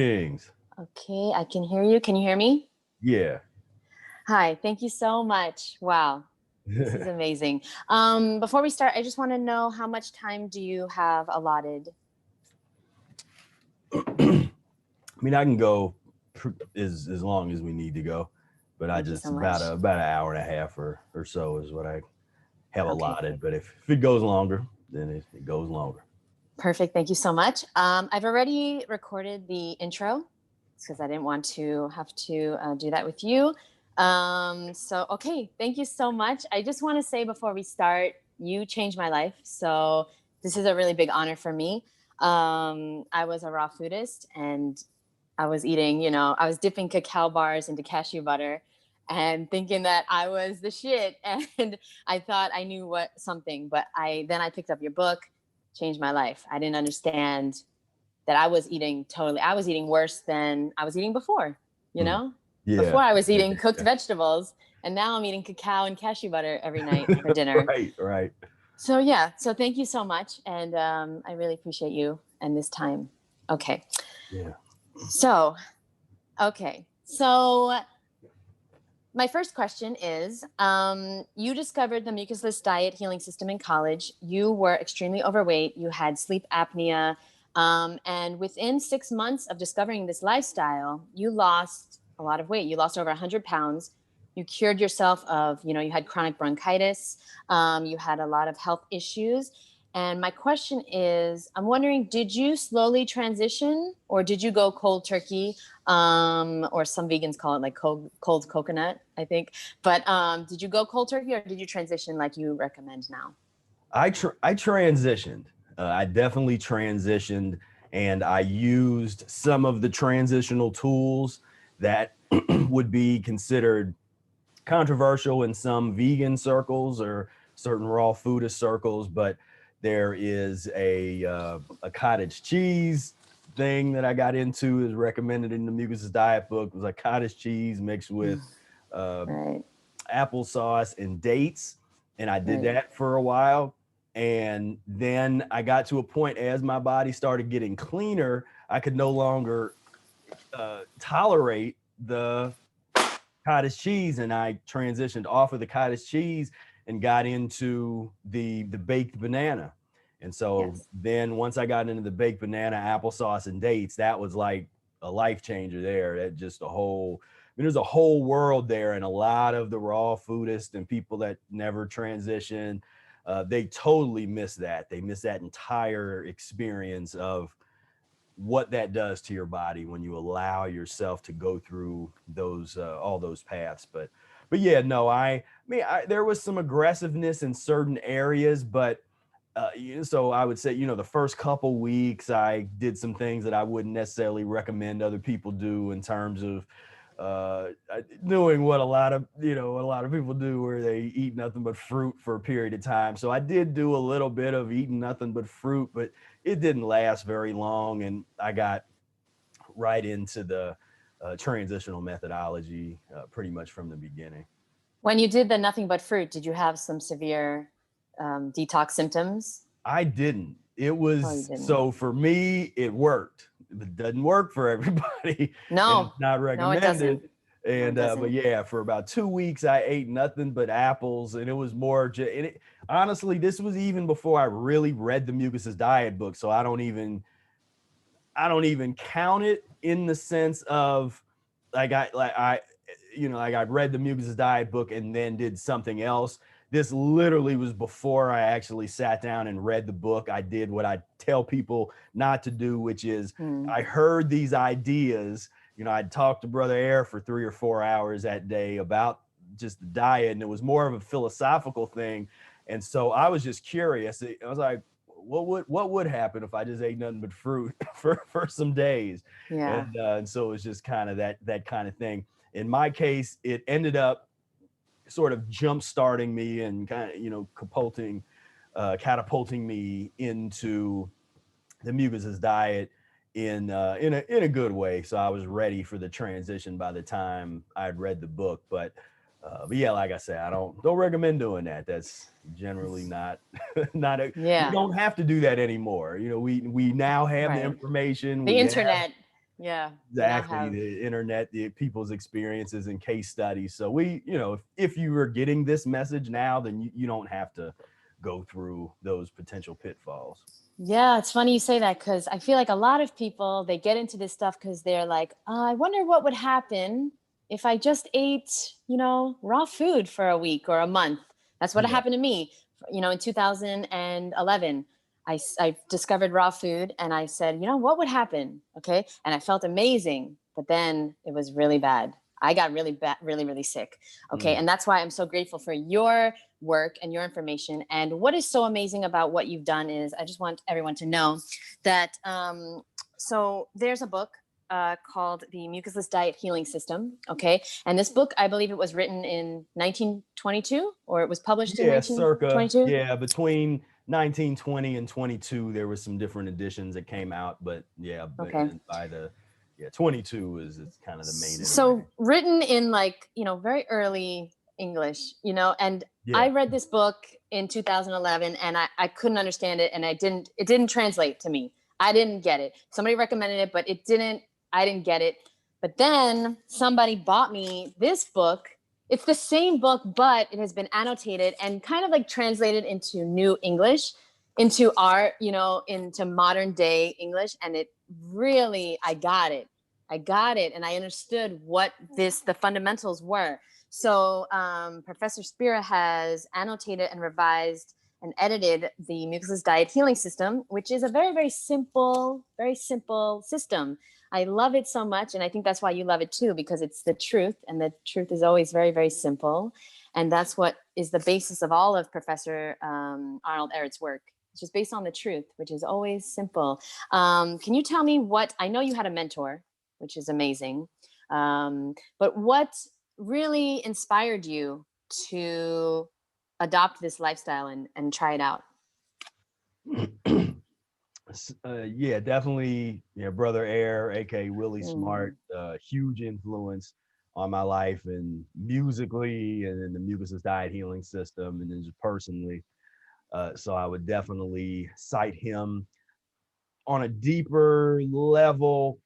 Things. Okay, I can hear you. Can you hear me? Yeah. Hi, thank you so much. Wow, this is amazing. Before we start, I just want to know how much time do you have allotted? I mean, I can go as long as we need to go, but I Thank you just so much. about an hour and a half or so is what I have Okay, allotted. But if it goes longer, then it goes longer. perfect. Thank you so much. I've already recorded the intro because I didn't want to have to do that with you. Okay, thank you so much. I just want to say before we start, you changed my life. So this is a really big honor for me. I was a raw foodist and I was eating, I was dipping cacao bars into cashew butter and thinking that I was the shit. And I thought I knew something, but then I picked up your book, changed my life. I didn't understand that I was eating worse than I was eating before, you Mm. know? Yeah. Before I was Yeah. eating cooked vegetables and now I'm eating cacao and cashew butter every night for dinner. Right. Right. So yeah, so thank you so much. And I really appreciate you and this time. Okay. Yeah. So, okay. So my first question is you discovered the mucusless diet healing system in college. You were extremely overweight. You had sleep apnea. And within 6 months of discovering this lifestyle, you lost a lot of weight. You lost over 100 pounds. You cured yourself of, you had chronic bronchitis. You had a lot of health issues. And my question is, I'm wondering, did you slowly transition or did you go cold turkey? Or some vegans call it like cold coconut, I think. But did you go cold turkey or did you transition like you recommend now? I transitioned. I definitely transitioned, and I used some of the transitional tools that would be considered controversial in some vegan circles or certain raw foodist circles, but there is a cottage cheese thing that I got into, is recommended in the Mucusless diet book. It was like cottage cheese mixed with uh, Right, applesauce and dates, and I did right. that for a while. And then I got to a point, as my body started getting cleaner, I could no longer tolerate the cottage cheese, and I transitioned off of the cottage cheese and got into the baked banana. And so Yes. then once I got into the baked banana, applesauce, and dates, that was like a life changer there. That just there's a whole world there, and a lot of the raw foodists and people that never transition, they totally miss that. They miss that entire experience of what that does to your body when you allow yourself to go through those all those paths. But yeah, no, there was some aggressiveness in certain areas, but so I would say, the first couple weeks I did some things that I wouldn't necessarily recommend other people do, in terms of doing what a lot of people do, where they eat nothing but fruit for a period of time. So I did do a little bit of eating nothing but fruit, but it didn't last very long, and I got right into the transitional methodology pretty much from the beginning. When you did the nothing but fruit, did you have some severe detox symptoms? I didn't. It Oh, you was, didn't. so for me, it worked. It doesn't work for everybody, and No, it's not no, it doesn't. recommended. No, it And but doesn't. yeah, for about 2 weeks, I ate nothing but apples, and it was more. Honestly, this was even before I really read the Mucusless diet book, so I don't even count it in the sense of like I read the Mucusless diet book and then did something else. This literally was before I actually sat down and read the book. I did what I tell people not to do, which is Hmm. I heard these ideas. I'd talk to Brother Air for 3 or 4 hours that day about just the diet, and it was more of a philosophical thing. And so I was just curious. I was like, what would happen if I just ate nothing but fruit for some days? Yeah. And so it was just kind of that kind of thing. In my case, it ended up sort of jump starting me and kind of catapulting me into the Mucusless diet in a good way. So I was ready for the transition by the time I'd read the book. But yeah, like I said, I don't recommend doing that. That's generally not not we Yeah. don't have to do that anymore. We now have the Right. information. The We have internet. Yeah. Exactly, the internet, the people's experiences and case studies. So we, if you are getting this message now, then you don't have to go through those potential pitfalls. Yeah, it's funny you say that, because I feel like a lot of people, they get into this stuff because they're like, I wonder what would happen if I just ate, raw food for a week or a month. That's what Yeah. happened to me. In 2011, I discovered raw food and I said, what would happen? Okay. And I felt amazing, but then it was really bad. I got really bad, really, really sick. Okay. And that's why I'm so grateful for your work and your information. And what is so amazing about what you've done is, I just want everyone to know that, so there's a book called The Mucusless Diet Healing System. Okay. And this book, I believe it was written in 1922, or it was published in circa. 1922. Yeah, between 1920 and 22, there was some different editions that came out, but Okay. by the 22 is kind of the main. So written in very early English, and I read this book in 2011 and I couldn't understand it, and it didn't translate to me. I didn't get it. Somebody recommended it, but I didn't get it. But then somebody bought me this book. It's the same book, but it has been annotated and kind of translated into new English, into into modern day English. And it really, I got it, and I understood what the fundamentals were. So Professor Spira has annotated and revised and edited the Mucusless Diet Healing System, which is a very, very simple system. I love it so much, and I think that's why you love it too, because it's the truth, and the truth is always very, very simple. And that's what is the basis of all of Professor Arnold Ehret's work. It's just based on the truth, which is always simple. Can you tell me I know you had a mentor, which is amazing. But what really inspired you to adopt this lifestyle and try it out? Definitely. Brother Air, aka Willie Smart, huge influence on my life, and musically, and in the Mucusless Diet Healing System, and then just personally. So I would definitely cite him. On a deeper level,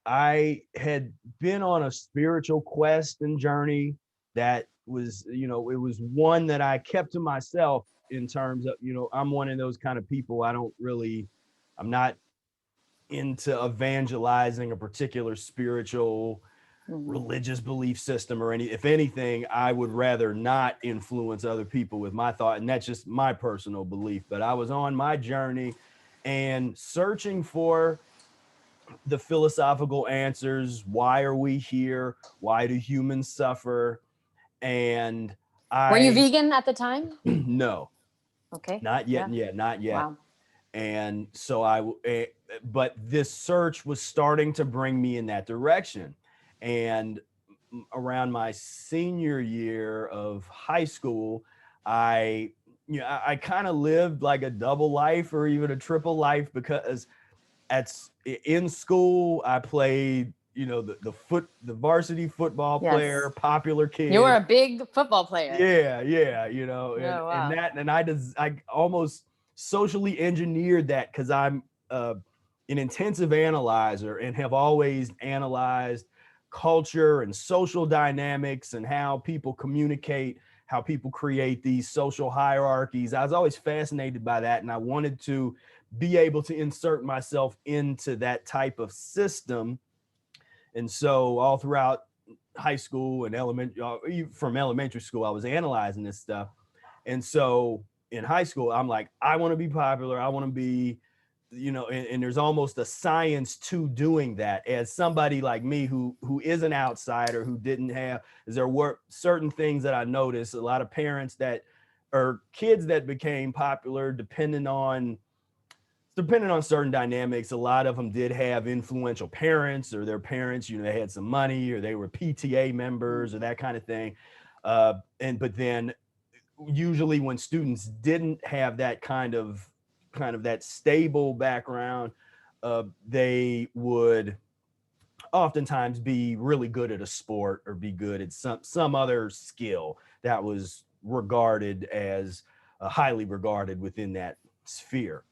I had been on a spiritual quest and journey that was, it was one that I kept to myself, in terms of, I'm one of those kind of people. I'm not into evangelizing a particular spiritual religious belief system or if anything, I would rather not influence other people with my thought. And that's just my personal belief. But I was on my journey and searching for the philosophical answers. Why are we here? Why do humans suffer? And Were you vegan at the time? No. Okay. Not yet. Yeah. Not yet. Wow. And so but this search was starting to bring me in that direction. And around my senior year of high school, I kind of lived like a double life, or even a triple life, because in school I played, the varsity football player, popular kid. You were a big football player. Yeah. Wow. And I almost socially engineered that, because I'm an intensive analyzer and have always analyzed culture and social dynamics and how people communicate, how people create these social hierarchies. I was always fascinated by that, and I wanted to be able to insert myself into that type of system. And so all throughout high school and from elementary school, I was analyzing this stuff. And so in high school, I'm like, I want to be popular. I want to be, and there's almost a science to doing that. As somebody like me who is an outsider, who didn't have, there were certain things that I noticed. A lot of parents or kids that became popular depending on certain dynamics. A lot of them did have influential parents, or their parents, they had some money, or they were PTA members, or that kind of thing. But then usually when students didn't have that kind of that stable background, they would oftentimes be really good at a sport, or be good at some other skill that was regarded as highly regarded within that sphere.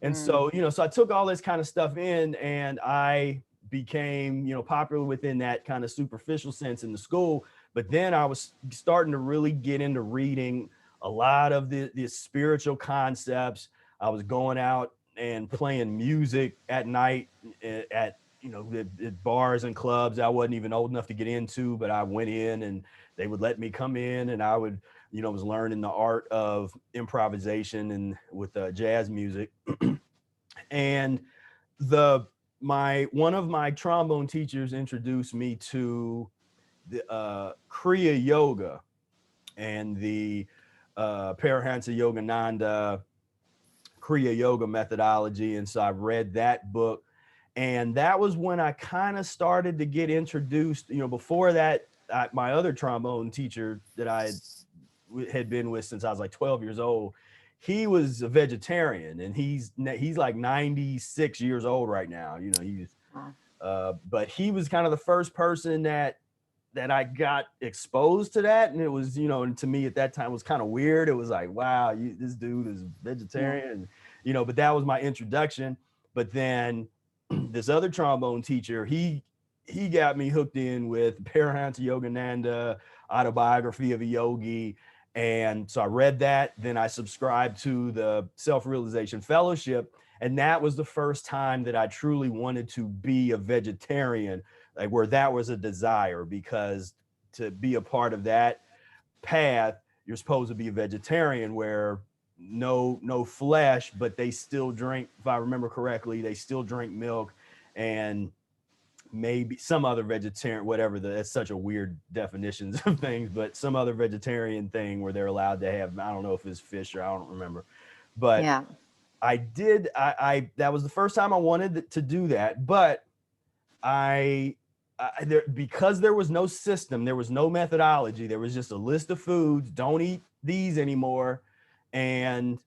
And so, so I took all this kind of stuff in, and I became, you know, popular within that kind of superficial sense in the school. But then I was starting to really get into reading a lot of the spiritual concepts. I was going out and playing music at night at you know, at bars and clubs I wasn't even old enough to get into, but I went in and they would let me come in, and I would, you know, was learning the art of improvisation and with jazz music. And one of my trombone teachers introduced me to the Kriya Yoga and the Paramahansa Yogananda Kriya Yoga methodology. And so I read that book, and that was when I kind of started to get introduced. You know, before that, my other trombone teacher that I had been with since I was like 12 years old, he was a vegetarian, and he's like 96 years old right now. You know, but he was kind of the first person that I got exposed to that. And it was, you know, and to me at that time was kind of weird. It was like, wow, this dude is vegetarian, and, you know, but that was my introduction. But then this other trombone teacher, he got me hooked in with Paramahansa Yogananda, Autobiography of a Yogi. And so I read that. Then I subscribed to the Self-Realization Fellowship. And that was the first time that I truly wanted to be a vegetarian, like where that was a desire, because to be a part of that path, you're supposed to be a vegetarian where no flesh, but they still drink, if I remember correctly, they still drink milk and maybe some other vegetarian, whatever, that's such a weird definitions of things, but some other vegetarian thing where they're allowed to have, I don't know if it's fish or I don't remember, but yeah. I that was the first time I wanted to do that, but because there was no system, there was no methodology, there was just a list of foods, don't eat these anymore, and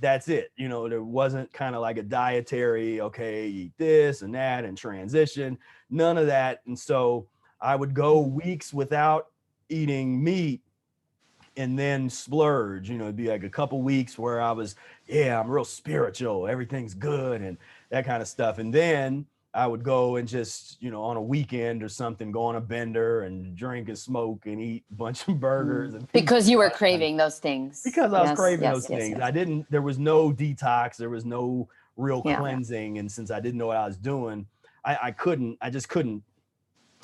that's it. You know, there wasn't kind of like a dietary, okay, eat this and that and transition, none of that. And so I would go weeks without eating meat and then splurge. You know, it'd be like a couple weeks where I was, I'm real spiritual, everything's good and that kind of stuff. And then I would go and just, you know, on a weekend or something, go on a bender and drink and smoke and eat a bunch of burgers. And because you were craving those things. Because I was craving those things. There was no detox. There was no real cleansing. And since I didn't know what I was doing, I just couldn't.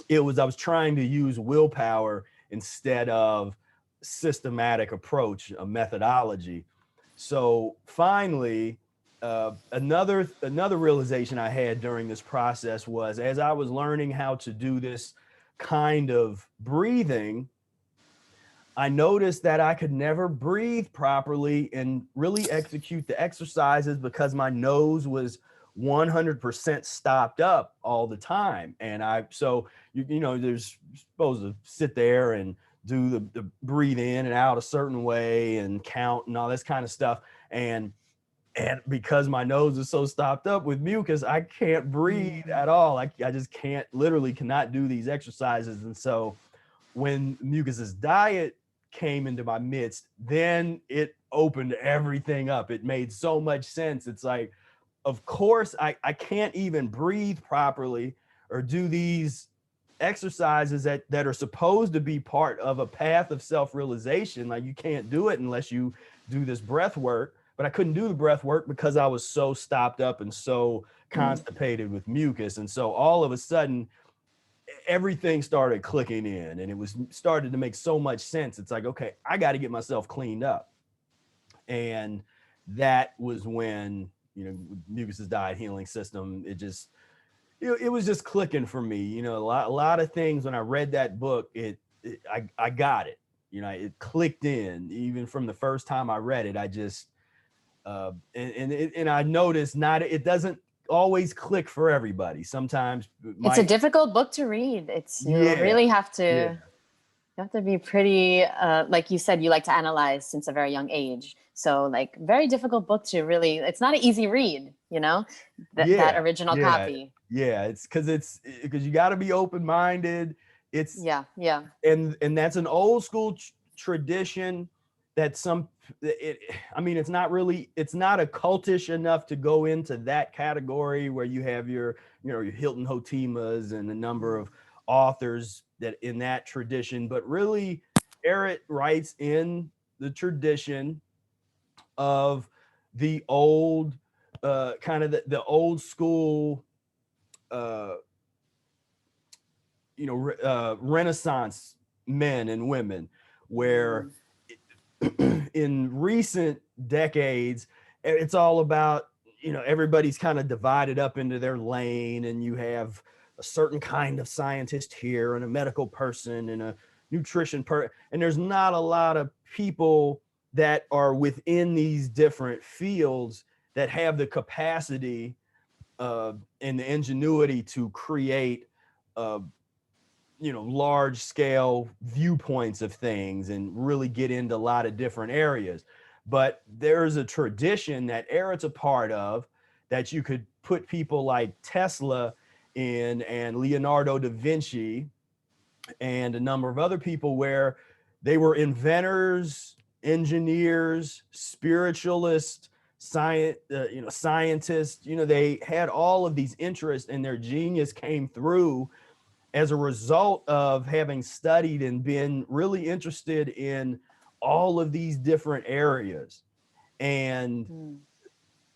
I was trying to use willpower instead of systematic approach, a methodology. So finally, another realization I had during this process was, as I was learning how to do this kind of breathing, I noticed that I could never breathe properly and really execute the exercises because my nose was 100% stopped up all the time. And you know, there's supposed to sit there and do the breathe in and out a certain way and count and all this kind of stuff. And because my nose is so stopped up with mucus, I can't breathe at all. I just cannot do these exercises. And so when Mucusless diet came into my midst, then it opened everything up. It made so much sense. It's like, of course, I can't even breathe properly or do these exercises that are supposed to be part of a path of self-realization. Like, you can't do it unless you do this breath work. But I couldn't do the breath work because I was so stopped up and so constipated with mucus. And so all of a sudden, everything started clicking in, and it started to make so much sense. It's like, okay, I got to get myself cleaned up. And that was when, you know, Mucusless diet healing system, it was just clicking for me. You know, a lot of things when I read that book, I got it. You know, it clicked in even from the first time I read it. I just and I noticed it doesn't always click for everybody. Sometimes it's a difficult book to read. You really have to you have to be pretty like you said, you like to analyze since a very young age. So like, very difficult book to really, it's not an easy read, you know, that original copy. Yeah, it's because you got to be open-minded. And that's an old school tradition that some I mean, it's not a cultish enough to go into that category where you have your Hilton Hotimas and a number of authors that in that tradition, but really Erit writes in the tradition of the old, kind of the old school, Renaissance men and women, where in recent decades, it's all about, everybody's kind of divided up into their lane, and you have a certain kind of scientist here and a medical person and a nutrition and there's not a lot of people that are within these different fields that have the capacity and the ingenuity to create large scale viewpoints of things and really get into a lot of different areas. But there's a tradition that Erit's a part of that you could put people like Tesla in and Leonardo da Vinci and a number of other people, where they were inventors, engineers, spiritualists, scientists. They had all of these interests, and their genius came through as a result of having studied and been really interested in all of these different areas. And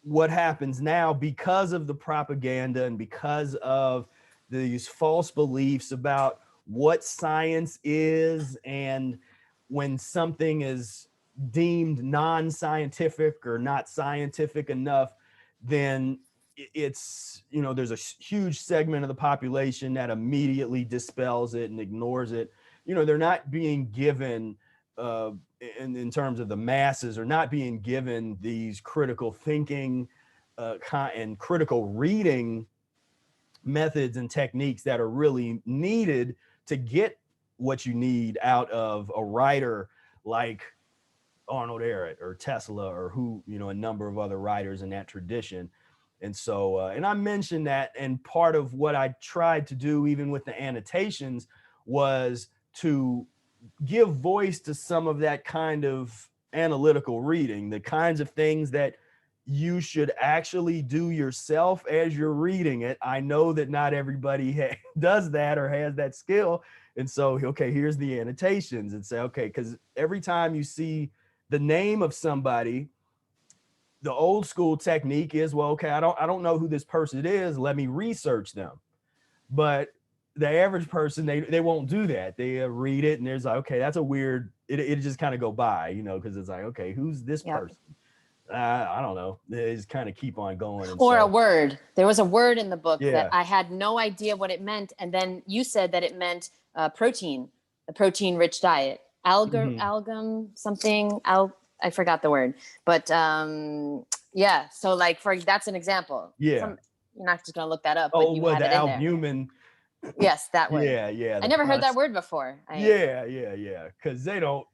what happens now, because of the propaganda and because of these false beliefs about what science is, and when something is deemed non-scientific or not scientific enough, then it's, there's a huge segment of the population that immediately dispels it and ignores it. They're not being given, in terms of the masses, are not being given these critical thinking and critical reading methods and techniques that are really needed to get what you need out of a writer like Arnold Erit or Tesla or a number of other writers in that tradition. And so, and I mentioned that, and part of what I tried to do, even with the annotations, was to give voice to some of that kind of analytical reading, the kinds of things that you should actually do yourself as you're reading it. I know that not everybody does that or has that skill. And so, okay, here's the annotations, and say, okay, because every time you see the name of somebody, the old school technique is, well, okay, I don't know who this person is, let me research them. But the average person, they won't do that. They read it and there's like, okay, that's a weird, it just kind of go by, because it's like, okay, who's this person? I don't know. They just kind of keep on going. And or a word. There was a word in the book Yeah. that I had no idea what it meant. And then you said that it meant protein, a protein rich diet, algum, something. I forgot the word, but yeah. So like that's an example. Yeah. You're not just going to look that up, Oh, but you well, had the it in albumin. There. Yes, that word. Yeah. I never heard that word before. Yeah. Because they don't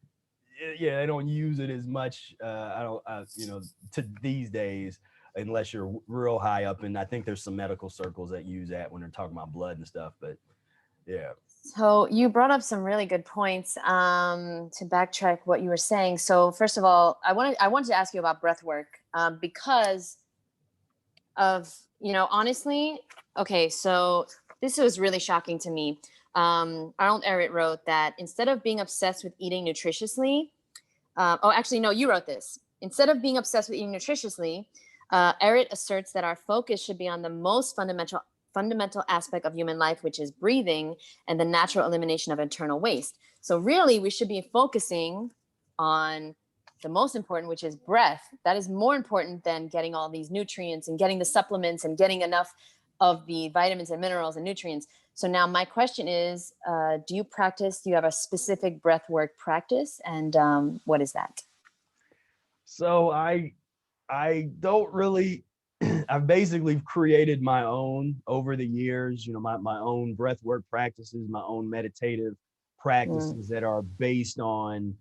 use it as much. To these days, unless you're real high up. And I think there's some medical circles that use that when they're talking about blood and stuff. But yeah. So you brought up some really good points. To backtrack what you were saying. So first of all, I wanted to ask you about breath work because of, honestly, okay, so this was really shocking to me. Arnold Erit wrote that instead of being obsessed with eating nutritiously, you wrote this. Instead of being obsessed with eating nutritiously, Erit asserts that our focus should be on the most fundamental aspect of human life, which is breathing and the natural elimination of internal waste. So really, we should be focusing on the most important, which is breath. That is more important than getting all these nutrients and getting the supplements and getting enough of the vitamins and minerals and nutrients. So now my question is, do you have a specific breath work practice? And what is that? So I don't really, I've basically created my own over the years, my own breath work practices, my own meditative practices that are based on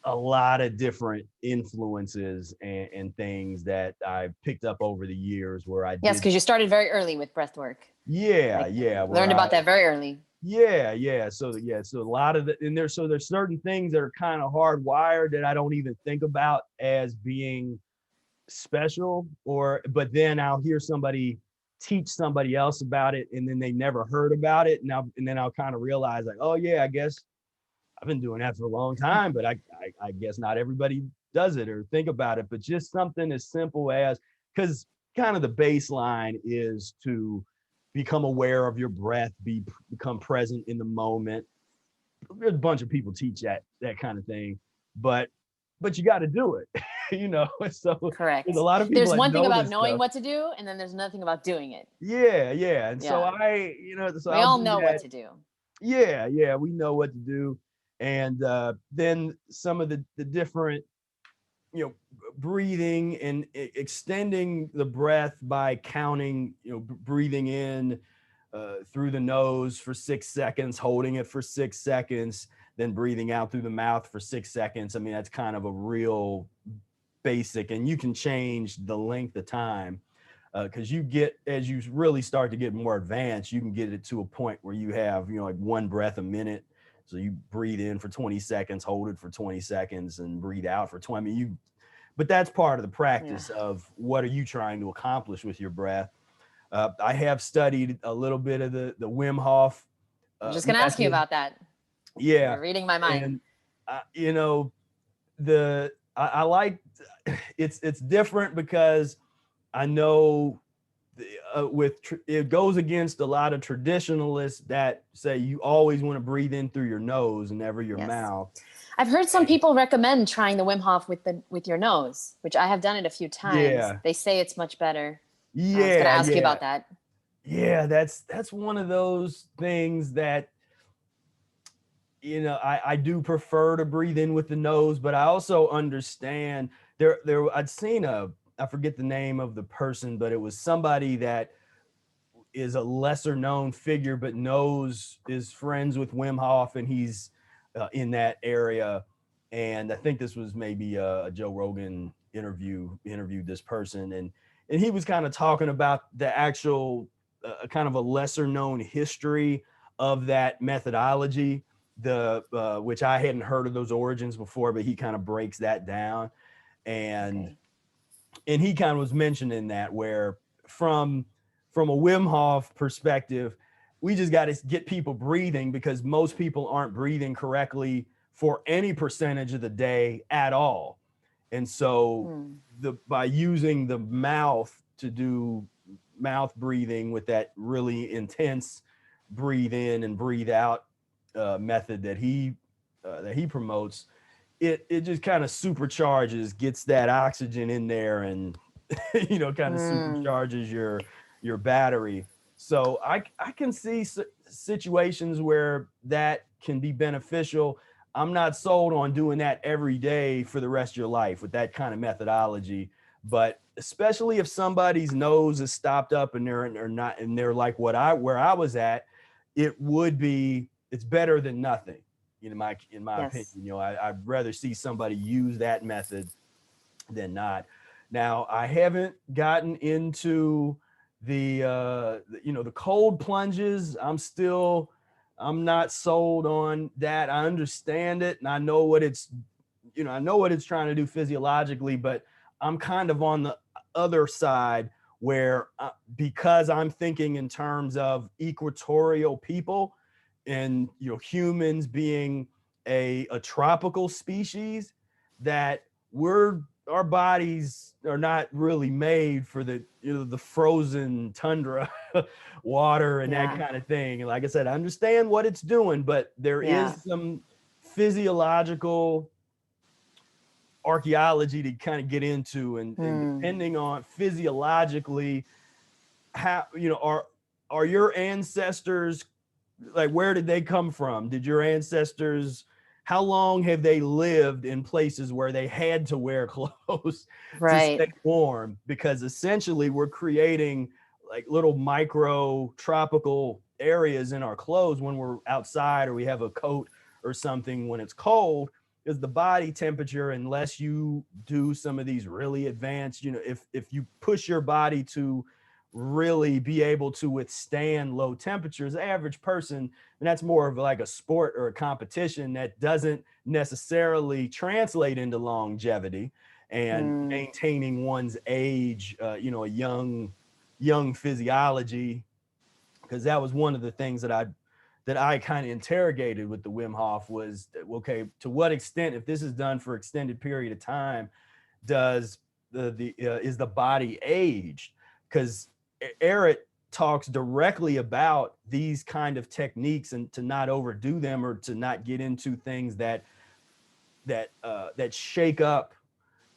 a lot of different influences and things that I picked up over the years where I Yes, because you started very early with breath work. Yeah. Learned about that very early. Yeah. So a lot of and there's certain things that are kind of hardwired that I don't even think about as being special, but then I'll hear somebody teach somebody else about it, and then they never heard about it. And then I'll kind of realize, like, oh yeah, I guess I've been doing that for a long time, but I guess not everybody does it or think about it. But just something as simple as, because kind of the baseline is to become aware of your breath, become present in the moment. There's a bunch of people teach that kind of thing, but you got to do it. So Correct. there's a lot of people There's that one thing know about this knowing stuff. what to do, and then there's nothing about doing it. Yeah. And so we I'll all do know that. what to do. Yeah, we know what to do. And then some of the different, breathing and extending the breath by counting, breathing in through the nose for 6 seconds, holding it for 6 seconds, then breathing out through the mouth for 6 seconds. I mean, that's kind of a real basic, and you can change the length of time because as you really start to get more advanced, you can get it to a point where you have, like 1 breath a minute. So you breathe in for 20 seconds, hold it for 20 seconds, and breathe out for 20. I mean, but that's part of the practice of what are you trying to accomplish with your breath. I have studied a little bit of the Wim Hof. I'm just going to ask you about that. Yeah. You're reading my mind. And, I like, it's different because I know it goes against a lot of traditionalists that say you always want to breathe in through your nose and never your mouth. I've heard some people recommend trying the Wim Hof with your nose, which I have done it a few times. Yeah. They say it's much better. Yeah. I was going to ask you about that. Yeah, that's one of those things that, I do prefer to breathe in with the nose, but I also understand I'd seen I forget the name of the person, but it was somebody that is a lesser known figure, but is friends with Wim Hof, and he's in that area. And I think this was maybe a Joe Rogan interviewed this person, and he was kind of talking about the actual kind of a lesser known history of that methodology, which I hadn't heard of those origins before, but he kind of breaks that down. And he kind of was mentioning that where from a Wim Hof perspective, we just got to get people breathing, because most people aren't breathing correctly for any percentage of the day at all. And so by using the mouth to do mouth breathing with that really intense breathe in and breathe out method that he promotes, it just kind of supercharges, gets that oxygen in there, and kind of supercharges your battery. So I can see situations where that can be beneficial. I'm not sold on doing that every day for the rest of your life with that kind of methodology, but especially if somebody's nose is stopped up and they're like where I was at, it's better than nothing. In my opinion, I'd rather see somebody use that method than not. Now, I haven't gotten into the cold plunges. I'm not sold on that. I understand it, and I know what it's trying to do physiologically, but I'm kind of on the other side where because I'm thinking in terms of equatorial people, and humans being a tropical species, that our bodies are not really made for the the frozen tundra water and that kind of thing. And like I said, I understand what it's doing, but there is some physiological archaeology to kind of get into, and depending on physiologically how are your ancestors, like, where did they come from? Did your ancestors, how long have they lived in places where they had to wear clothes to stay warm? Because essentially we're creating like little micro tropical areas in our clothes when we're outside, or we have a coat or something when it's cold, because the body temperature, unless you do some of these really advanced, if you push your body to really be able to withstand low temperatures. The average person, and that's more of like a sport or a competition, that doesn't necessarily translate into longevity and maintaining one's age, you know, a young physiology. Because that was one of the things that I kind of interrogated with the Wim Hof was, okay, to what extent, if this is done for extended period of time, does is the body aged? Because Eric talks directly about these kind of techniques, and to not overdo them, or to not get into things that shake up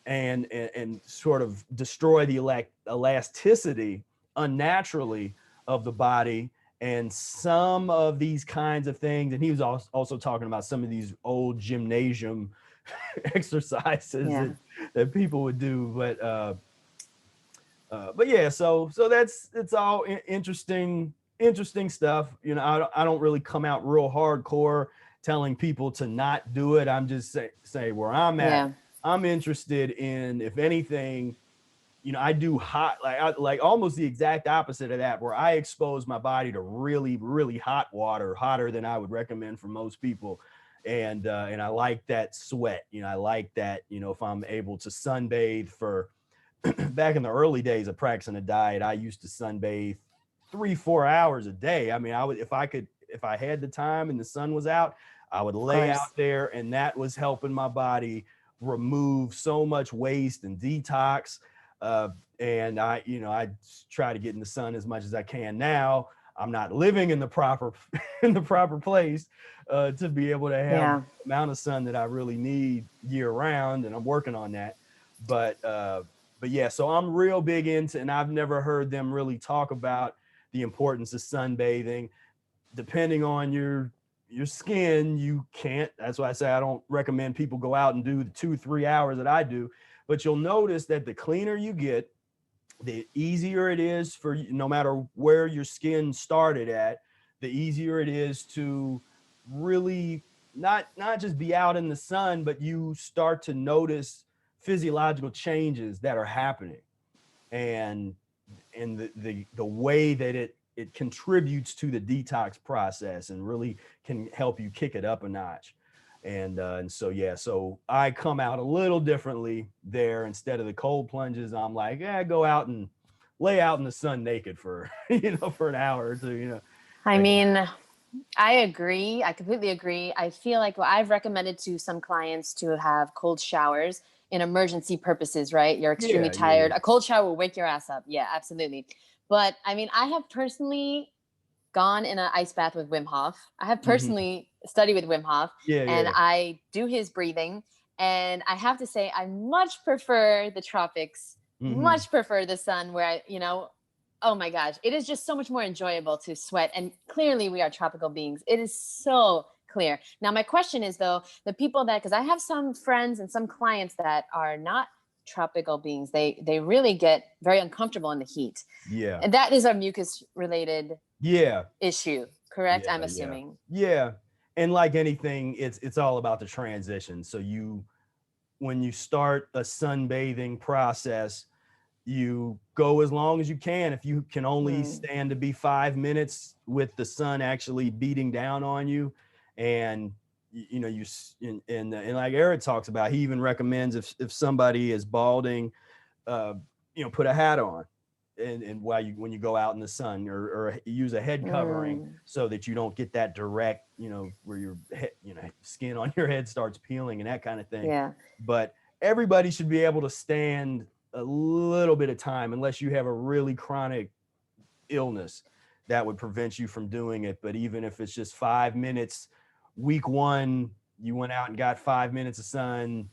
and sort of destroy the elasticity unnaturally of the body. And some of these kinds of things, and he was also talking about some of these old gymnasium exercises that people would do. But yeah, so it's all interesting stuff. You know, I don't really come out real hardcore telling people to not do it. I'm just say where I'm at. Yeah. I'm interested in, if anything, you know, I do hot, like almost the exact opposite of that, where I expose my body to really, really hot water, hotter than I would recommend for most people. And I like that sweat, you know, I like that, you know, if I'm able to sunbathe for back in the early days of practicing a diet, I used to sunbathe 3-4 hours a day. I mean, I would, if I had the time and the sun was out, I would lay out there, and that was helping my body remove so much waste and detox. And I try to get in the sun as much as I can now. I'm not living in the proper place to be able to have the amount of sun that I really need year round, and I'm working on that. But yeah, so I'm real big into, and I've never heard them really talk about the importance of sunbathing. Depending on your skin, you can't. That's why I say I don't recommend people go out and do the 2-3 hours that I do. But you'll notice that the cleaner you get, the easier it is for you, no matter where your skin started at, the easier it is to really not just be out in the sun, but you start to notice physiological changes that are happening, and the way that it contributes to the detox process and really can help you kick it up a notch. And so yeah, so I come out a little differently there. Instead of the cold plunges, I'm like, yeah, go out and lay out in the sun naked for for an hour or two. I mean, I agree. I completely agree. I feel like I've recommended to some clients to have cold showers in emergency purposes, right? You're extremely tired. A cold shower will wake your ass up. Yeah, absolutely. But I mean, I have personally gone in an ice bath with Wim Hof. I have personally studied with Wim Hof, and I do his breathing. And I have to say, I much prefer the tropics, much prefer the sun, where oh my gosh, it is just so much more enjoyable to sweat. And clearly we are tropical beings. It is so clear. Now, my question is though, the people that, because I have some friends and some clients that are not tropical beings, they really get very uncomfortable in the heat. Yeah. And that is a mucus related issue, correct? Yeah, I'm assuming. Yeah. And like anything, it's all about the transition. So when you start a sunbathing process, you go as long as you can. If you can only stand to be 5 minutes with the sun actually beating down on you, and and like Eric talks about, he even recommends if somebody is balding, put a hat on, and when you go out in the sun, or use a head covering so that you don't get that direct, where your head, skin on your head starts peeling and that kind of thing. Yeah. But everybody should be able to stand a little bit of time, unless you have a really chronic illness that would prevent you from doing it. But even if it's just 5 minutes, week 1, you went out and got 5 minutes of sun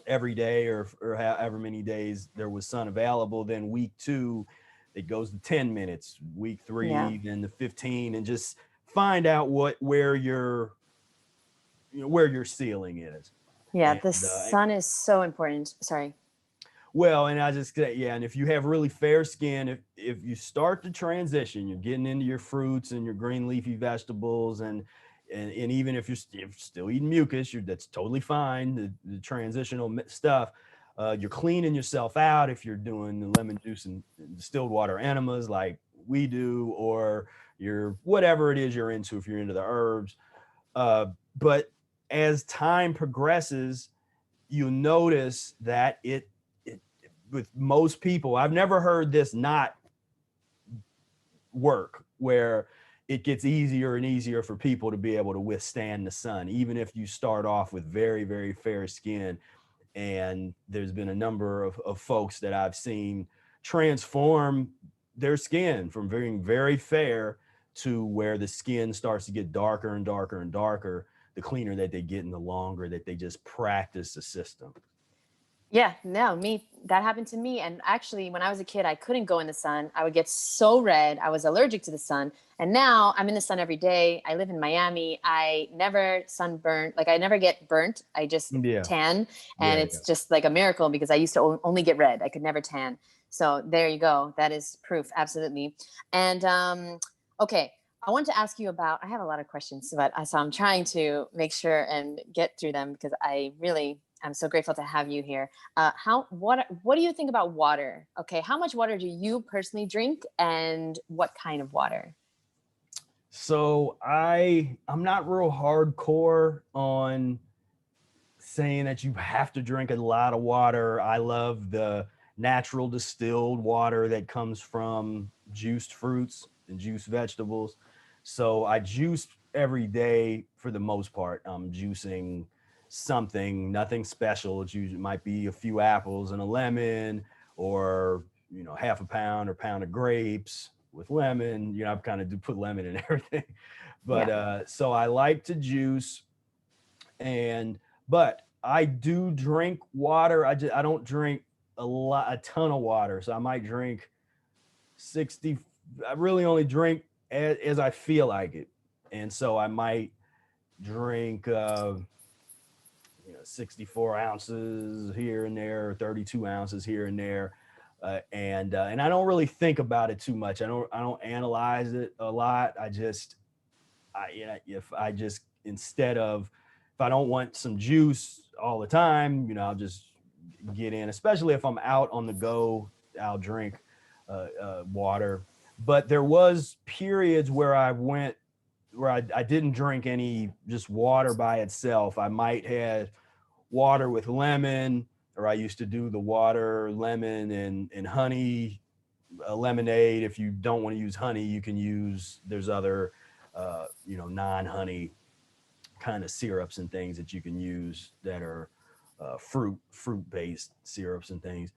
every day, or however many days there was sun available. Then week 2, it goes to 10 minutes, week 3, then to 15, and just find out where your ceiling is. Yeah, and the sun is so important. Sorry. Well, and I just say, and if you have really fair skin, if you start to transition, you're getting into your fruits and your green leafy vegetables, and even if you're still eating mucus, that's totally fine, the transitional stuff. You're cleaning yourself out if you're doing the lemon juice and distilled water enemas like we do, or you're whatever it is you're into, if you're into the herbs. But as time progresses, you'll notice that it with most people, I've never heard this not work, where it gets easier and easier for people to be able to withstand the sun, even if you start off with very, very fair skin. And there's been a number of folks that I've seen transform their skin from being very fair to where the skin starts to get darker and darker and darker, the cleaner that they get and the longer that they just practice the system. Yeah, no, that happened to me. And actually, when I was a kid, I couldn't go in the sun. I would get so red. I was allergic to the sun. And now I'm in the sun every day. I live in Miami. I never sunburn. Like, I never get burnt. I just tan. And it's just like a miracle, because I used to only get red. I could never tan. So there you go. That is proof. Absolutely. And okay, I want to ask you about, I have a lot of questions, but so I'm trying to make sure and get through them, because I'm so grateful to have you here. What do you think about water? Okay, how much water do you personally drink, and what kind of water? So I'm not real hardcore on saying that you have to drink a lot of water. I love the natural distilled water that comes from juiced fruits and juiced vegetables. So I juice every day for the most part. I'm juicing something, nothing special. It might be a few apples and a lemon, or half a pound or pound of grapes with lemon. I've kind of do put lemon in everything. But so I like to juice, but I do drink water. I don't drink a ton of water. So I might drink 60. I really only drink as I feel like it. And so I might drink 64 ounces here and there, 32 ounces here and there. And I don't really think about it too much. I don't analyze it a lot. If I don't want some juice all the time, I'll just get in, especially if I'm out on the go, I'll drink water. But there was periods where I didn't drink any, just water by itself. I might have water with lemon, or I used to do the water, lemon, and honey lemonade. If you don't want to use honey, you can use, there's other non-honey kind of syrups and things that you can use that are fruit-based syrups and things.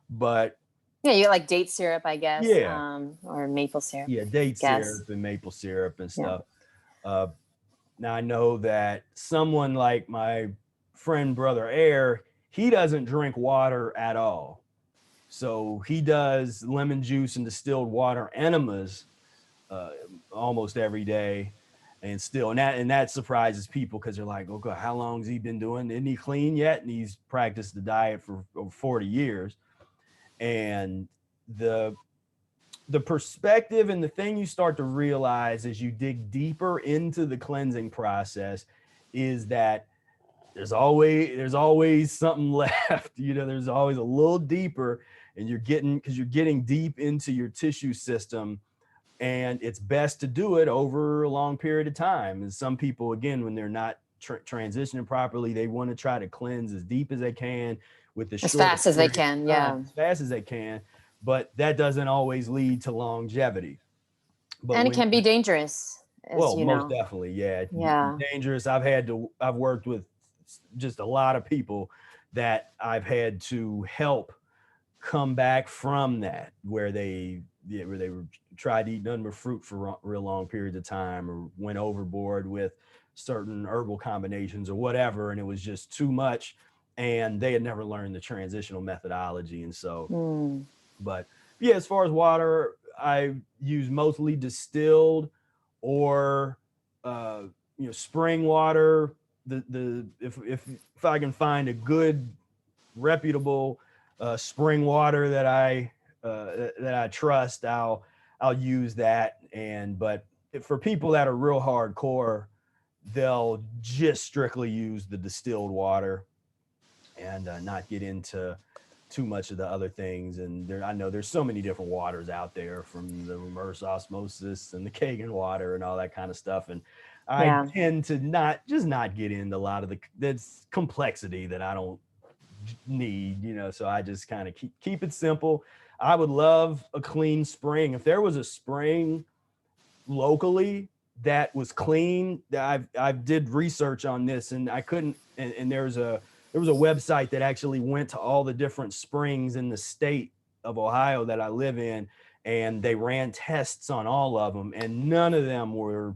But yeah, you like date syrup, I guess. Yeah. Or maple syrup. Yeah, date syrup and maple syrup and stuff. Now I know that someone like my friend Brother Air, he doesn't drink water at all. So he does lemon juice and distilled water enemas almost every day. And that surprises people, because they're like, oh God, how long has he been doing? Isn't he clean yet? And he's practiced the diet for over 40 years. And the perspective and the thing you start to realize as you dig deeper into the cleansing process is that there's always something left. There's always a little deeper, and you're getting deep into your tissue system. And it's best to do it over a long period of time. And some people, again, when they're not transitioning properly, they want to try to cleanse as deep as they can with as fast as they can. As fast as they can. But that doesn't always lead to longevity. And it can be dangerous. Most definitely. Yeah. Dangerous. I've worked with just a lot of people that I've had to help come back from that, where they tried to eat nothing but fruit for real long periods of time, or went overboard with certain herbal combinations or whatever, and it was just too much, and they had never learned the transitional methodology. And so but yeah, as far as water, I use mostly distilled or spring water. If I can find a good reputable spring water that I trust, I'll use that. But for people that are real hardcore, they'll just strictly use the distilled water. and not get into too much of the other things. And there, I know there's so many different waters out there, from the reverse osmosis and the Kagan water and all that kind of stuff. And I Yeah. tend to not get into a lot of the that's complexity that I don't need, you know. So I just kind of keep it simple. I would love a clean spring. If there was a spring locally that was clean, I did research on this, and I couldn't, and there was a website that actually went to all the different springs in the state of Ohio that I live in, and they ran tests on all of them, and none of them were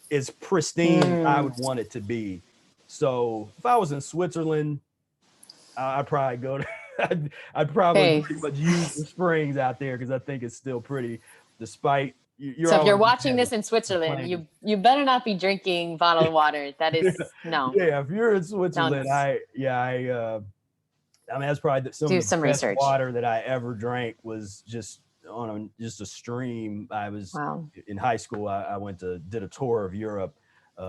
as pristine as I would want it to be. So if I was in Switzerland, I'd probably go to I'd probably pretty much use the springs out there, because I think it's still pretty, despite so if you're watching this in Switzerland, you better not be drinking bottled water. That is no. Yeah, if you're in Switzerland, I mean, that's probably some of the best water that I ever drank was just on just a stream. I was in high school. I did a tour of Europe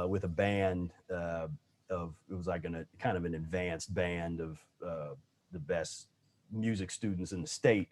with a band it was like kind of an advanced band of the best music students in the state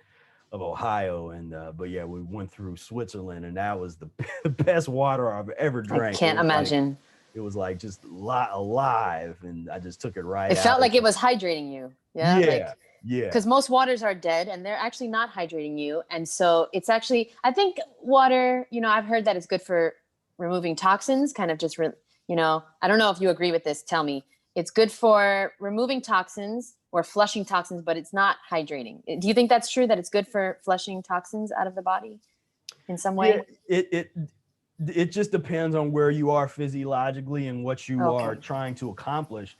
of Ohio. And but yeah, we went through Switzerland, and that was the best water I've ever drank. I can't imagine. It was like just alive, and I just took it right out. It felt like it was hydrating you. Yeah. Yeah. Yeah. Because most waters are dead, and they're actually not hydrating you. And so it's actually, I think water, you know, I've heard that it's good for removing toxins, kind of just, you know, I don't know if you agree with this. Tell me. It's good for removing toxins or flushing toxins, but it's not hydrating. Do you think that's true, that it's good for flushing toxins out of the body in some way? Yeah, it just depends on where you are physiologically and what you are trying to accomplish.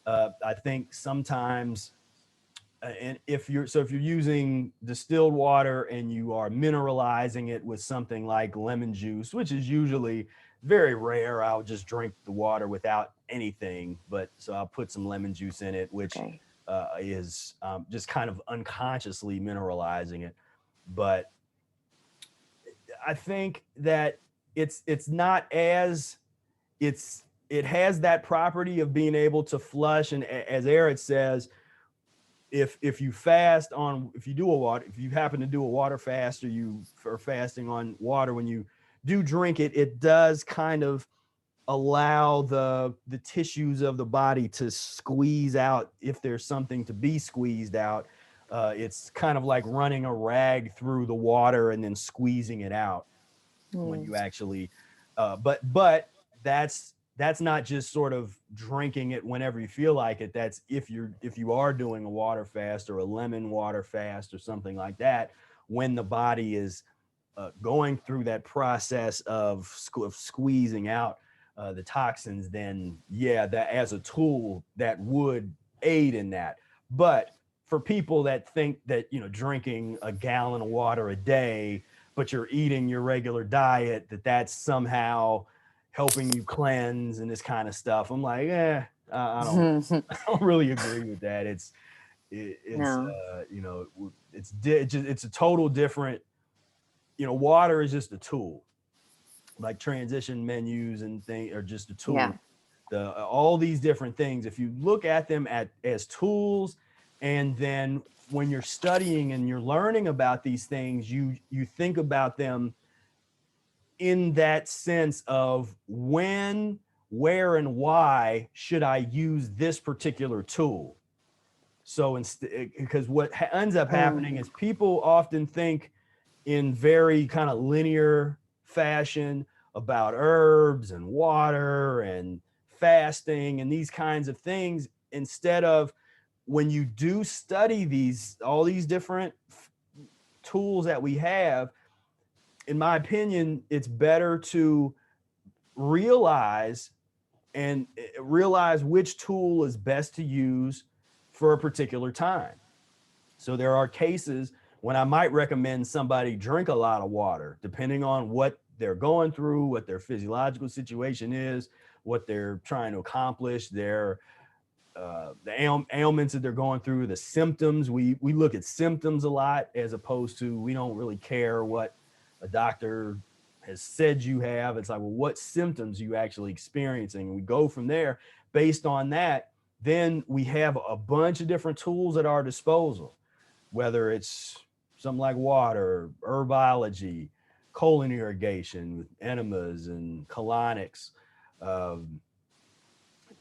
I think sometimes, and if you're using distilled water and you are mineralizing it with something like lemon juice, which is usually very rare, I'll just drink the water without anything. But so I'll put some lemon juice in it, which is just kind of unconsciously mineralizing it. But I think that it has that property of being able to flush. And as Eric says, if you happen to do a water fast, or you are fasting on water, when you do drink it, it does kind of allow the tissues of the body to squeeze out if there's something to be squeezed out. It's kind of like running a rag through the water and then squeezing it out when you actually, but that's not just sort of drinking it whenever you feel like it. That's if you are doing a water fast or a lemon water fast or something like that, when the body is going through that process of squeezing out the toxins, then that as a tool that would aid in that. But for people that think that, you know, drinking a gallon of water a day, but you're eating your regular diet, that's somehow helping you cleanse and this kind of stuff, I'm like, I don't really agree with that. It's you know, it's a total different, you know, water is just a tool. Like transition menus and things are just a tool. All these different things, if you look at them as tools, and then when you're studying and you're learning about these things, you think about them in that sense of when, where, and why should I use this particular tool. So because what ends up happening is people often think in very kind of linear fashion about herbs and water and fasting and these kinds of things, instead of, when you do study all these different tools that we have, in my opinion, it's better to realize which tool is best to use for a particular time. So there are cases when I might recommend somebody drink a lot of water, depending on what they're going through, what their physiological situation is, what they're trying to accomplish, the ailments that they're going through, the symptoms. We look at symptoms a lot, as opposed to, we don't really care what a doctor has said you have. It's like, well, what symptoms are you actually experiencing? And we go from there based on that. then we have a bunch of different tools at our disposal, whether it's something like water, herbology, colon irrigation with enemas and colonics,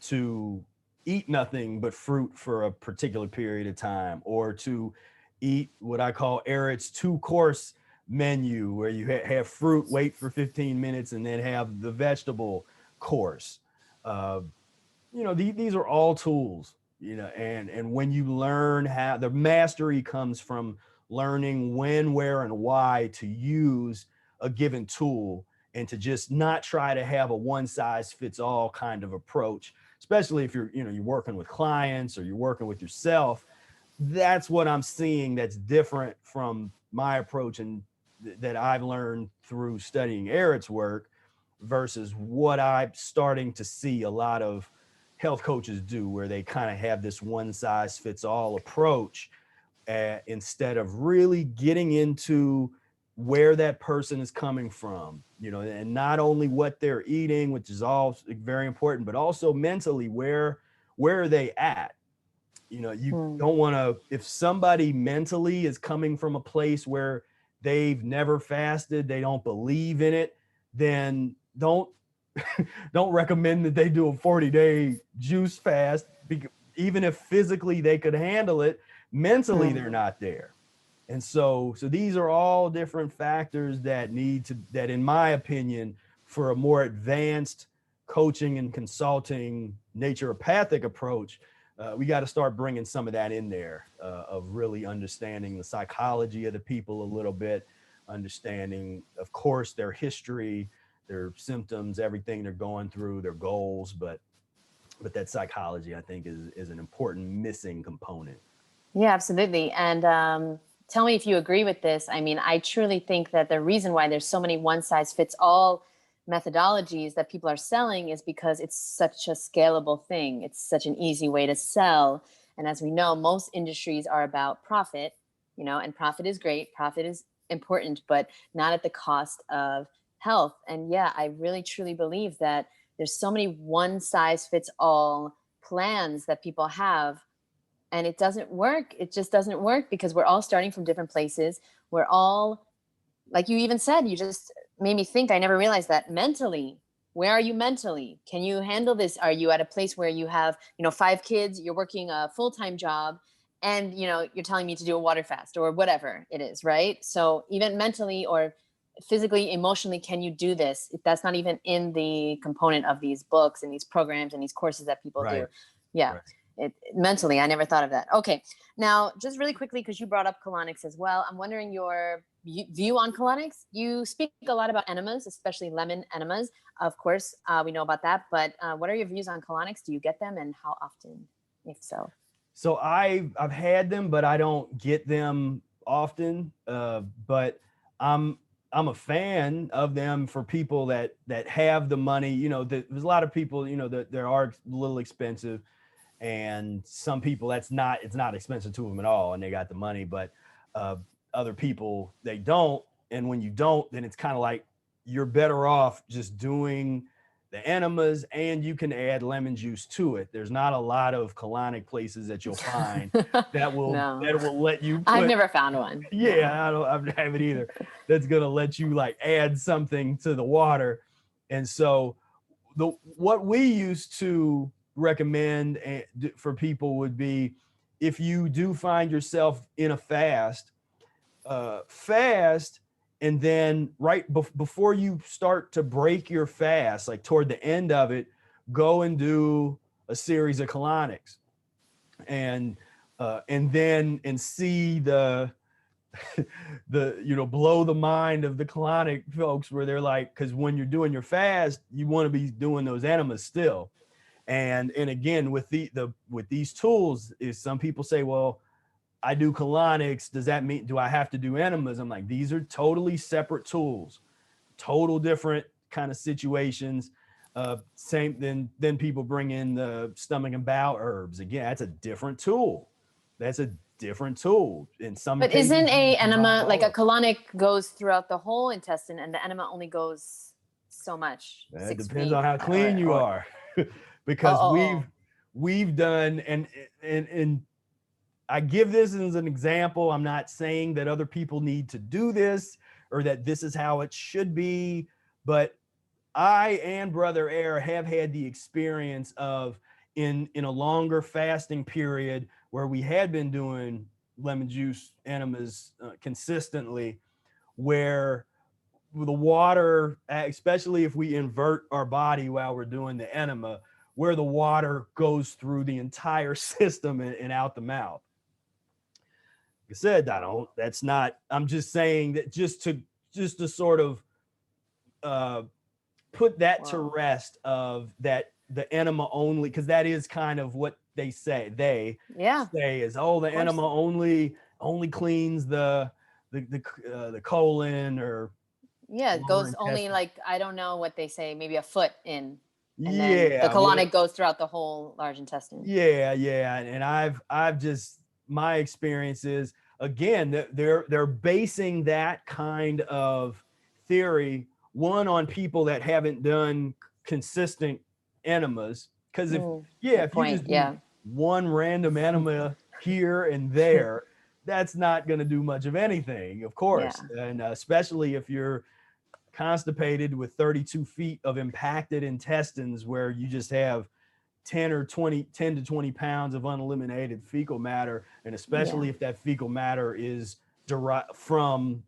to eat nothing but fruit for a particular period of time, or to eat what I call Eric's 2-course menu, where you have fruit, wait for 15 minutes, and then have the vegetable course. These are all tools, and when you learn how, the mastery comes from learning when, where, and why to use a given tool, and to just not try to have a one-size-fits-all kind of approach, especially if you're working with clients or you're working with yourself. That's what I'm seeing that's different from my approach, and that I've learned through studying Eric's work, versus what I'm starting to see a lot of health coaches do, where they kind of have this one-size-fits-all approach, instead of really getting into where that person is coming from, and not only what they're eating, which is all very important, but also mentally, where are they at? You don't want to, if somebody mentally is coming from a place where they've never fasted, they don't believe in it, then don't recommend that they do a 40-day juice fast, even if physically they could handle it, mentally they're not there. And so these are all different factors that in my opinion, for a more advanced coaching and consulting naturopathic approach, we got to start bringing some of that in there, of really understanding the psychology of the people a little bit, understanding, of course, their history, their symptoms, everything they're going through, their goals, but that psychology, I think, is an important missing component. Yeah, absolutely. And tell me if you agree with this. I mean, I truly think that the reason why there's so many one-size-fits-all methodologies that people are selling is because it's such a scalable thing. It's such an easy way to sell. And as we know, most industries are about profit, and profit is great. Profit is important, but not at the cost of health. And yeah, I really truly believe that there's so many one-size-fits-all plans that people have, and it doesn't work. It just doesn't work, because we're all starting from different places. We're all, like you even said, you just made me think, I never realized that, mentally. Where are you mentally? Can you handle this? Are you at a place where you have, 5 kids, you're working a full-time job, and, you're telling me to do a water fast or whatever it is, right? So even mentally or physically, emotionally, can you do this? That's not even in the component of these books and these programs and these courses that people do. Yeah. Right. Mentally, I never thought of that. Okay. Now, just really quickly, because you brought up colonics as well, I'm wondering your view on colonics. You speak a lot about enemas, especially lemon enemas. Of course, we know about that, but what are your views on colonics? Do you get them, and how often, if so? So I've had them, but I don't get them often. But I'm a fan of them for people that have the money. There's a lot of people, that there are a little expensive. And some people, it's not expensive to them at all, and they got the money, but other people, they don't. And when you don't, then it's kind of like you're better off just doing the enemas, and you can add lemon juice to it. There's not a lot of colonic places that you'll find that will let you I've never found one. Yeah, no. I haven't either. That's gonna let you like add something to the water. And so what we used to recommend for people would be, if you do find yourself in a fast, and then before you start to break your fast, like toward the end of it, go and do a series of colonics, and see the blow the mind of the colonic folks, where they're like, because when you're doing your fast, you want to be doing those enemas still. And again, with these tools, is some people say, well, I do colonics, does that mean, do I have to do enemas? I'm like, these are totally separate tools, total different kind of situations. Then people bring in the stomach and bowel herbs. Again, that's a different tool. In some but cases, isn't a enema, like a colonic, goes throughout the whole intestine, and the enema only goes so much? It depends on how clean you are. Because we've done, and I give this as an example. I'm not saying that other people need to do this or that this is how it should be, but I and Brother Air have had the experience of in a longer fasting period where we had been doing lemon juice enemas consistently, where the water, especially if we invert our body while we're doing the enema, where the water goes through the entire system and out the mouth. Like I said, that's not, I'm just saying that just to sort of put that to rest, of that the enema only, because that is kind of what they say. They say is, oh, the enema only cleans the colon, or it goes only, like, I don't know what they say, maybe a foot in, and then the colonic goes throughout the whole large intestine. And I've just, my experience is, again, they're basing that kind of theory, one, on people that haven't done consistent enemas, because if you just do one random enema here and there, that's not going to do much of anything, of course. And especially if you're constipated with 32 feet of impacted intestines, where you just have 10 to 20 pounds of uneliminated fecal matter, and especially if that fecal matter is derived from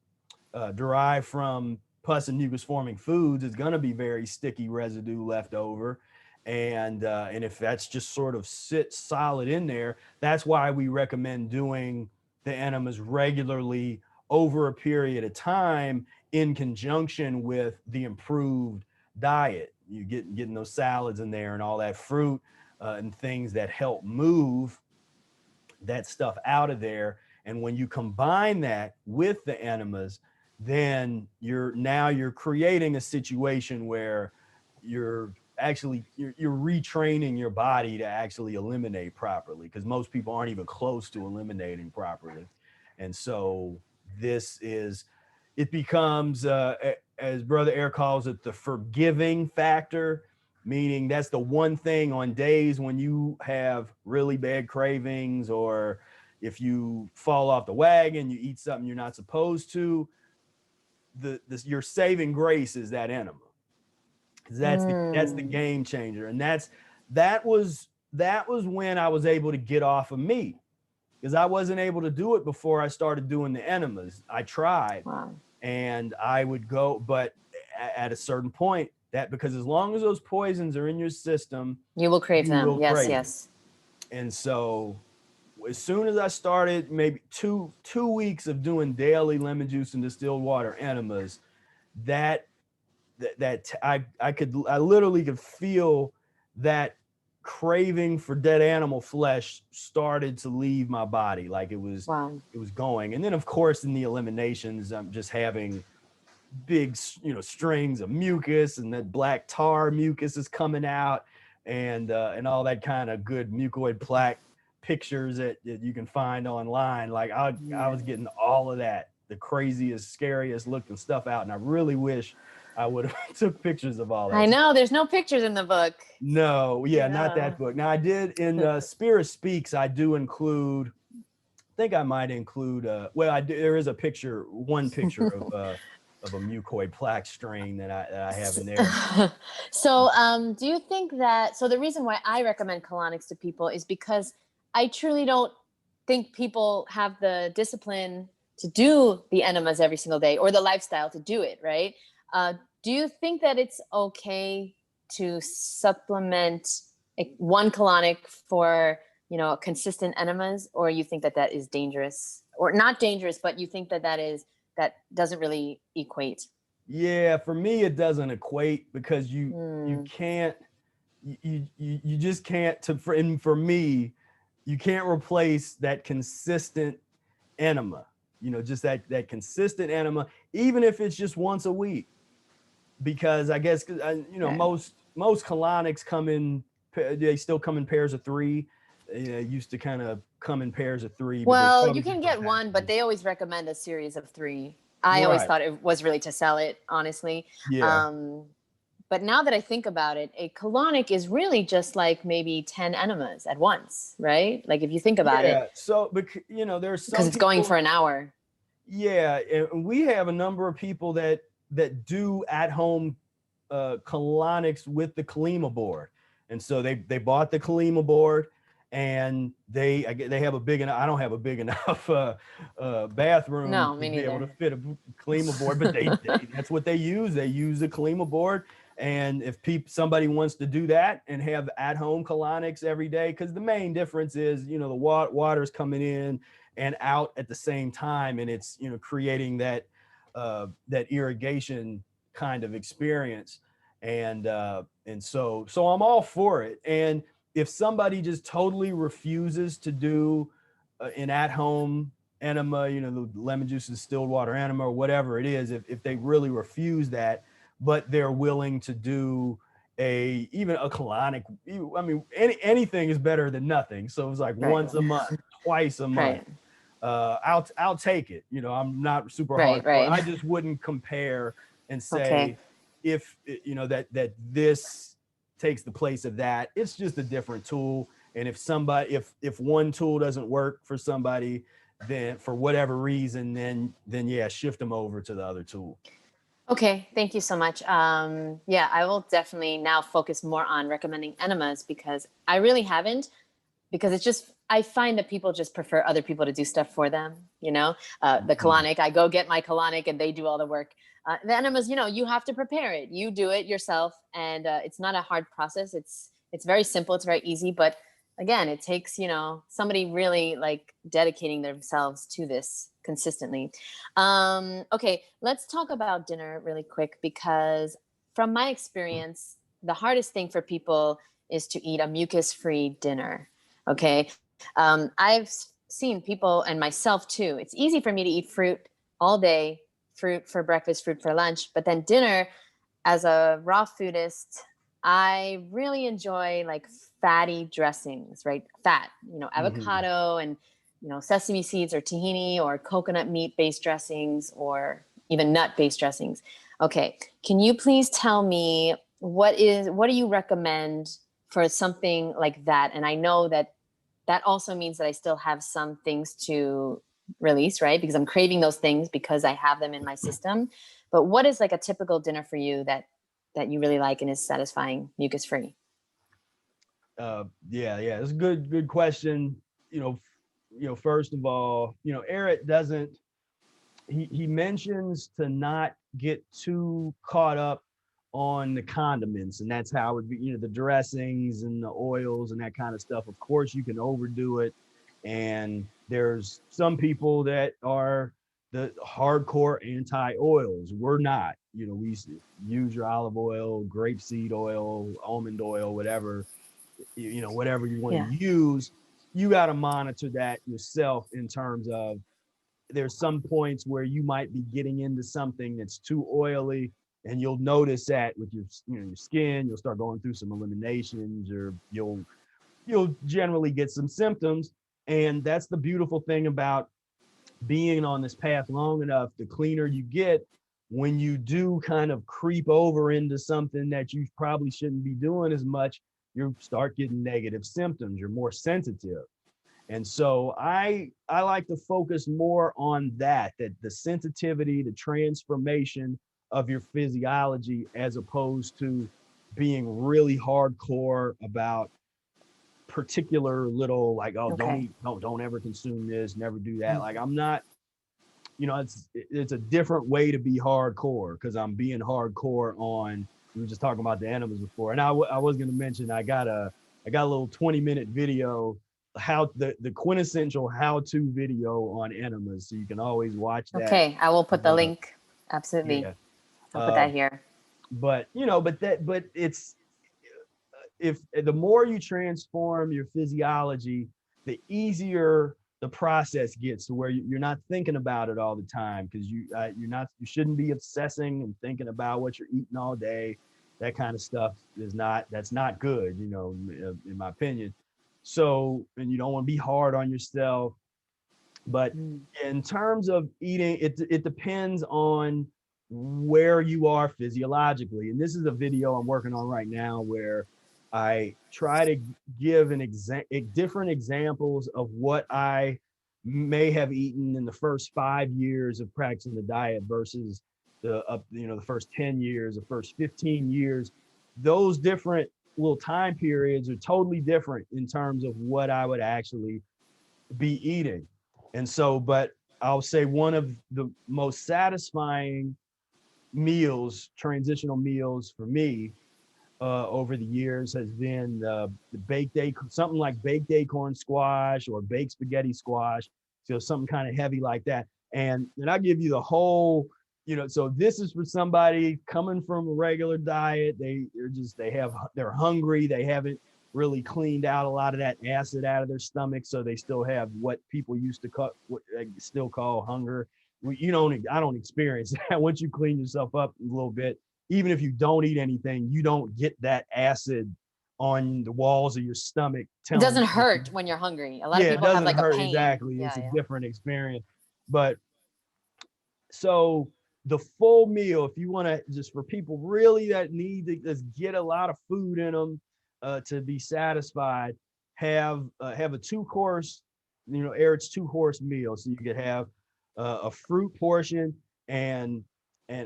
pus and mucus forming foods, it's going to be very sticky residue left over. And if that's just sort of sits solid in there, that's why we recommend doing the enemas regularly over a period of time, in conjunction with the improved diet. You getting those salads in there and all that fruit and things that help move that stuff out of there. And when you combine that with the enemas, then you're creating a situation where you're retraining your body to actually eliminate properly, because most people aren't even close to eliminating properly. And so it becomes, as Brother Air calls it, the forgiving factor, meaning that's the one thing on days when you have really bad cravings, or if you fall off the wagon, you eat something you're not supposed to, your saving grace is that enema. That's the game changer. And that was when I was able to get off of meat, because I wasn't able to do it before I started doing the enemas. I tried, and I would go, but at a certain point, because as long as those poisons are in your system, you will crave them. Yes. And so as soon as I started, maybe two weeks of doing daily lemon juice and distilled water enemas, I literally could feel that craving for dead animal flesh started to leave my body. Like it was going. And then of course in the eliminations, I'm just having big, strings of mucus, and that black tar mucus is coming out, and all that kind of good mucoid plaque pictures that you can find online. Like I was getting all of that, the craziest, scariest looking stuff out. And I really wish I would have took pictures of all that. I know there's no pictures in the book. No, not that book. Now I did in Spira Speaks, I do include, I think I might include, there is one picture of a mucoid plaque strain that I have in there. So do you think that, so the reason why I recommend colonics to people is because I truly don't think people have the discipline to do the enemas every single day, or the lifestyle to do it, right? Do you think that it's okay to supplement one colonic for, consistent enemas, or you think that is dangerous, or not dangerous, but you think that doesn't really equate? Yeah, for me, it doesn't equate, because you can't, you just can't, for me, you can't replace that consistent enema, just that consistent enema, even if it's just once a week. Because I guess, most colonics they still come in pairs of 3. Used to kind of come in pairs of 3. Well, you can get one, but they always recommend a series of 3. I always thought it was really to sell it, honestly. Yeah. But now that I think about it, a colonic is really just like maybe 10 enemas at once, right? Like if you think about it, Yeah. So, you know, there's because some it's going for people. an hour. Yeah, and we have a number of people that do at home colonics with the Kalima board, and so they bought the Kalima board, and they have a big enough. I don't have a big enough bathroom No, to me be able to neither. fit a Kalima board, but they that's what they use. They use the Kalima board, and if somebody wants to do that and have at home colonics every day, because the main difference is, you know, the water's coming in and out at the same time, and it's, you know, creating that that irrigation kind of experience. And so I'm all for it. And if somebody just totally refuses to do an at-home enema, you know, the lemon juice and distilled water enema or whatever it is, if they really refuse that, but they're willing to do even a colonic, I mean, anything is better than nothing. So it's like Right. once a month, twice a month, Right. I'll take it. You know, I'm not super Right. hardcore. Right. I just wouldn't compare and Okay. say if, you know, that this takes the place of that. It's just a different tool. And if one tool doesn't work for somebody, then for whatever reason, then yeah, shift them over to the other tool. Okay, thank you so much. Yeah, I will definitely now focus more on recommending enemas because I really haven't, because it's just, I find that people just prefer other people to do stuff for them, you know? The colonic, I go get my colonic and they do all the work. The enemas, you know, you have to prepare it. You do it yourself, and it's not a hard process. It's very simple, it's very easy, but again, it takes, you know, somebody really like dedicating themselves to this consistently. Okay, let's talk about dinner really quick, because from my experience, the hardest thing for people is to eat a mucus-free dinner. Okay. I've seen people, and myself too, it's easy for me to eat fruit all day, fruit for breakfast, fruit for lunch, but then dinner, as a raw foodist, I really enjoy like fatty dressings, right? Fat, you know, Mm-hmm. avocado and, you know, sesame seeds or tahini or coconut meat based dressings or even nut based dressings. Okay. Can you please tell me what do you recommend for something like that? And I know that that also means that I still have some things to release, right? Because I'm craving those things because I have them in my system. But what is like a typical dinner for you that you really like and is satisfying, mucus free? Yeah, it's a good question. You know, first of all, you know, Eric doesn't, he mentions to not get too caught up on the condiments, and that's how it would be, you know, the dressings and the oils and that kind of stuff. Of course, you can overdo it, and there's some people that are the hardcore anti-oils. We're not. You know, we use your olive oil, grapeseed oil, almond oil, whatever, you know, whatever you want to Yeah. use. You got to monitor that yourself in terms of, there's some points where you might be getting into something that's too oily, and you'll notice that with your, you know, your skin. You'll start going through some eliminations, or you'll generally get some symptoms. And that's the beautiful thing about being on this path long enough. The cleaner you get, when you do kind of creep over into something that you probably shouldn't be doing as much, you start getting negative symptoms. You're more sensitive. And so I like to focus more on that the sensitivity, the transformation of your physiology, as opposed to being really hardcore about particular little, like, oh, don't Okay. eat, don't ever consume this, never do that. Like, I'm not, you know, it's a different way to be hardcore, because I'm being hardcore on, we were just talking about the enemas before. And I was going to mention, I got a little 20-minute video, how the quintessential how-to video on enemas, so you can always watch that. Okay. I will put the link. Absolutely. Yeah. I'll put that here. But you know, but it's, if the more you transform your physiology, the easier the process gets, to where you're not thinking about it all the time, because you shouldn't be obsessing and thinking about what you're eating all day. That kind of stuff that's not good, you know, in my opinion. So, and you don't want to be hard on yourself. But in terms of eating, it depends on where you are physiologically. And this is a video I'm working on right now where I try to give different examples of what I may have eaten in the first 5 years of practicing the diet versus the first 10 years, the first 15 years. Those different little time periods are totally different in terms of what I would actually be eating. And so, but I'll say one of the most satisfying meals, transitional meals for me over the years has been the something like baked acorn squash or baked spaghetti squash. So something kind of heavy like that. And I give you the whole, so this is for somebody coming from a regular diet. They're hungry. They haven't really cleaned out a lot of that acid out of their stomach. So they still have what people used to still call hunger. I don't experience that. Once you clean yourself up a little bit, even if you don't eat anything, you don't get that acid on the walls of your stomach. It doesn't hurt when you're hungry. A lot of people have like hurt, a pain. exactly. It's a different experience. But so the full meal, if you want to, just for people really that need to just get a lot of food in them to be satisfied, have a 2-course, Eric's 2-course meal. So you could have a fruit portion and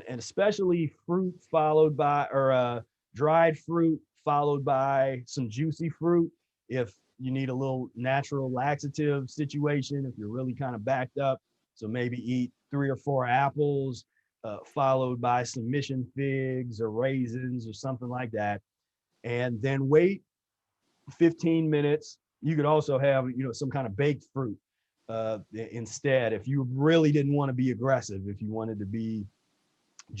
especially fruit followed by, or dried fruit followed by some juicy fruit. If you need a little natural laxative situation, if you're really kind of backed up, so maybe eat 3 or 4 apples, followed by some mission figs or raisins or something like that. And then wait 15 minutes. You could also have, some kind of baked fruit instead. If you really didn't want to be aggressive, if you wanted to be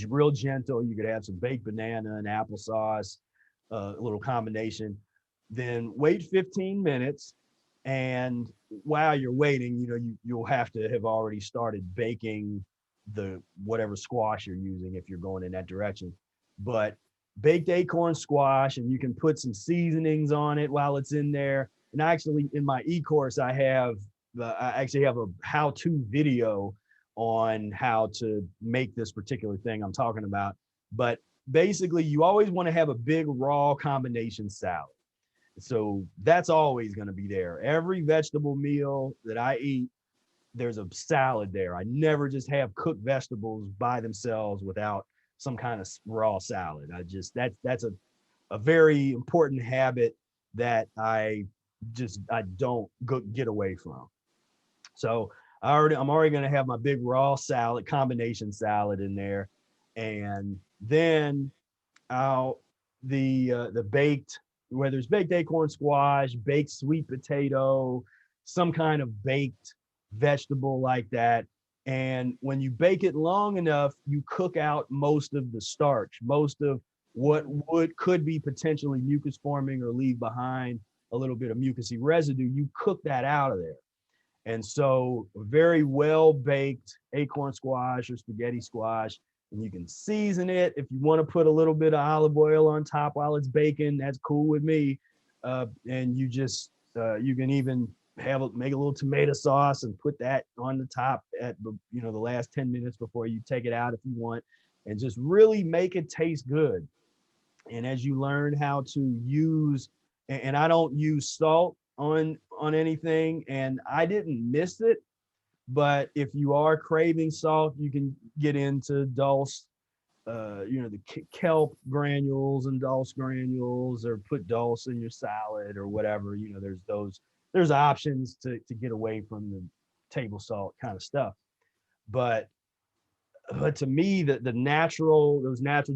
real gentle, you could have some baked banana and applesauce, a little combination. Then wait 15 minutes. And while you're waiting, you'll have to have already started baking the whatever squash you're using if you're going in that direction. But baked acorn squash, and you can put some seasonings on it while it's in there. And actually, in my e-course, I actually have a how-to video on how to make this particular thing I'm talking about. But basically, you always want to have a big raw combination salad. So that's always going to be there. Every vegetable meal that I eat, there's a salad there. I never just have cooked vegetables by themselves without some kind of raw salad. That's a very important habit that I don't get away from. So I'm already going to have my big raw salad, combination salad in there. And then the baked, whether it's baked acorn squash, baked sweet potato, some kind of baked vegetable like that. And when you bake it long enough, you cook out most of the starch, most of what could be potentially mucus forming or leave behind a little bit of mucousy residue. You cook that out of there. And so very well baked acorn squash or spaghetti squash, and you can season it. If you want to put a little bit of olive oil on top while it's baking, that's cool with me. And you can even make a little tomato sauce and put that on the top at the last 10 minutes before you take it out if you want, and just really make it taste good. And as you learn how to use, and I don't use salt on anything, and I didn't miss it, but if you are craving salt, you can get into dulse, the kelp granules and dulse granules, or put dulse in your salad or whatever. There's options to get away from the table salt kind of stuff. But to me, those natural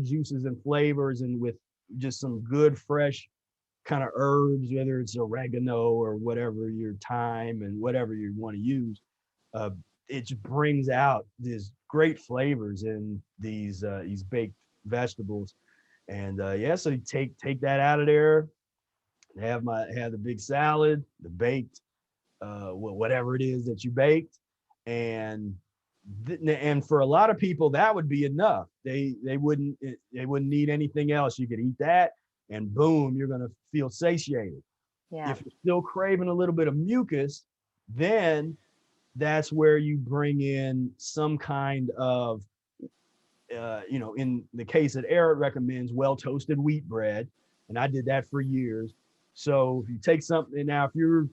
juices and flavors, and with just some good fresh kind of herbs, whether it's oregano or whatever, your thyme and whatever you want to use, it just brings out these great flavors in these baked vegetables. And so you take that out of there, have the big salad, the baked, whatever it is that you baked, and for a lot of people that would be enough. They wouldn't need anything else. You could eat that, and boom, you're gonna feel satiated. Yeah. If you're still craving a little bit of mucus, then that's where you bring in some kind of you know, in the case that Eric recommends, well toasted wheat bread, and I did that for years. So if you take something now, if you're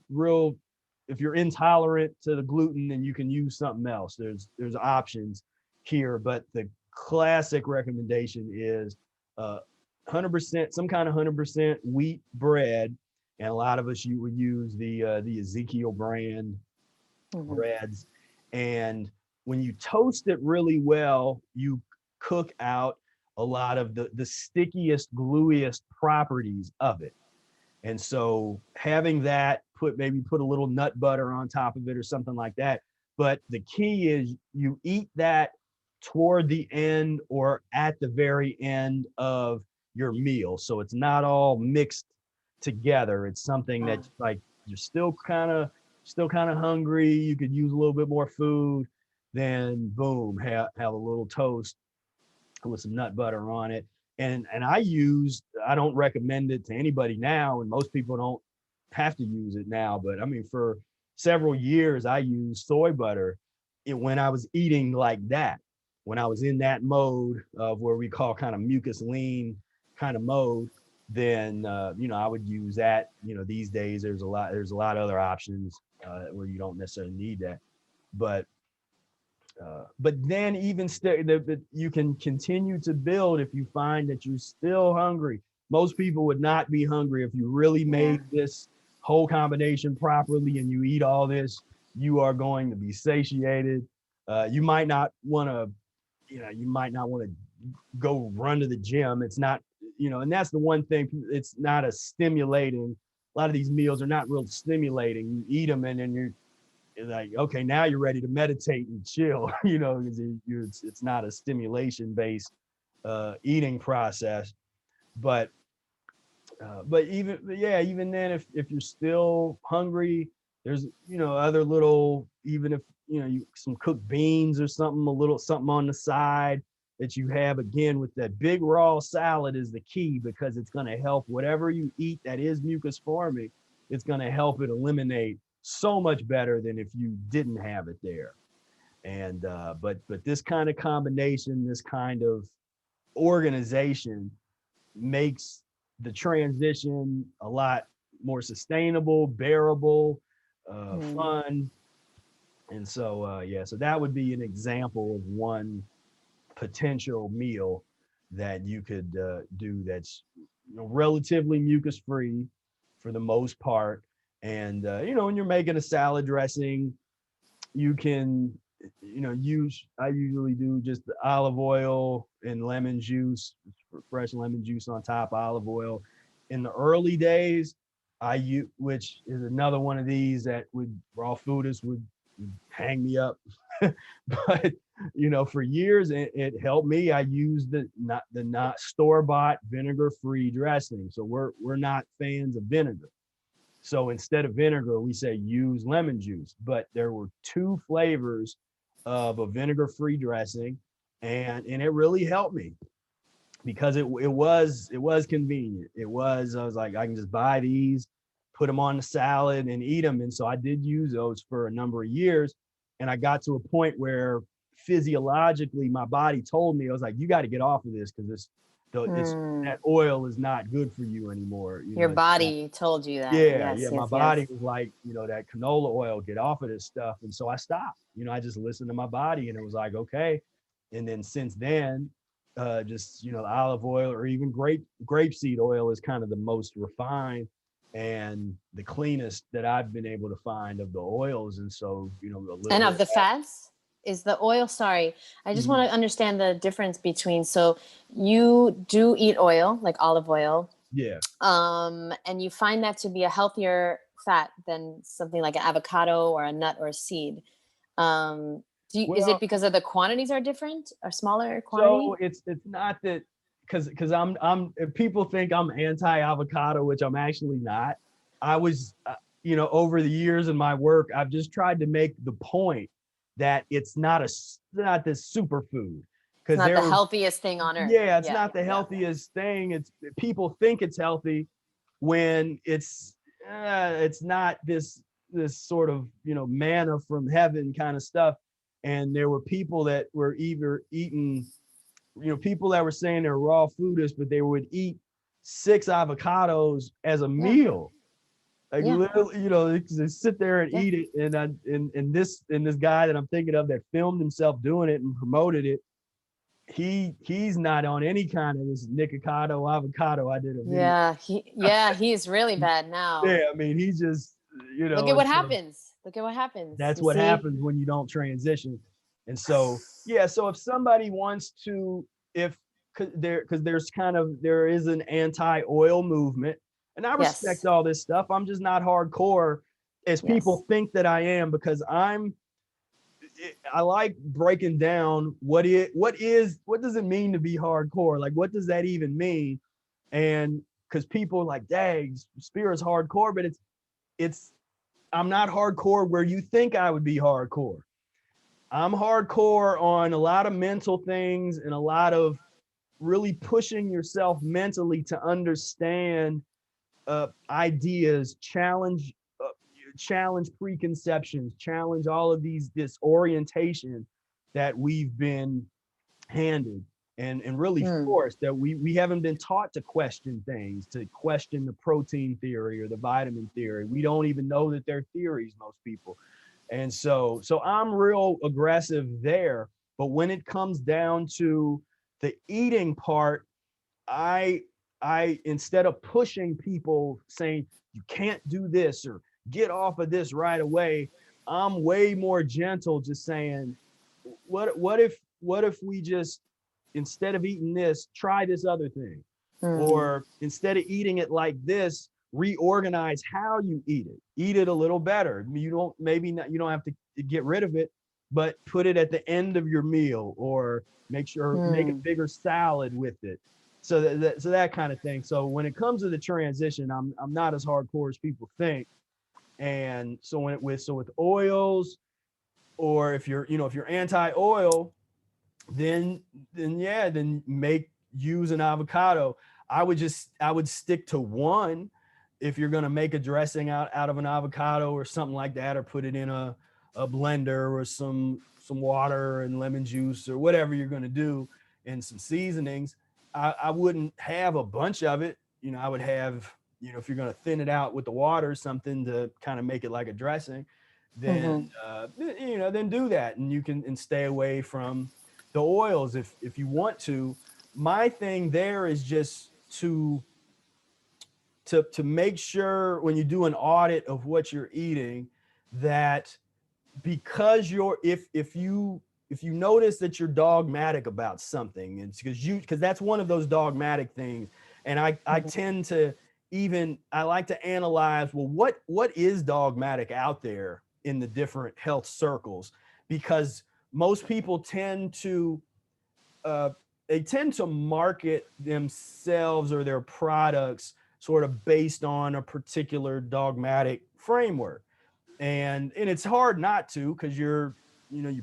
intolerant to the gluten, then you can use something else. There's options here, but the classic recommendation is 100%, some kind of 100% wheat bread, and a lot of us you would use the Ezekiel brand breads. And when you toast it really well, you cook out a lot of the stickiest, gluiest properties of it. And so having that, maybe put a little nut butter on top of it or something like that. But the key is you eat that toward the end or at the very end of your meal. So it's not all mixed together. It's something that's like you're still kind of hungry. You could use a little bit more food. Then boom, have a little toast with some nut butter on it. And I don't recommend it to anybody now, and most people don't have to use it now, but I mean, for several years I used soy butter when I was eating like that, when I was in that mode of where we call kind of mucus lean kind of mode. Then you know, I would use that. You know, these days there's a lot of other options where you don't necessarily need that, but then even still, you can continue to build if you find that you're still hungry. Most people would not be hungry if you really made this whole combination properly and you eat all this. You are going to be satiated. You might not want to, go run to the gym. It's not, and that's the one thing. It's not a stimulating. A lot of these meals are not real stimulating. You eat them and then you're like, okay, now you're ready to meditate and chill, because it's not a stimulation based eating process. But even then, if you're still hungry, there's other little, even if some cooked beans or something, a little something on the side that you have. Again, with that big raw salad is the key, because it's going to help whatever you eat that is mucus forming. It's going to help it eliminate so much better than if you didn't have it there. And but this kind of combination, this kind of organization makes the transition a lot more sustainable, bearable, fun. And so so that would be an example of one potential meal that you could do that's relatively mucus free for the most part. And when you're making a salad dressing, you can I usually do just the olive oil and lemon juice, fresh lemon juice on top, olive oil. In the early days, which is another one of these that raw foodists would hang me up. But for years it helped me. I used the not store-bought vinegar-free dressing. So we're not fans of vinegar. So instead of vinegar, we say use lemon juice. But there were two flavors of a vinegar-free dressing, and it really helped me, because it was convenient. I was like, I can just buy these, put them on the salad and eat them. And so I did use those for a number of years. And I got to a point where physiologically my body told me, I was like, you got to get off of this, because that oil is not good for you anymore. Your body told you that. Yes, my body was like, that canola oil, get off of this stuff. And so I stopped. I just listened to my body, and it was like, okay. And then since then, just olive oil, or even grapeseed oil is kind of the most refined and the cleanest that I've been able to find of the oils. And so and of the fats is the oil. Sorry, I just want to understand the difference between. So you do eat oil, like olive oil, and you find that to be a healthier fat than something like an avocado or a nut or a seed. Is it because of the quantities are different, or smaller quantity? So it's not that, because I'm people think I'm anti-avocado, which I'm actually not. I was over the years in my work, I've just tried to make the point that it's not this superfood, because it's not the healthiest thing on earth. It's not the healthiest thing. It's, people think it's healthy when it's not this sort of manna from heaven kind of stuff. And there were people that were either eating people that were saying they're raw foodists, but they would eat 6 avocados as a meal. Like literally, they sit there and eat it. And this guy that I'm thinking of that filmed himself doing it and promoted it, he's not on any kind of this Nikocado avocado. I did a video. He's really bad now. Yeah, I mean, he just, look at what happens. Look at what happens. That's what happens when you don't transition. And so, so if somebody wants to, because there is an anti-oil movement, and I respect all this stuff. I'm just not hardcore as people think that I am, because I like breaking down what does it mean to be hardcore? Like, what does that even mean? And because people are like, dang, Spira's hardcore, but I'm not hardcore where you think I would be hardcore. I'm hardcore on a lot of mental things and a lot of really pushing yourself mentally to understand ideas, challenge preconceptions, challenge all of this orientation that we've been handed and really forced, that we haven't been taught to question things, to question the protein theory or the vitamin theory. We don't even know that they're theories, most people. And so I'm real aggressive there. But when it comes down to the eating part, I instead of pushing people saying you can't do this or get off of this right away, I'm way more gentle, just saying, what if we just, instead of eating this, try this other thing, or instead of eating it like this, reorganize how you eat it a little better. You don't have to get rid of it, but put it at the end of your meal, or make a bigger salad with it. So that kind of thing. So when it comes to the transition, I'm not as hardcore as people think. And so with oils, or if you're anti-oil, then use an avocado. I would stick to one. If you're going to make a dressing out of an avocado or something like that, or put it in a blender or some water and lemon juice or whatever you're going to do, and some seasonings, I wouldn't have a bunch of it. I would have, if you're going to thin it out with the water, something to kind of make it like a dressing, then then do that, and you can stay away from the oils if you want to. My thing there is just to make sure when you do an audit of what you're eating, that because if you notice that you're dogmatic about something, it's because that's one of those dogmatic things. And I tend to I like to analyze, well, what is dogmatic out there in the different health circles, because most people tend to market themselves or their products sort of based on a particular dogmatic framework. And it's hard not to, because you're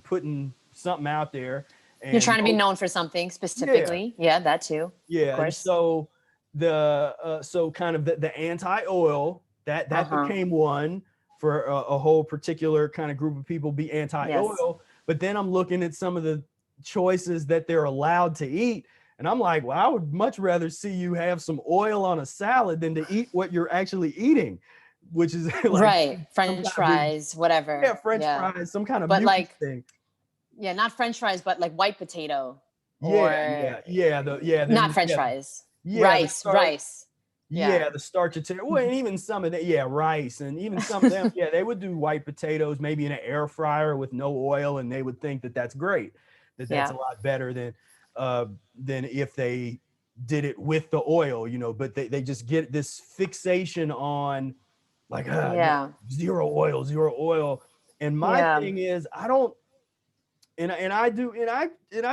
putting something out there. And you're trying to be known for something specifically. Yeah, that too. Yeah. Of course. And so kind of the anti-oil, that became one for a whole particular kind of group of people, be anti-oil. Yes. But then I'm looking at some of the choices that they're allowed to eat, and I'm like, well, I would much rather see you have some oil on a salad than to eat what you're actually eating, which is like, right, French fries, whatever. Yeah, French fries, some kind of thing. Yeah, not French fries, but like white potato. Not French fries. Yeah, rice. Yeah, the starch potato. Well, and even some of that, rice, and even some of them, they would do white potatoes maybe in an air fryer with no oil, and they would think that that's great, that's a lot better than if they did it with the oil, But they just get this fixation on like zero oil. And my thing is, I don't, and I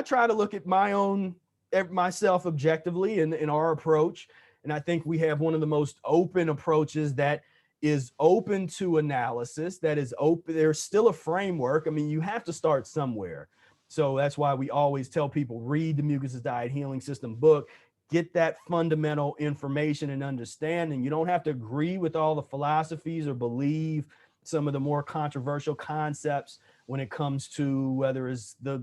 try to look at myself objectively in our approach. And I think we have one of the most open approaches that is open to analysis, that is open. There's still a framework. I mean, you have to start somewhere. So that's why we always tell people, read the Mucusless Diet Healing System book, get that fundamental information and understanding. You don't have to agree with all the philosophies or believe some of the more controversial concepts when it comes to whether it's the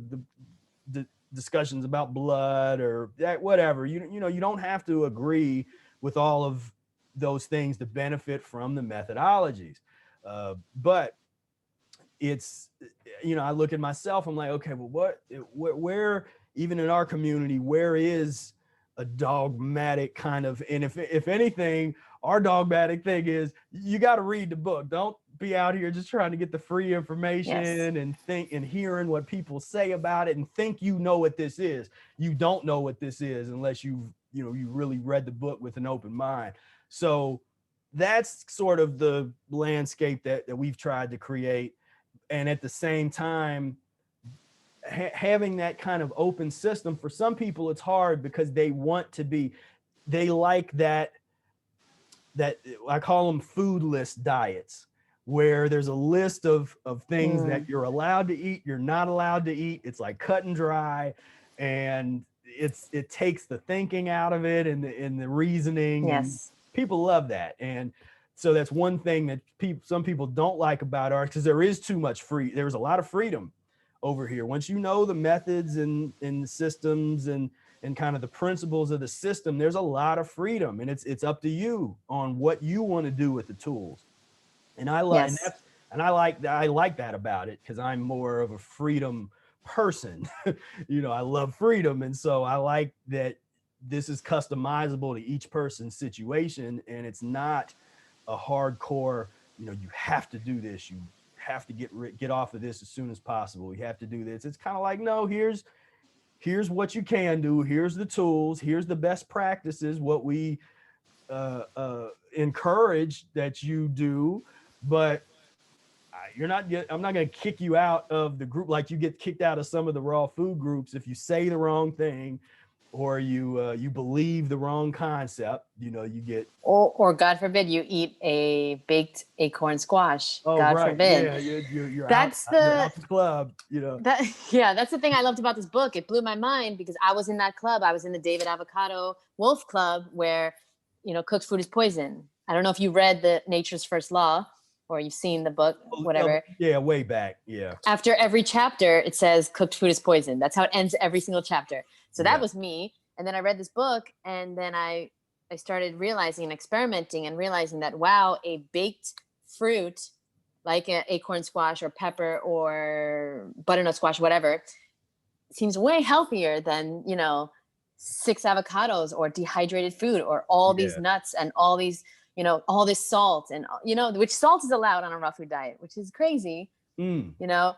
discussions about blood or that, whatever. You know, you don't have to agree with all of those things to benefit from the methodologies. But it's, you know, I look at myself, I'm like, okay, well, where, even in our community, where is a dogmatic kind of, and if anything, our dogmatic thing is you got to read the book. Don't be out here just trying to get the free information and think and hearing what people say about it and think you know what this is. You don't know what this is unless you really read the book with an open mind. So that's sort of the landscape that we've tried to create. And at the same time, having that kind of open system, for some people it's hard because they like that I call them foodless diets, where there's a list of things that you're allowed to eat, you're not allowed to eat. It's like cut and dry, and it takes the thinking out of it and the reasoning. Yes. And people love that. And so that's one thing that some people don't like about ours, because there's a lot of freedom over here. Once you know the methods and the systems and kind of the principles of the system, there's a lot of freedom, and it's up to you on what you want to do with the tools. And I like I like that about it, because I'm more of a freedom person. You know, I love freedom, and so I like that this is customizable to each person's situation, and it's not a hardcore, you know, you have to do this, you have to get off of this as soon as possible, you have to do this. It's kind of like, no, here's what you can do, here's the tools, here's the best practices, what we encourage that you do, but I'm not going to kick you out of the group like you get kicked out of some of the raw food groups if you say the wrong thing, or you believe the wrong concept. You know, you get, or God forbid you eat a baked acorn squash. God forbid. Yeah, you're that's out the club. You know, that's the thing I loved about this book. It blew my mind because I was in that club. I was in the David Avocado Wolf Club, where, you know, cooked food is poison. I don't know if you read the Nature's First Law, or you've seen the book, whatever. Yeah, way back. Yeah. After every chapter, it says cooked food is poison. That's how it ends every single chapter. So that was me. And then I read this book, and then I started realizing and experimenting and realizing that, wow, a baked fruit like an acorn squash or pepper or butternut squash, whatever, seems way healthier than, you know, 6 avocados or dehydrated food or all these nuts and all these, you know, all this salt, and, you know, which salt is allowed on a raw food diet, which is crazy. You know,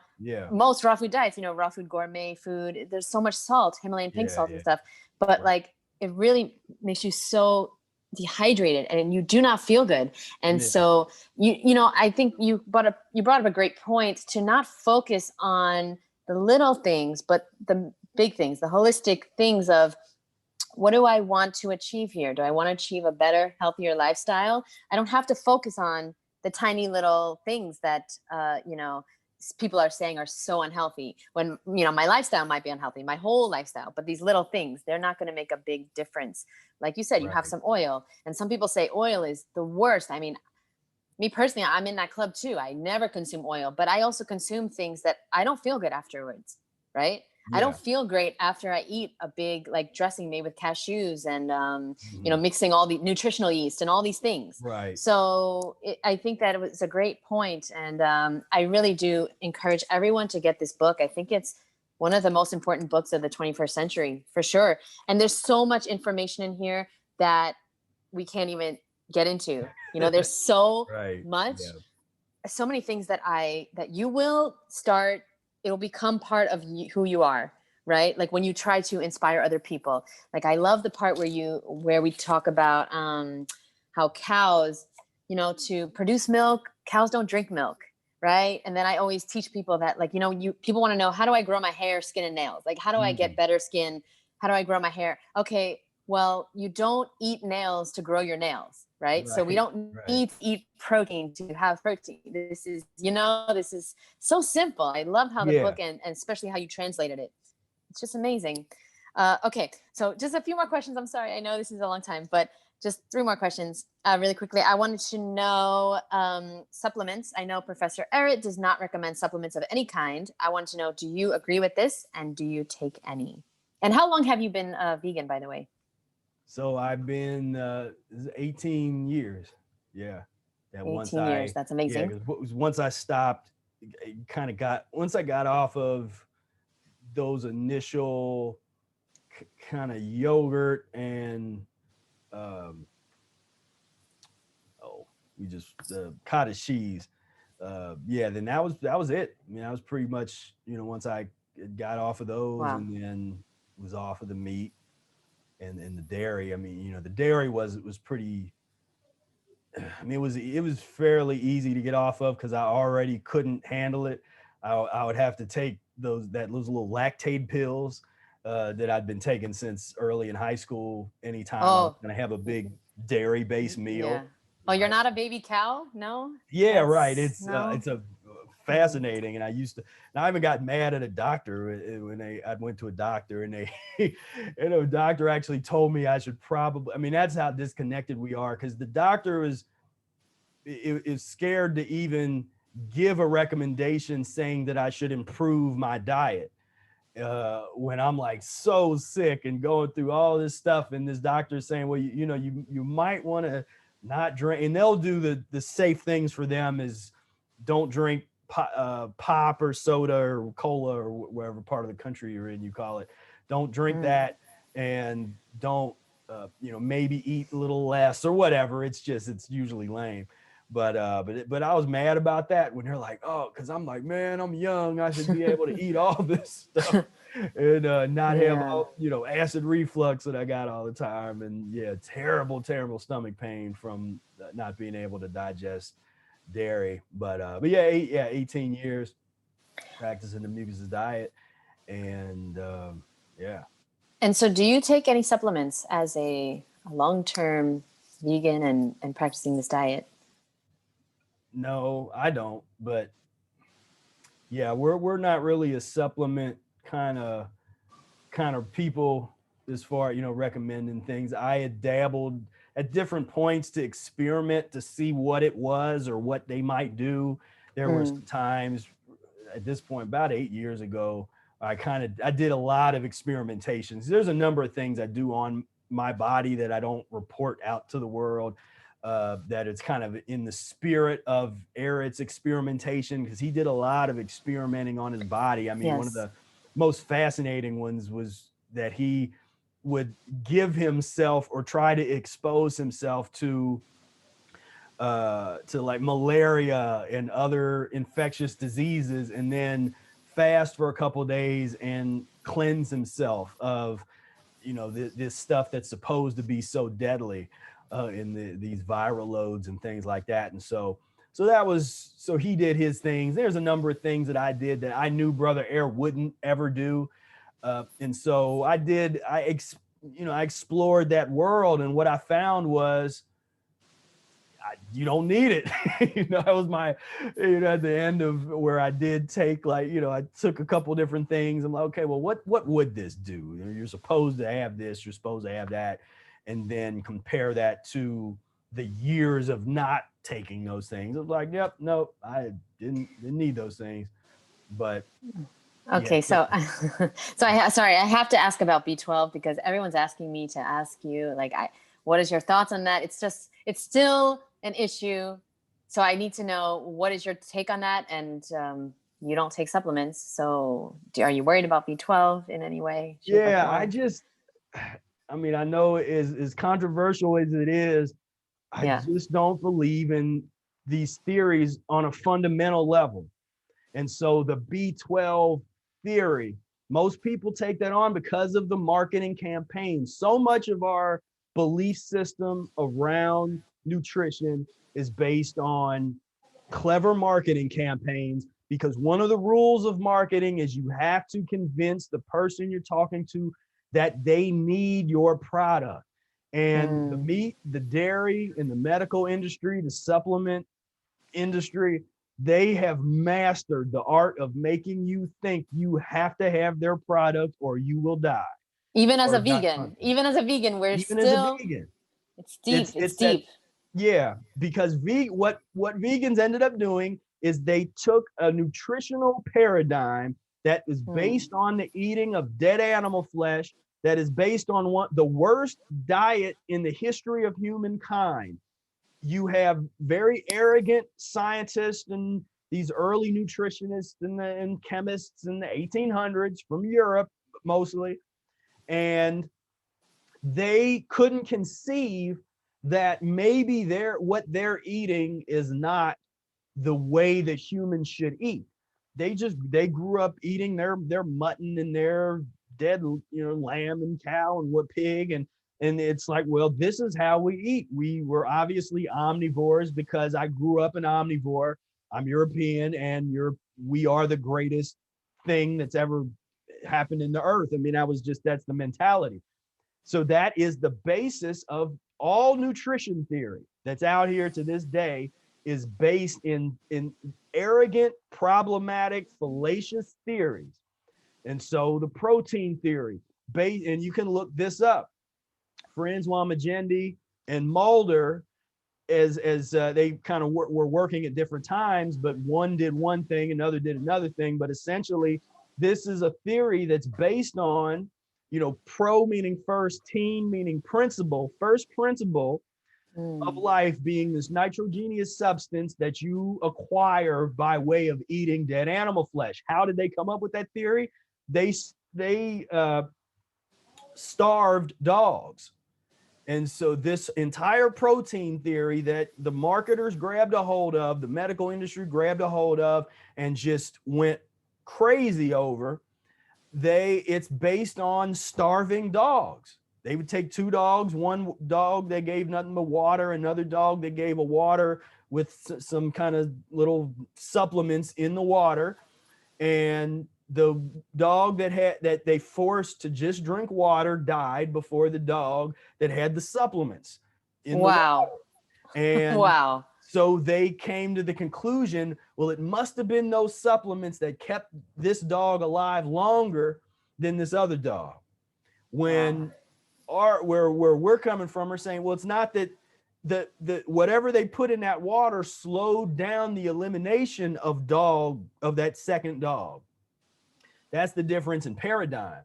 most raw food diets, you know, raw food, gourmet food, there's so much salt, Himalayan pink salt and stuff, but like, it really makes you so dehydrated and you do not feel good. And so you know, I think you brought up a great point to not focus on the little things, but the big things, the holistic things of, what do I want to achieve here? Do I want to achieve a better, healthier lifestyle? I don't have to focus on the tiny little things that, you know, people are saying are so unhealthy, when, you know, my lifestyle might be unhealthy, my whole lifestyle, but these little things, they're not going to make a big difference. Like you said, you have some oil, and some people say oil is the worst. I mean, me personally, I'm in that club too. I never consume oil, but I also consume things that I don't feel good afterwards. Right. I don't feel great after I eat a big, like, dressing made with cashews and, you know, mixing all the nutritional yeast and all these things. Right. So I think that it was a great point. And I really do encourage everyone to get this book. I think it's one of the most important books of the 21st century, for sure. And there's so much information in here that we can't even get into. You know, there's so much, so many things that you will start, it'll become part of who you are, right? Like when you try to inspire other people. Like, I love the part where we talk about how cows, you know, to produce milk, cows don't drink milk, right? And then I always teach people that, like, you know, people want to know, how do I grow my hair, skin, and nails? Like, how do I get better skin? How do I grow my hair? Okay, well, you don't eat nails to grow your nails. Right. So we don't need to eat protein to have protein. This is, you know, this is so simple. I love how the book and especially how you translated it. It's just amazing. Okay. So just a few more questions. I'm sorry. I know this is a long time, but just 3 more questions really quickly. I wanted to know supplements. I know Professor Ehret does not recommend supplements of any kind. I want to know, do you agree with this, and do you take any? And how long have you been vegan, by the way? So I've been 18 years. Yeah. That 18 years. That's amazing. Yeah, because once I stopped, once I got off of those initial kind of yogurt and we just cottage cheese. Then that was it. I mean, that was pretty much, once I got off of those. Wow. And then was off of the meat and the dairy. I mean, the dairy was pretty, I mean, it was fairly easy to get off of because I already couldn't handle it. I would have to take those little lactate pills that I'd been taking since early in high school. Anytime I was gonna have a big dairy-based meal. Yeah. Oh, you're not a baby cow? No? Yeah, right. It's a fascinating. And I even got mad at a doctor when I went to a doctor and a doctor actually told me I should probably, I mean, that's how disconnected we are, because the doctor is scared to even give a recommendation saying that I should improve my diet. When I'm like so sick and going through all this stuff, and this doctor is saying, well, you might want to not drink, and they'll do the safe things for them is don't drink pop or soda or cola or wherever part of the country you're in, you call it. Don't drink that, and don't, maybe eat a little less or whatever. It's usually lame. But I was mad about that when they're like, oh, because I'm like, man, I'm young, I should be able to eat all this stuff and not have all, acid reflux that I got all the time, and terrible stomach pain from not being able to digest dairy. But 18 years practicing the mucusless diet, and And so, do you take any supplements as a long-term vegan and practicing this diet? No, I don't. But we're not really a supplement kind of people as far, recommending things. I had dabbled at different points to experiment to see what it was or what they might do. There were some times at this point, about 8 years ago, I did a lot of experimentations. There's a number of things I do on my body that I don't report out to the world. That it's kind of in the spirit of Ehret's experimentation, because he did a lot of experimenting on his body. I mean, one of the most fascinating ones was that he would give himself or try to expose himself to like malaria and other infectious diseases, and then fast for a couple of days and cleanse himself of, this stuff that's supposed to be so deadly. In these viral loads and things like that. And so he did his things. There's a number of things that I did that I knew Brother Ehret wouldn't ever do. And so I explored that world, and what I found was you don't need it. That was my, at the end of where I did take, like, I took a couple different things. I'm like, okay, well, what would this do? You're supposed to have this, you're supposed to have that. And then compare that to the years of not taking those things. I was like, yep, no, I didn't need those things. But okay, so I have to ask about B12, because everyone's asking me to ask you, like, what is your thoughts on that? It's still an issue, so I need to know, what is your take on that? And you don't take supplements, so are you worried about B12 in any way? I mean, I know as controversial as it is, I just don't believe in these theories on a fundamental level. And so the B12 theory, most people take that on because of the marketing campaign. So much of our belief system around nutrition is based on clever marketing campaigns, because one of the rules of marketing is you have to convince the person you're talking to that they need your product. And the meat, the dairy, and the medical industry, the supplement industry, they have mastered the art of making you think you have to have their product or you will die. Even as a vegan, we're still It's deep. It's deep. Yeah, because what vegans ended up doing is they took a nutritional paradigm that is based on the eating of dead animal flesh, that is based on the worst diet in the history of humankind. You have very arrogant scientists and these early nutritionists and chemists in the 1800s from Europe mostly, and they couldn't conceive that maybe what they're eating is not the way that humans should eat. They grew up eating their mutton and their dead lamb and cow and what pig, and it's like, well, this is how we eat. We were obviously omnivores because I grew up an omnivore. I'm European, and we are the greatest thing that's ever happened in the earth. I mean, that's the mentality. So that is the basis of all nutrition theory that's out here to this day, is based in arrogant, problematic, fallacious theories. And so the protein theory, and you can look this up, Francois Magendie and Mulder, as they kind of were working at different times, but one did one thing, another did another thing. But essentially, this is a theory that's based on, pro meaning first, teen meaning principle, first principle of life being this nitrogenous substance that you acquire by way of eating dead animal flesh. How did they come up with that theory? They starved dogs. And so this entire protein theory that the marketers grabbed a hold of, the medical industry grabbed a hold of, and just went crazy over, it's based on starving dogs. They would take two dogs, one dog they gave nothing but water, another dog they gave a water with some kind of little supplements in the water, and the dog that they forced to just drink water died before the dog that had the supplements in the water. And wow. So they came to the conclusion, well, it must have been those supplements that kept this dog alive longer than this other dog. When where we're coming from are saying, well, it's not that the whatever they put in that water slowed down the elimination of that second dog. That's the difference in paradigm.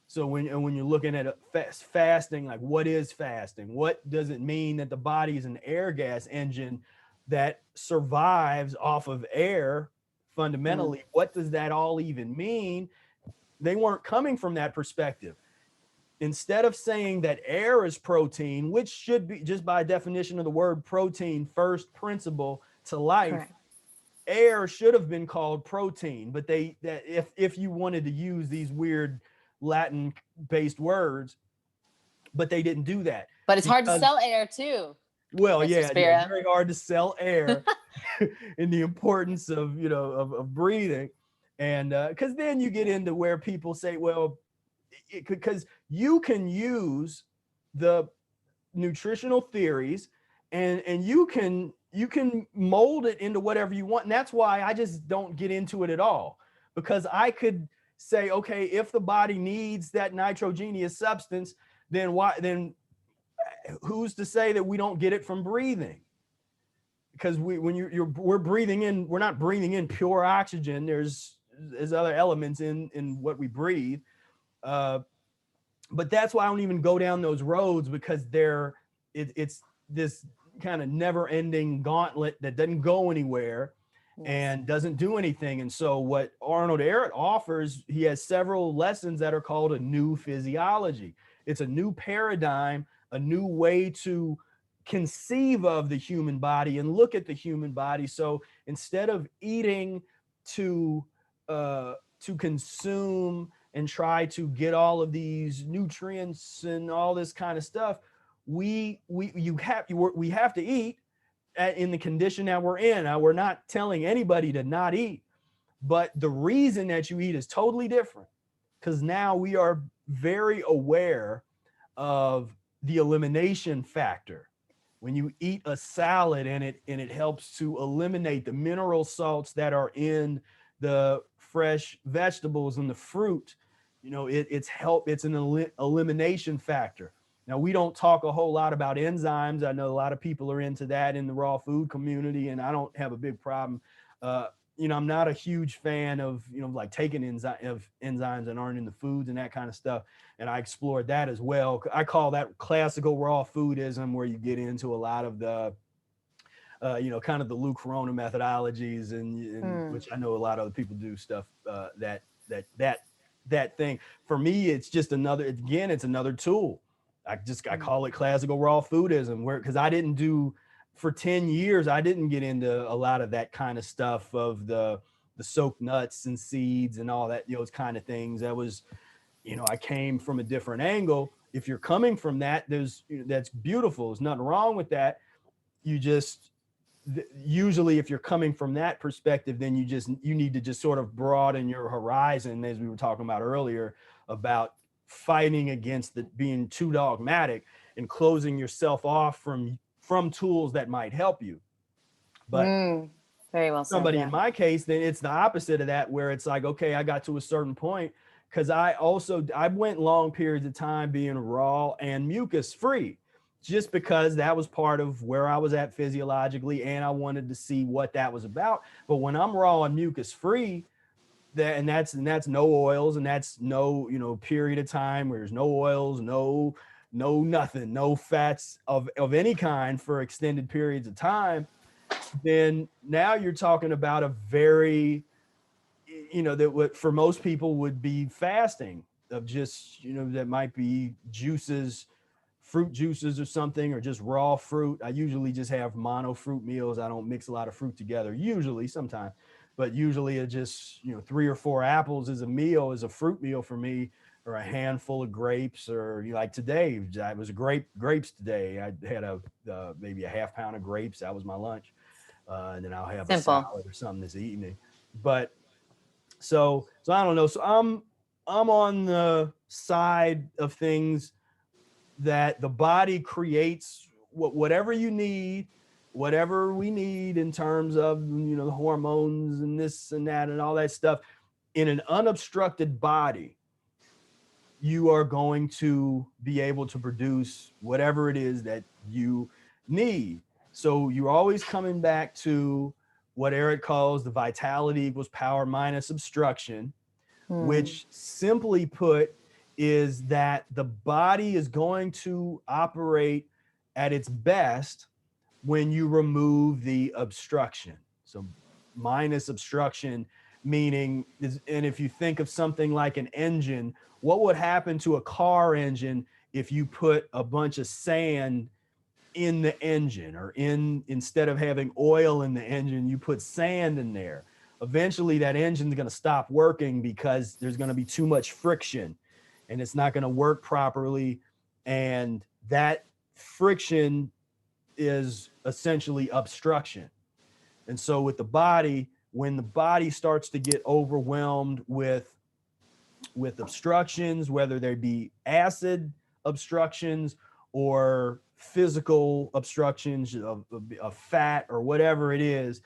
So when you're looking at fasting, like, what is fasting? What does it mean that the body is an air gas engine that survives off of air fundamentally? What does that all even mean? They weren't coming from that perspective. Instead of saying that air is protein, which should be, just by definition of the word protein, first principle to life, correct, air should have been called protein. But if you wanted to use these weird Latin based words, but they didn't do that. But it's hard to sell air too. Well, yeah, very hard to sell air and the importance of, of breathing. And because then you get into where people say, well, because you can use the nutritional theories and you can mold it into whatever you want. And that's why I just don't get into it at all, because I could say, okay, if the body needs that nitrogenous substance, then who's to say that we don't get it from breathing? Because we're breathing in, we're not breathing in pure oxygen. There's other elements in what we breathe. But that's why I don't even go down those roads, because it's this kind of never-ending gauntlet that doesn't go anywhere and doesn't do anything. And so what Arnold Ehret offers, he has several lessons that are called a new physiology. It's a new paradigm, a new way to conceive of the human body and look at the human body. So instead of eating to consume and try to get all of these nutrients and all this kind of stuff, we have to eat in the condition that we're in. Now, we're not telling anybody to not eat, but the reason that you eat is totally different, because now we are very aware of the elimination factor. When you eat a salad and it helps to eliminate the mineral salts that are in the fresh vegetables and the fruit, it's an elimination factor. Now, we don't talk a whole lot about enzymes. I know a lot of people are into that in the raw food community, and I don't have a big problem. I'm not a huge fan of, like taking enzymes that aren't in the foods and that kind of stuff. And I explored that as well. I call that classical raw foodism, where you get into a lot of the, kind of the Lou Corona methodologies, and which I know a lot of other people do stuff that thing. For me, it's just it's another tool. I call it classical raw foodism, because I didn't do, for 10 years, I didn't get into a lot of that kind of stuff of the soaked nuts and seeds and all that, those kind of things. That was, I came from a different angle. If you're coming from that, that's beautiful. There's nothing wrong with that. Usually if you're coming from that perspective, then you need to just sort of broaden your horizon, as we were talking about earlier, about fighting against being too dogmatic and closing yourself off from tools that might help you. But very well said, somebody in my case, then it's the opposite of that, where it's like, okay, I got to a certain point, because I went long periods of time being raw and mucus free, just because that was part of where I was at physiologically, and I wanted to see what that was about. But when I'm raw and mucus free, that's no oils, and that's no, period of time where there's no oils, no nothing, no fats of any kind for extended periods of time, then now you're talking about a very, that what for most people would be fasting of just, that might be fruit juices or something, or just raw fruit. I usually just have mono fruit meals. I don't mix a lot of fruit together, usually, sometimes, but usually it just, 3 or 4 apples is a fruit meal for me, or a handful of grapes, or like today, it was grapes today. I had maybe a half pound of grapes. That was my lunch. And then I'll have a salad or something this evening. But so I don't know. So I'm on the side of things that the body creates whatever you need, whatever we need in terms of, the hormones and this and that and all that stuff. In an unobstructed body, you are going to be able to produce whatever it is that you need. So you're always coming back to what Eric calls the vitality equals power minus obstruction, which simply put is that the body is going to operate at its best when you remove the obstruction. So minus obstruction meaning, and if you think of something like an engine, what would happen to a car engine if you put a bunch of sand in the engine, or instead of having oil in the engine, you put sand in there? Eventually that engine's going to stop working, because there's going to be too much friction and it's not going to work properly. And that friction is essentially obstruction. And so with the body, when the body starts to get overwhelmed with obstructions, whether they be acid obstructions or physical obstructions of fat or whatever it is,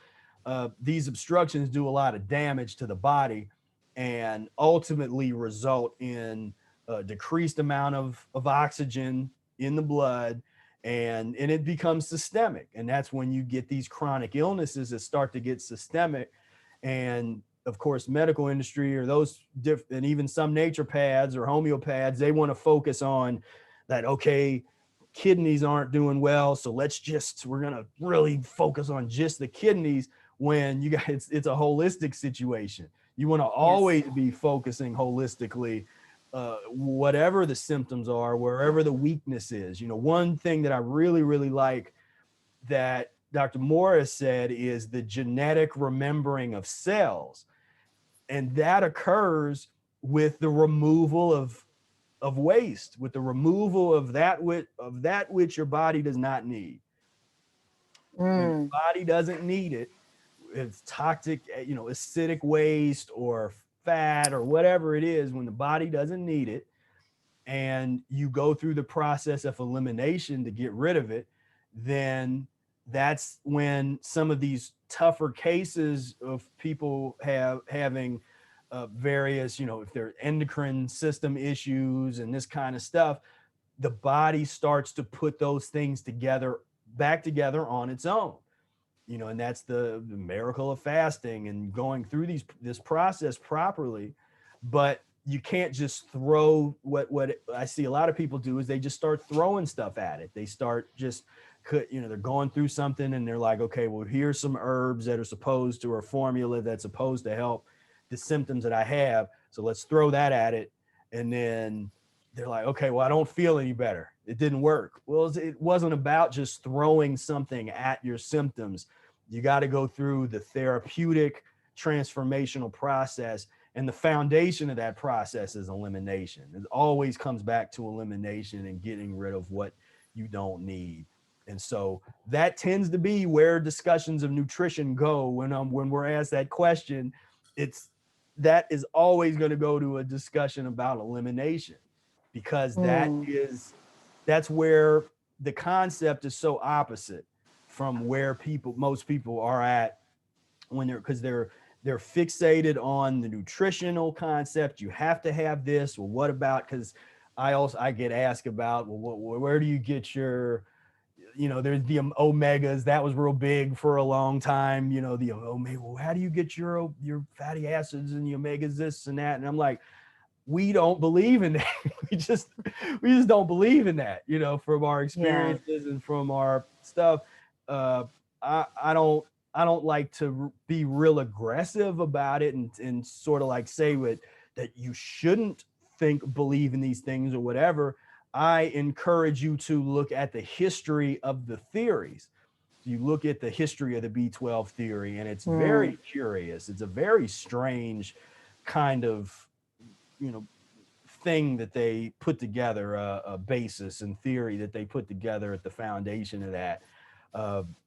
these obstructions do a lot of damage to the body, and ultimately result in a decreased amount of oxygen in the blood, and it becomes systemic. And that's when you get these chronic illnesses that start to get systemic. And of course, medical industry, or and even some naturopaths or homeopaths, they want to focus on that. Okay, kidneys aren't doing well, so we're going to really focus on just the kidneys, when it's a holistic situation. You want to always be focusing holistically, whatever the symptoms are, wherever the weakness is. One thing that I really, really like that Dr. Morris said is the genetic remembering of cells. And that occurs with the removal of waste, with the removal of that which your body does not need. When your body doesn't need it, it's toxic, acidic waste or fat or whatever it is, when the body doesn't need it, and you go through the process of elimination to get rid of it, then that's when some of these tougher cases of people having various, if they're endocrine system issues and this kind of stuff, the body starts to put those things back together on its own. You know, and that's the miracle of fasting and going through this process properly. But you can't just throw what I see a lot of people do is they just start throwing stuff at it. They start just, you know, they're going through something and they're like, okay, well, here's some herbs that are supposed to, or formula that's supposed to help the symptoms that I have. So let's throw that at it. And then they're like, okay, well, I don't feel any better. It didn't work. Well, it wasn't about just throwing something at your symptoms. You got to go through the therapeutic transformational process. And the foundation of that process is elimination. It always comes back to elimination and getting rid of what you don't need. And so that tends to be where discussions of nutrition go when we're asked that question. That is always going to go to a discussion about elimination, because that's where the concept is so opposite from where most people are at when they're fixated on the nutritional concept. You have to have this. Well, what about, because I get asked about, well, where do you get your, you know, there's the omegas. That was real big for a long time. You know, the omega, well, how do you get your fatty acids and the omegas, this and that? And I'm like, we don't believe in that. we just don't believe in that, you know, from our experiences and from our stuff. I don't like to be real aggressive about it and sort of like say that you shouldn't believe in these things or whatever. I encourage you to look at the history of the theories. You look at the history of the B12 theory, and it's very curious. It's a very strange kind of, you know, thing that they put together, a basis and theory that they put together at the foundation of that.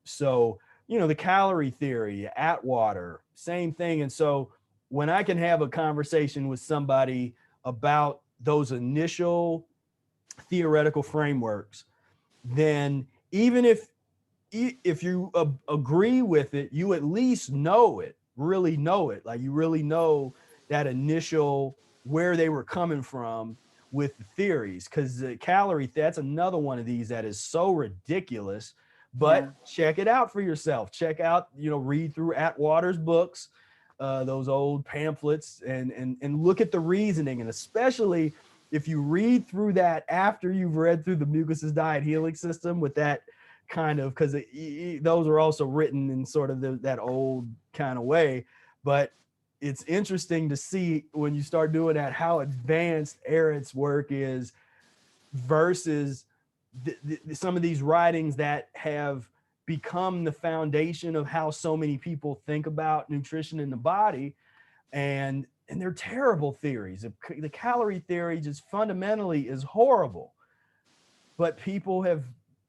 So, you know, the calorie theory, Atwater, same thing. And so when I can have a conversation with somebody about those initial theoretical frameworks, then even if you agree with it, you at least really know it. Like you really know that initial, where they were coming from with the theories. Because the calorie, that's another one of these that is so ridiculous. But check it out for yourself. Check out, you know, read through Atwater's books, those old pamphlets, and look at the reasoning. And especially if you read through that after you've read through the Mucusless diet healing system, with that kind of, because those are also written in sort of that old kind of way. But it's interesting to see when you start doing that, how advanced Ehret's work is versus some of these writings that have become the foundation of how so many people think about nutrition in the body. And they're terrible theories. The calorie theory just fundamentally is horrible, but people have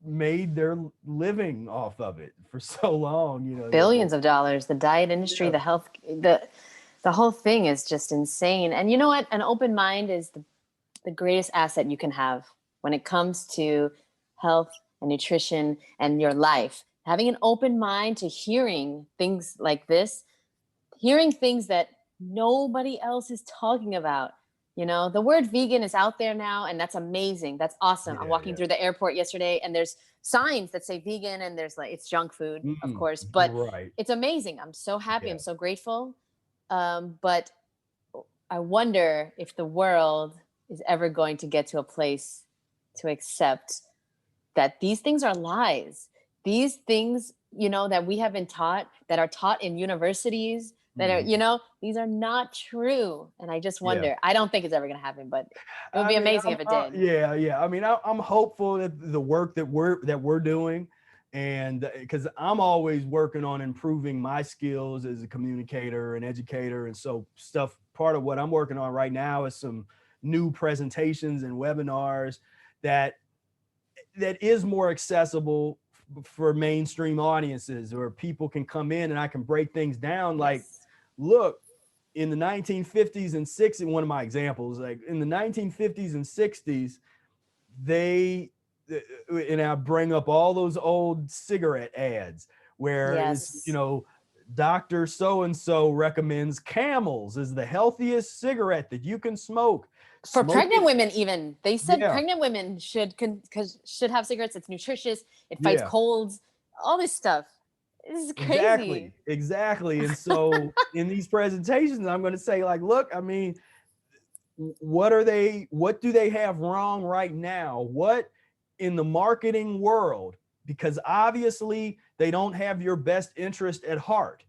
made their living off of it for so long, you know, billions of dollars. The diet industry, the health, the whole thing is just insane. And you know what? An open mind is the greatest asset you can have when it comes to health and nutrition and your life. Having an open mind to hearing things like this, hearing things that nobody else is talking about. You know, the word vegan is out there now, and that's amazing. That's awesome. I'm walking through the airport yesterday, and there's signs that say vegan, and there's like, it's junk food, of course, but it's amazing. I'm so happy. I'm so grateful. But I wonder if the world is ever going to get to a place to accept that these things are lies. These things, you know, that we have been taught, that are taught in universities, that are, you know, these are not true. And I just wonder, I don't think it's ever going to happen, but it would be amazing if it did. Yeah. I mean, I'm hopeful that the work that we're doing, and because I'm always working on improving my skills as a communicator and educator. And so part of what I'm working on right now is some new presentations and webinars that is more accessible for mainstream audiences, where people can come in and I can break things down. Like, look, in the 1950s and 60s, one of my examples, like in the 1950s and 60s, and I bring up all those old cigarette ads where it's, you know, Dr. So-and-so recommends Camels as the healthiest cigarette that you can smoke. For Smoke pregnant it. women, even they said Yeah, pregnant women should have cigarettes. It's nutritious. It fights yeah, colds. All this stuff. This is crazy. exactly. And so in these presentations, I'm going to say like, look, I mean, what do they have wrong right now? What in the marketing world? Because obviously they don't have your best interest at heart,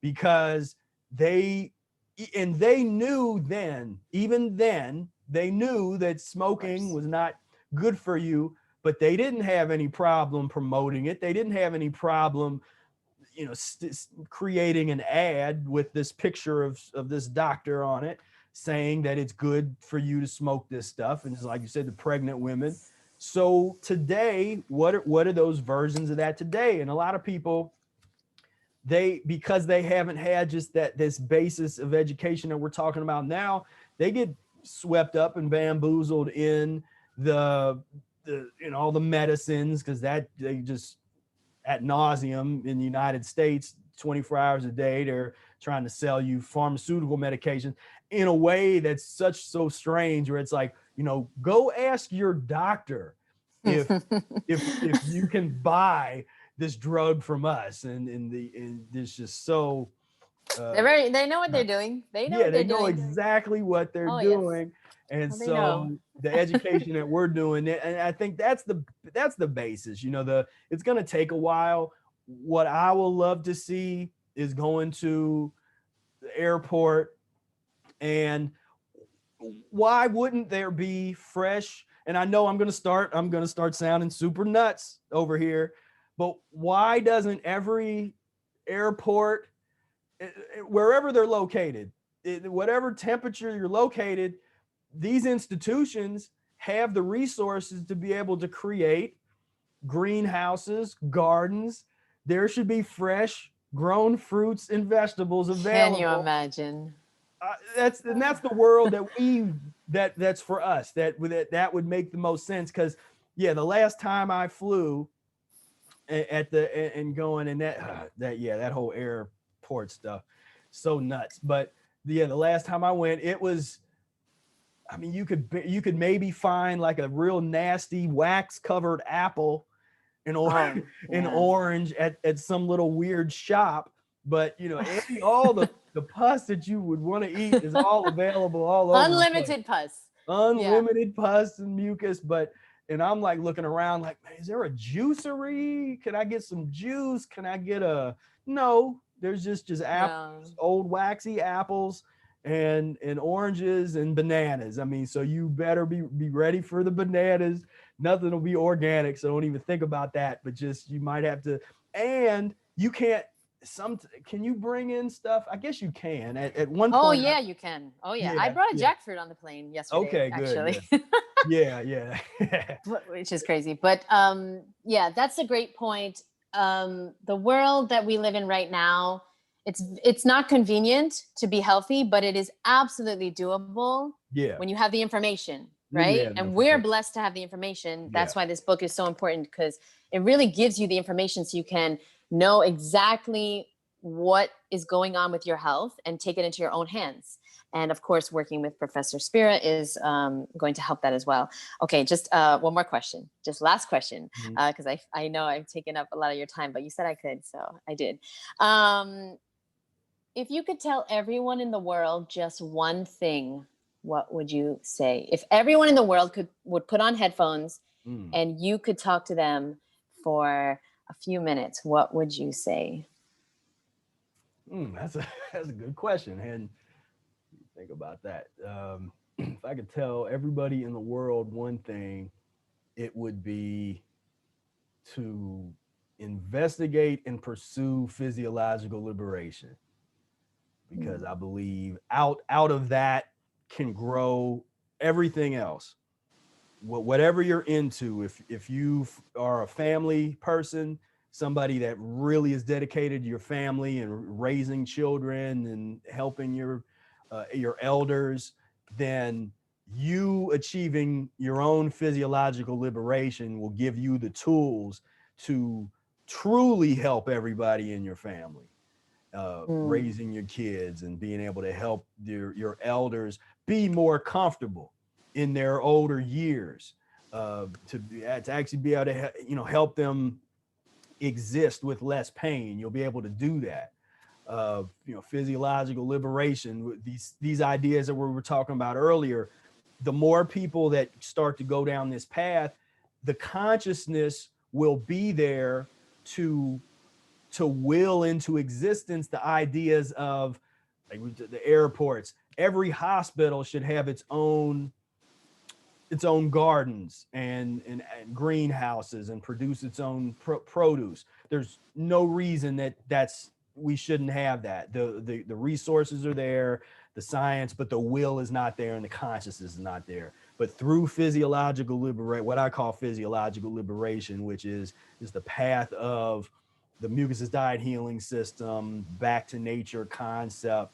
because they knew then, even then, they knew that Of smoking course. was not good for you, but they didn't have any problem promoting it. They didn't have any problem, creating an ad with this picture of this doctor on it saying that it's good for you to smoke this stuff. And it's like you said, the pregnant women. So today, what are those versions of that today? And a lot of people, because they haven't had just this basis of education that we're talking about now, they get swept up and bamboozled in the all the medicines, because that they just ad nauseum in the United States, 24 hours a day, they're trying to sell you pharmaceutical medication in a way that's so strange, where it's like, go ask your doctor if you can buy this drug from us. And it's just so They know what they're doing. They know yeah, what they they're know doing. exactly what they're Oh yes. doing. And Oh, they know. so the education that we're doing, and I think that's the basis. It's going to take a while. What I will love to see is going to the airport, and why wouldn't there be fresh? And I know I'm going to start sounding super nuts over here, but why doesn't every airport, wherever they're located, whatever temperature you're located, these institutions have the resources to be able to create greenhouses, gardens. There should be fresh grown fruits and vegetables Can you available. imagine? That's the world that's for us. That would make the most sense. Because yeah, the last time I flew and going, and that whole airport stuff, so nuts. But yeah, the last time I went, it was, I mean, you could maybe find like a real nasty wax covered apple in Oh in yeah. orange at some little weird shop. But all the pus that you would want to eat is all available all over the place. Unlimited pus. Yeah. Unlimited pus and mucus. And I'm like looking around like, man, is there a juicery? Can I get some juice? Can I get no, there's just apples, No. old waxy apples and oranges and bananas. I mean, so you better be ready for the bananas. Nothing will be organic, so don't even think about that. But just, you might have to, and you can't, can you bring in stuff? I guess you can. At one Oh point, yeah, you can. Oh yeah. I yeah, brought a yeah. jackfruit on the plane yesterday, Okay, good. actually. Yeah. Which is crazy. But yeah, that's a great point. The world that we live in right now, it's not convenient to be healthy, but it is absolutely doable Yeah. when you have the information, right? Yeah, no, And for we're sure. blessed to have the information. That's Yeah. why this book is so important, because it really gives you the information so you can know exactly what is going on with your health and take it into your own hands. And of course, working with Professor Spira is going to help that as well. Okay, just one more question, just last question, because I know I've taken up a lot of your time, but you said I could, so I did. If you could tell everyone in the world just one thing, what would you say? If everyone in the world would put on headphones and you could talk to them for a few minutes, what would you say? That's a good question. And think about that. If I could tell everybody in the world one thing, it would be to investigate and pursue physiological liberation, because I believe out of that can grow everything else. Whatever you're into, if you are a family person, somebody that really is dedicated to your family and raising children and helping your elders, then you achieving your own physiological liberation will give you the tools to truly help everybody in your family, raising your kids and being able to help your elders be more comfortable. in their older years, to actually be able to, help them exist with less pain. You'll be able to do that. Physiological liberation, these ideas that we were talking about earlier. The more people that start to go down this path, the consciousness will be there to will into existence the ideas of, like, the airports. Every hospital should have its own gardens and greenhouses and produce its own produce. There's no reason we shouldn't have that. The resources are there, the science, but the will is not there and the consciousness is not there. But through physiological liberation, what I call physiological liberation, which is the path of the mucusless diet healing system, back to nature concept.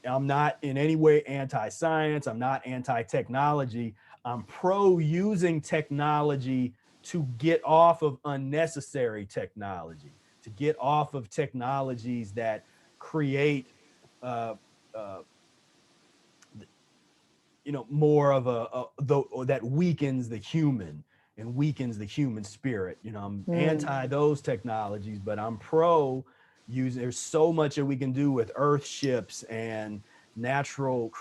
I'm not in any way anti-science. I'm not anti-technology. I'm pro using technology to get off of unnecessary technology, to get off of technologies that create, more of that weakens the human and weakens the human spirit. I'm anti those technologies, but I'm pro using. There's so much that we can do with earth ships and natural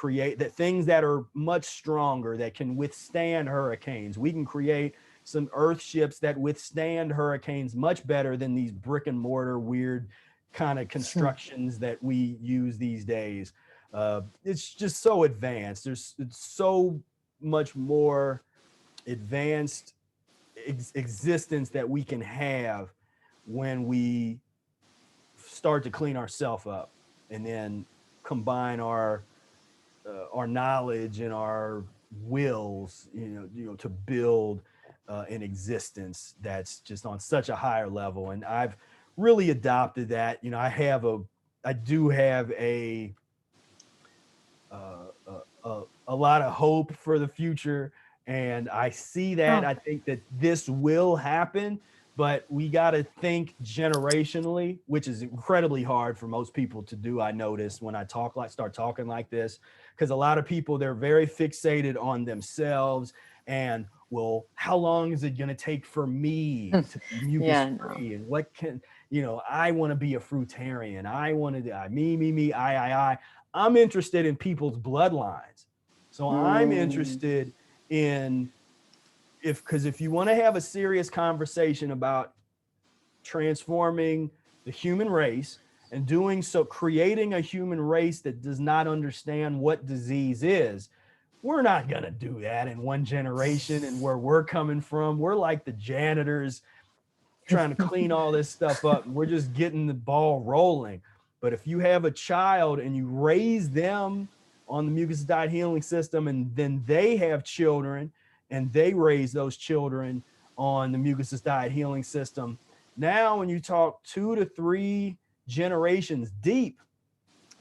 things that are much stronger, that can withstand hurricanes. We can create some earth ships that withstand hurricanes much better than these brick and mortar weird kind of constructions that we use these days. It's just so advanced. It's so much more advanced existence that we can have when we start to clean ourselves up and then combine our knowledge and our wills, to build an existence that's just on such a higher level. And I've really adopted that. I do have a lot of hope for the future, and I see that. I think that this will happen, but we got to think generationally, which is incredibly hard for most people to do. I notice when I start talking like this, because a lot of people, they're very fixated on themselves and, well, how long is it going to take for me to be mucus free? And what can, I want to be a fruitarian. I want to me, I. I'm interested in people's bloodlines. So I'm interested in, because if you want to have a serious conversation about transforming the human race and doing so, creating a human race that does not understand what disease is, we're not going to do that in one generation. And where we're coming from, we're like the janitors trying to clean all this stuff up. And we're just getting the ball rolling. But if you have a child and you raise them on the mucusless diet healing system, and then they have children and they raise those children on the mucusless diet healing system, now when you talk 2 to 3 generations deep,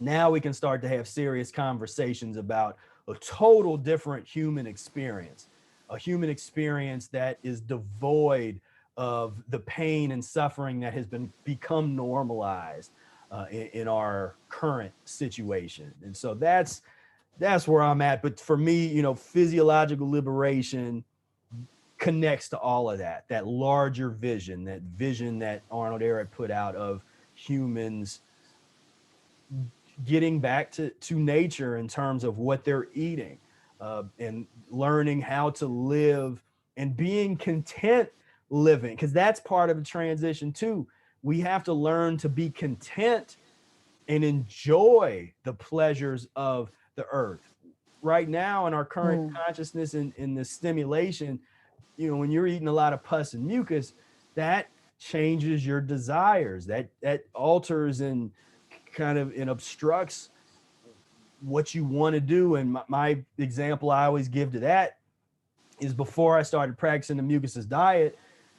now we can start to have serious conversations about a total different human experience, a human experience that is devoid of the pain and suffering that has become normalized in our current situation. And so that's where I'm at. But for me, physiological liberation connects to all of that larger vision, that Arnold Ehret put out of humans getting back to nature in terms of what they're eating, and learning how to live and being content living, because that's part of the transition too. We have to learn to be content and enjoy the pleasures of the earth. Right now in our current consciousness and in the stimulation, when you're eating a lot of pus and mucus, that changes your desires, that alters and kind of obstructs what you want to do. And my example I always give to that is, before I started practicing the mucusless diet,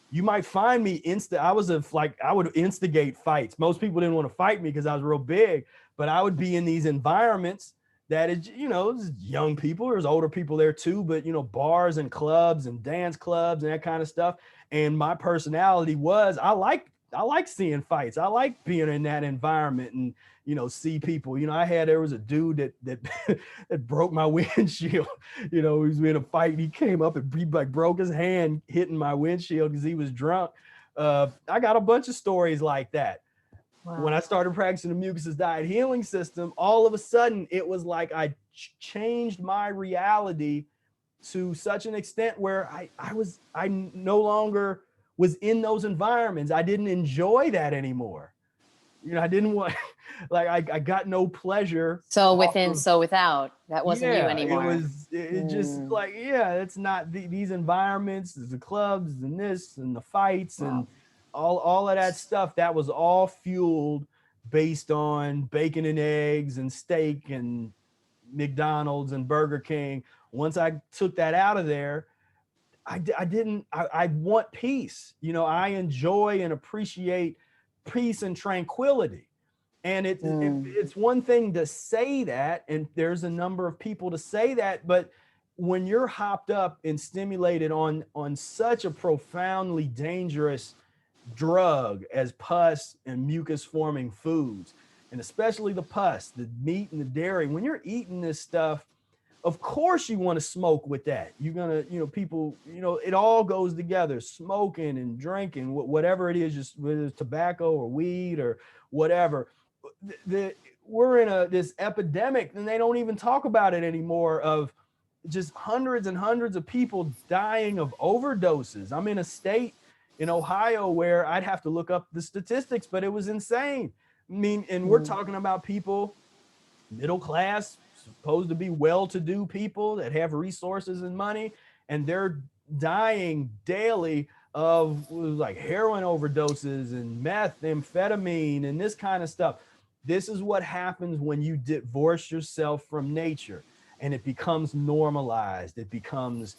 you might find me I would instigate fights. Most people didn't want to fight me because I was real big, but I would be in these environments that is, young people, there's older people there too, but bars and clubs and dance clubs and that kind of stuff. And my personality was, I like like seeing fights. I like being in that environment and, you know, see people. You know, there was a dude that that broke my windshield. You know, he was in a fight and he came up and he like broke his hand hitting my windshield because he was drunk. I got a bunch of stories like that. Wow. When I started practicing the mucusless diet healing system, all of a sudden it was like I changed my reality to such an extent where I no longer was in those environments. I didn't enjoy that anymore. You know, I didn't want, like, I got no pleasure. So within, so without, that wasn't you anymore. It just like, yeah, it's not these environments, the clubs and this and the fights and all of that stuff. That was all fueled based on bacon and eggs and steak and McDonald's and Burger King. Once I took that out of there, I want peace. You know, I enjoy and appreciate peace and tranquility. And it's one thing to say that, and there's a number of people to say that, but when you're hopped up and stimulated on such a profoundly dangerous drug as pus and mucus forming foods, and especially the pus, the meat and the dairy, when you're eating this stuff, of course you want to smoke with that. You're gonna, you know, people, you know, it all goes together, smoking and drinking, whatever it is, just whether it's tobacco or weed or whatever. We're in this epidemic, and they don't even talk about it anymore, of just hundreds and hundreds of people dying of overdoses. I'm in a state in Ohio where I'd have to look up the statistics, but it was insane. I mean, and we're talking about people, middle class, supposed to be well-to-do people that have resources and money, and they're dying daily of like heroin overdoses and meth, amphetamine, and this kind of stuff. This is what happens when you divorce yourself from nature and it becomes normalized. It becomes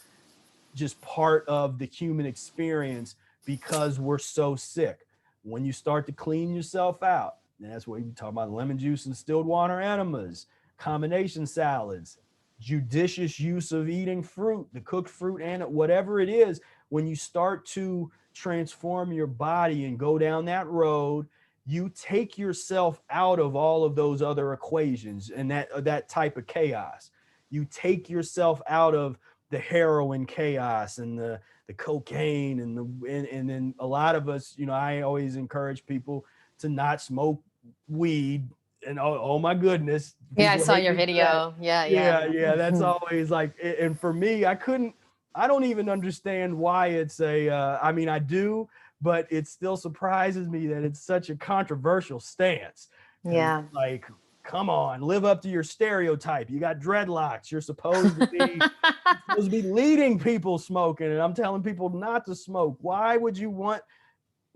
just part of the human experience because we're so sick. When you start to clean yourself out, and that's what you talk about, lemon juice and distilled water enemas, combination salads, judicious use of eating fruit, the cooked fruit, and whatever it is, when you start to transform your body and go down that road, you take yourself out of all of those other equations and that type of chaos. You take yourself out of the heroin chaos and the cocaine and then a lot of us, you know, I always encourage people to not smoke weed. And oh my goodness. Yeah, I saw your video. Yeah. That's always like, and for me, I don't even understand why it's I mean, I do, but it still surprises me that it's such a controversial stance. Yeah. Like, come on, live up to your stereotype. You got dreadlocks. You're supposed to be leading people smoking. And I'm telling people not to smoke. Why would you want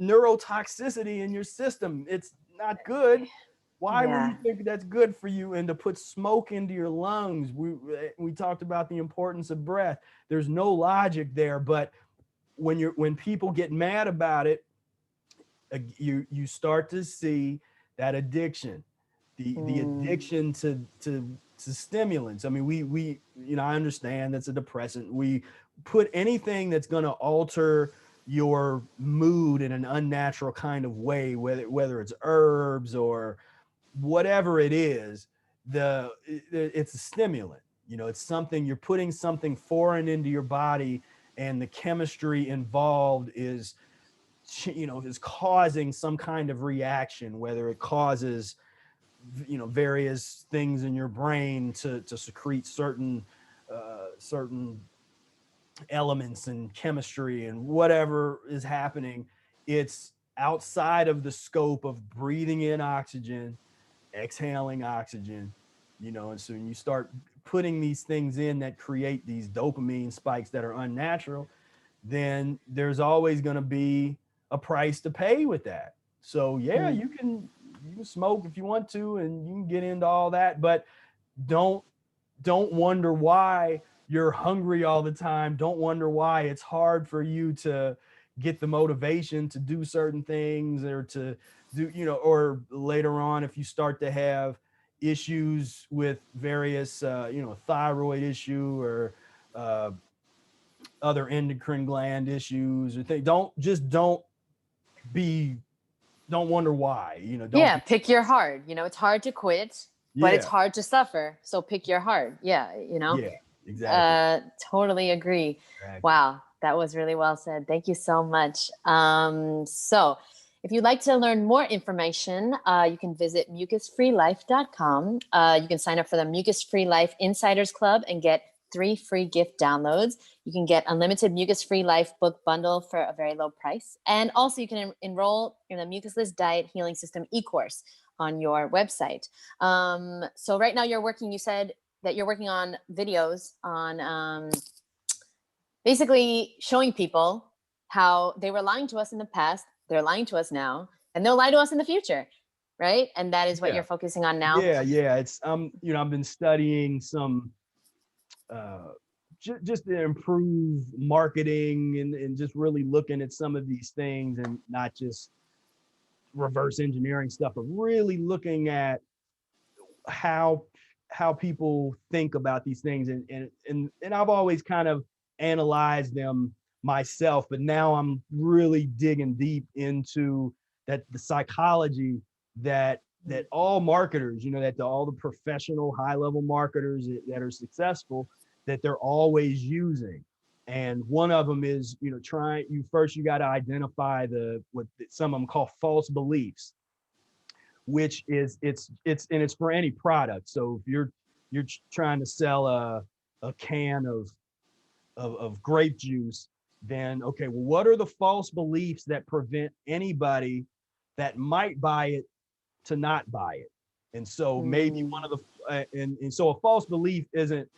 neurotoxicity in your system? It's not good. Why would you think that's good for you? And to put smoke into your lungs, we talked about the importance of breath. There's no logic there, but when people get mad about it, you start to see that addiction, the addiction to stimulants. I mean, we you know, I understand that's a depressant. We put anything that's going to alter your mood in an unnatural kind of way, whether it's herbs or whatever it is, it's a stimulant. You know, it's something, you're putting something foreign into your body, and the chemistry involved is, you know, is causing some kind of reaction, whether it causes, you know, various things in your brain to secrete certain elements and chemistry and whatever is happening. It's outside of the scope of breathing in oxygen, exhaling oxygen, you know. And so when you start putting these things in that create these dopamine spikes that are unnatural, then there's always going to be a price to pay with that. So yeah, you can smoke if you want to, and you can get into all that, but don't wonder why you're hungry all the time. Don't wonder why it's hard for you to get the motivation to do certain things, or to do, you know, or later on, if you start to have issues with various, you know, thyroid issue or other endocrine gland issues, or don't be don't wonder why, you know, don't Yeah, pick your heart. You know, it's hard to quit, but it's yeah, hard to suffer. So pick your heart. Yeah, you know. yeah, exactly. Totally agree. Exactly. Wow, that was really well said. Thank you so much. So if you'd like to learn more information, you can visit mucusfreelife.com. You can sign up for the Mucus Free Life Insiders Club and get 3 free gift downloads. You can get unlimited Mucus Free Life book bundle for a very low price. And also you can enroll in the Mucusless Diet Healing System e-course on your website. So right now you said that you're working on videos on basically showing people how they were lying to us in the past, they're lying to us now, and they'll lie to us in the future, right? And that is what Yeah. you're focusing on now. Yeah. It's you know, I've been studying some uh just to improve marketing and just really looking at some of these things and not just reverse engineering stuff, but really looking at how people think about these things and I've always kind of analyzed them myself, but now I'm really digging deep into that the psychology that all marketers, you know, that all the professional high level marketers that are successful, that they're always using. And one of them is, you know, you got to identify what some of them call false beliefs, which is it's for any product. So if you're trying to sell a can of grape juice, then okay, well, what are the false beliefs that prevent anybody that might buy it to not buy it? And so maybe one of the and so a false belief isn't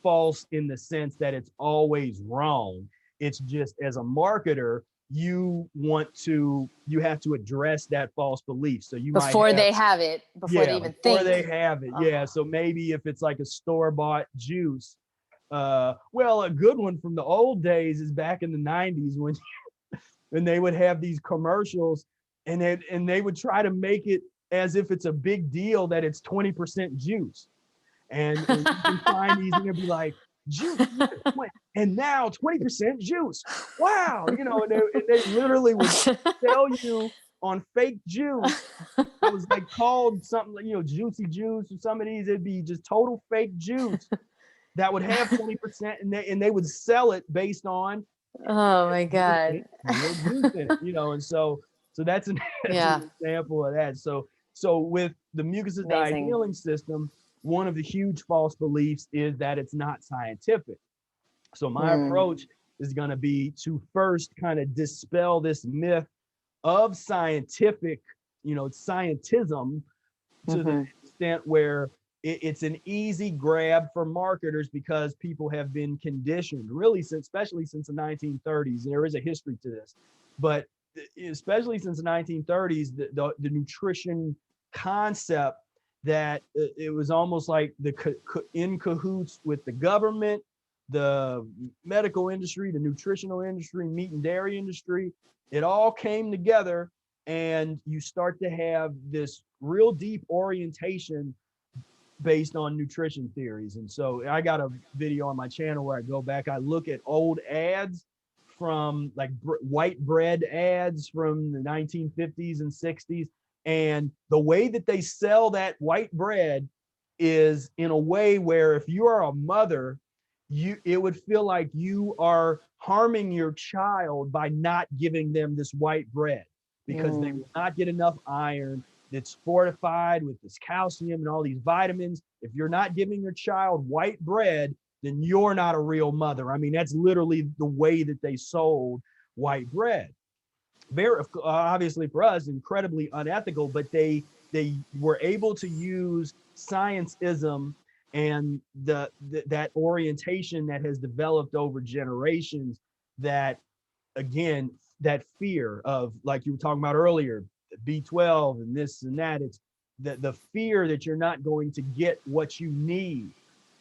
false in the sense that it's always wrong. It's just, as a marketer, you have to address that false belief. So you might Before have, they have it, before they yeah, even before think. they have it. Yeah. So maybe if it's like a store-bought juice, well, a good one from the old days is back in the 90s when they would have these commercials and they would try to make it as if it's a big deal that it's 20% juice. And you can find these and they'll be like, juice, and now 20% juice. Wow. You know, and they literally would sell you on fake juice that was like called something like, you know, juicy juice or some of these, it'd be just total fake juice that would have 20% and they would sell it based on Oh my God. real juice in it, you know. And so that's that's Yeah. an example of that. So with the mucusless diet Amazing. healing system, one of the huge false beliefs is that it's not scientific. So my approach is going to be to first kind of dispel this myth of scientific, you know, scientism, to the extent where it's an easy grab for marketers because people have been conditioned, really, especially since the 1930s. There is a history to this, but especially since the 1930s, the nutrition concept, that it was almost like in cahoots with the government, the medical industry, the nutritional industry, meat and dairy industry. It all came together, and you start to have this real deep orientation based on nutrition theories. And so I got a video on my channel where I go back, I look at old ads from like white bread ads from the 1950s and 60s. And the way that they sell that white bread is in a way where if you are a mother, it would feel like you are harming your child by not giving them this white bread, because they will not get enough iron. It's fortified with this calcium and all these vitamins. If you're not giving your child white bread, then you're not a real mother. I mean, that's literally the way that they sold white bread. Very obviously for us, incredibly unethical, but they were able to use scientism and that orientation that has developed over generations, that, again, that fear of, like you were talking about earlier, B12 and this and that. It's the fear that you're not going to get what you need.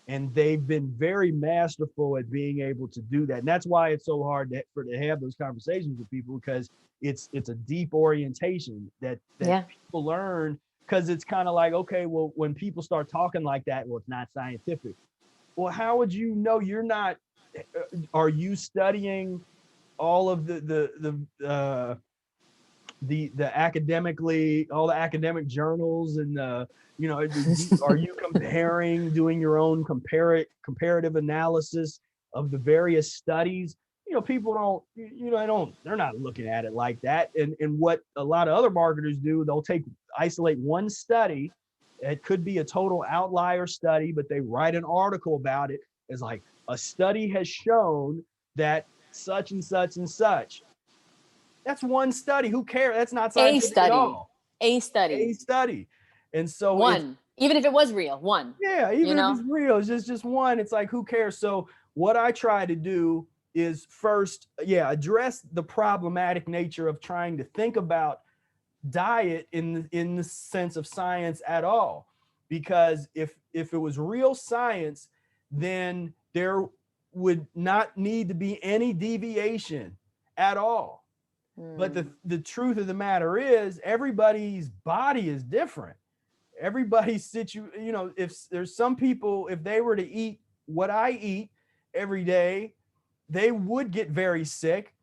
And they've been very masterful at being able to do that. And that's why it's so hard to have those conversations with people, because it's a deep orientation that people learn, because it's kind of like, okay, well, when people start talking like that, well, it's not scientific. Well, how would you know? You're not, are you studying all of the the academically, all the academic journals and are you comparing, doing your own comparative analysis of the various studies? People don't, they're not looking at it like that. And what a lot of other marketers do, they'll isolate one study. It could be a total outlier study, but they write an article about it as like, a study has shown that such and such and such. That's one study. Who cares? That's not scientific at all. A study. And so one, even if it was real, one. Yeah, even if it's real, it's just one. It's like, who cares? So what I try to do is first, address the problematic nature of trying to think about diet in the sense of science at all. Because if it was real science, then there would not need to be any deviation at all. But the truth of the matter is, everybody's body is different. Everybody's if there's some people, if they were to eat what I eat every day, they would get very sick,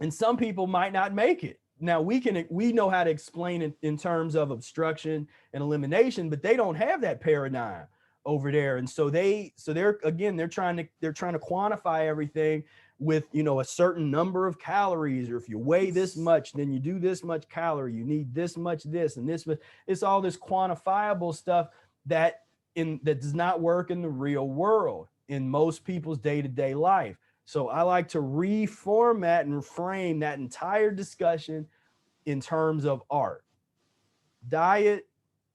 and some people might not make it. Now we know how to explain it in terms of obstruction and elimination, but they don't have that paradigm over there. And so they're trying to quantify everything with, a certain number of calories, or if you weigh this much, then you do this much calorie, you need this much, this and this. It's all this quantifiable stuff that does not work in the real world, in most people's day-to-day life. So I like to reformat and frame that entire discussion in terms of art, diet,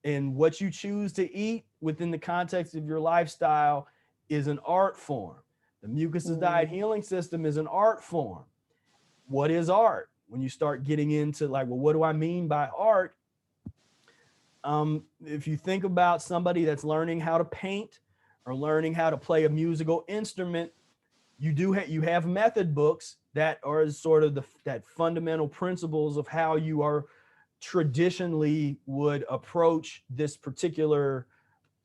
and what you choose to eat within the context of your lifestyle is an art form. The Mucusless diet healing system is an art form. What is art? When you start getting into like, well, what do I mean by art? If you think about somebody that's learning how to paint or learning how to play a musical instrument, you have method books that are sort of that fundamental principles of how you are traditionally would approach this particular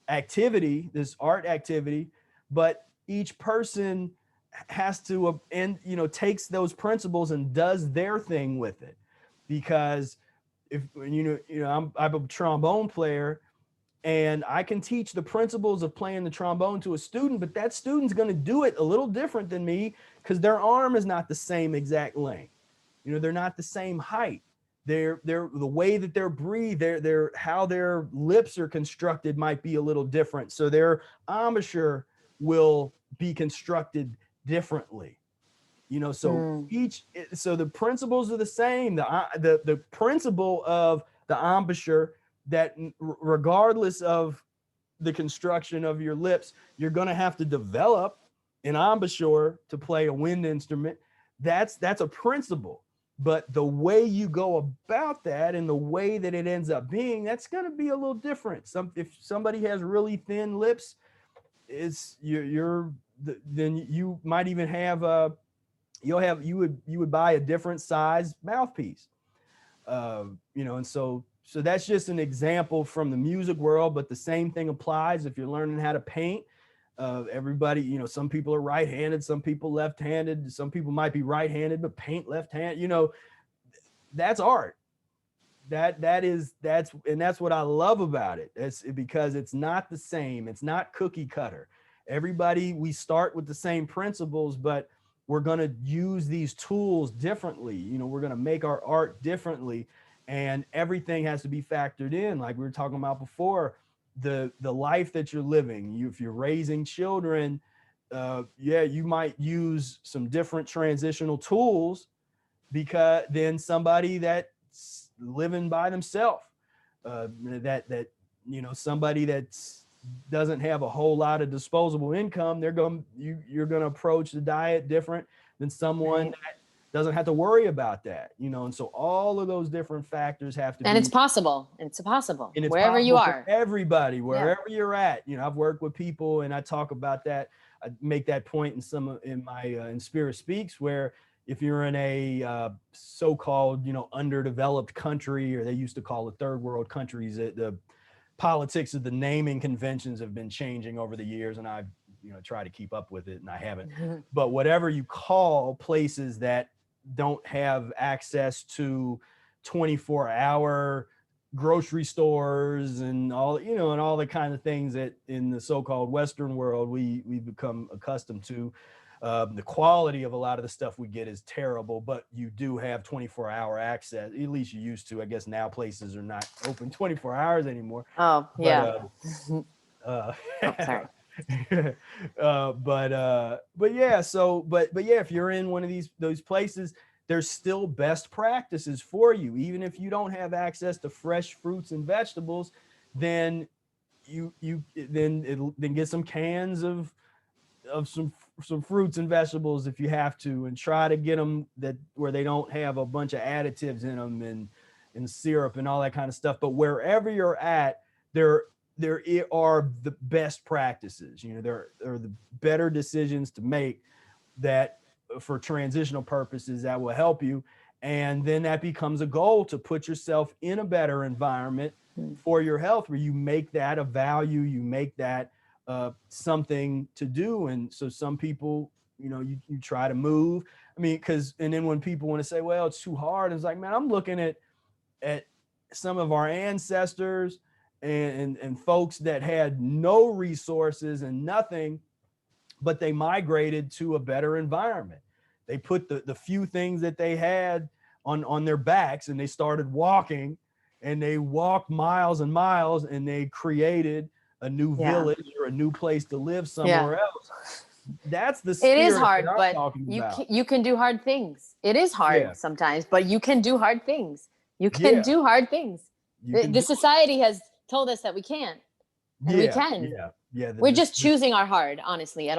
activity, this art activity. But each person has to takes those principles and does their thing with it. Because if I'm a trombone player, and I can teach the principles of playing the trombone to a student, but that student's going to do it a little different than me, because their arm is not the same exact length. They're not the same height. They're the way that they're breathe, their how their lips are constructed might be a little different. So their embouchure will be constructed differently. So so the principles are the same. The principle of the embouchure, that regardless of the construction of your lips, you're going to have to develop an embouchure to play a wind instrument. That's a principle. But the way you go about that and the way that it ends up being, that's going to be a little different. If somebody has really thin lips, then you might even have you would buy a different size mouthpiece. And so that's just an example from the music world, but the same thing applies if you're learning how to paint. Everybody, some people are right-handed, some people left-handed, some people might be right-handed but paint left-handed. That's art. That's what I love about it. It's because it's not the same. It's not cookie cutter. We start with the same principles, but we're going to use these tools differently. We're going to make our art differently, and everything has to be factored in. Like we were talking about before, the life that you're living. If you're raising children, you might use some different transitional tools because than somebody that's living by themselves. Somebody that's doesn't have a whole lot of disposable income, you're going to approach the diet different than someone that doesn't have to worry about that, and so all of those different factors have to and it's possible and it's wherever you are, everybody, wherever you're at. I've worked with people, and I talk about that. I make that point in my in Spira Speaks, where if you're in a so-called underdeveloped country, or they used to call it third world countries, the politics of the naming conventions have been changing over the years, and I've try to keep up with it, and I haven't. But whatever you call places that don't have access to 24-hour grocery stores and all, you know, and all the kind of things that in the so-called Western world we've become accustomed to. The quality of a lot of the stuff we get is terrible, but you do have 24-hour access. At least you used to. I guess now places are not open 24 hours anymore. Oh, yeah. Oh, sorry. But yeah, but yeah, if you're in one of those places, there's still best practices for you. Even if you don't have access to fresh fruits and vegetables, then then get some cans of some fruits and vegetables if you have to, and try to get them that where they don't have a bunch of additives in them and syrup and all that kind of stuff. But wherever you're at, there are the best practices. You know, there are the better decisions to make that for transitional purposes that will help you. And then that becomes a goal to put yourself in a better environment for your health, where you make that a value, you make that something to do. And so some people, you know, you try to move. I mean, and then when people want to say, well, it's too hard, it's like, man, I'm looking at some of our ancestors and folks that had no resources and nothing, but they migrated to a better environment. They put the few things that they had on their backs, and they started walking, and they walked miles and miles, and they created a new village or a new place to live somewhere else. That's the spirit. It is hard, but you can do hard things. It is hard sometimes, but you can do hard things. You can do hard things. The society has told us that we can't, and we can. We're just choosing our hard, honestly,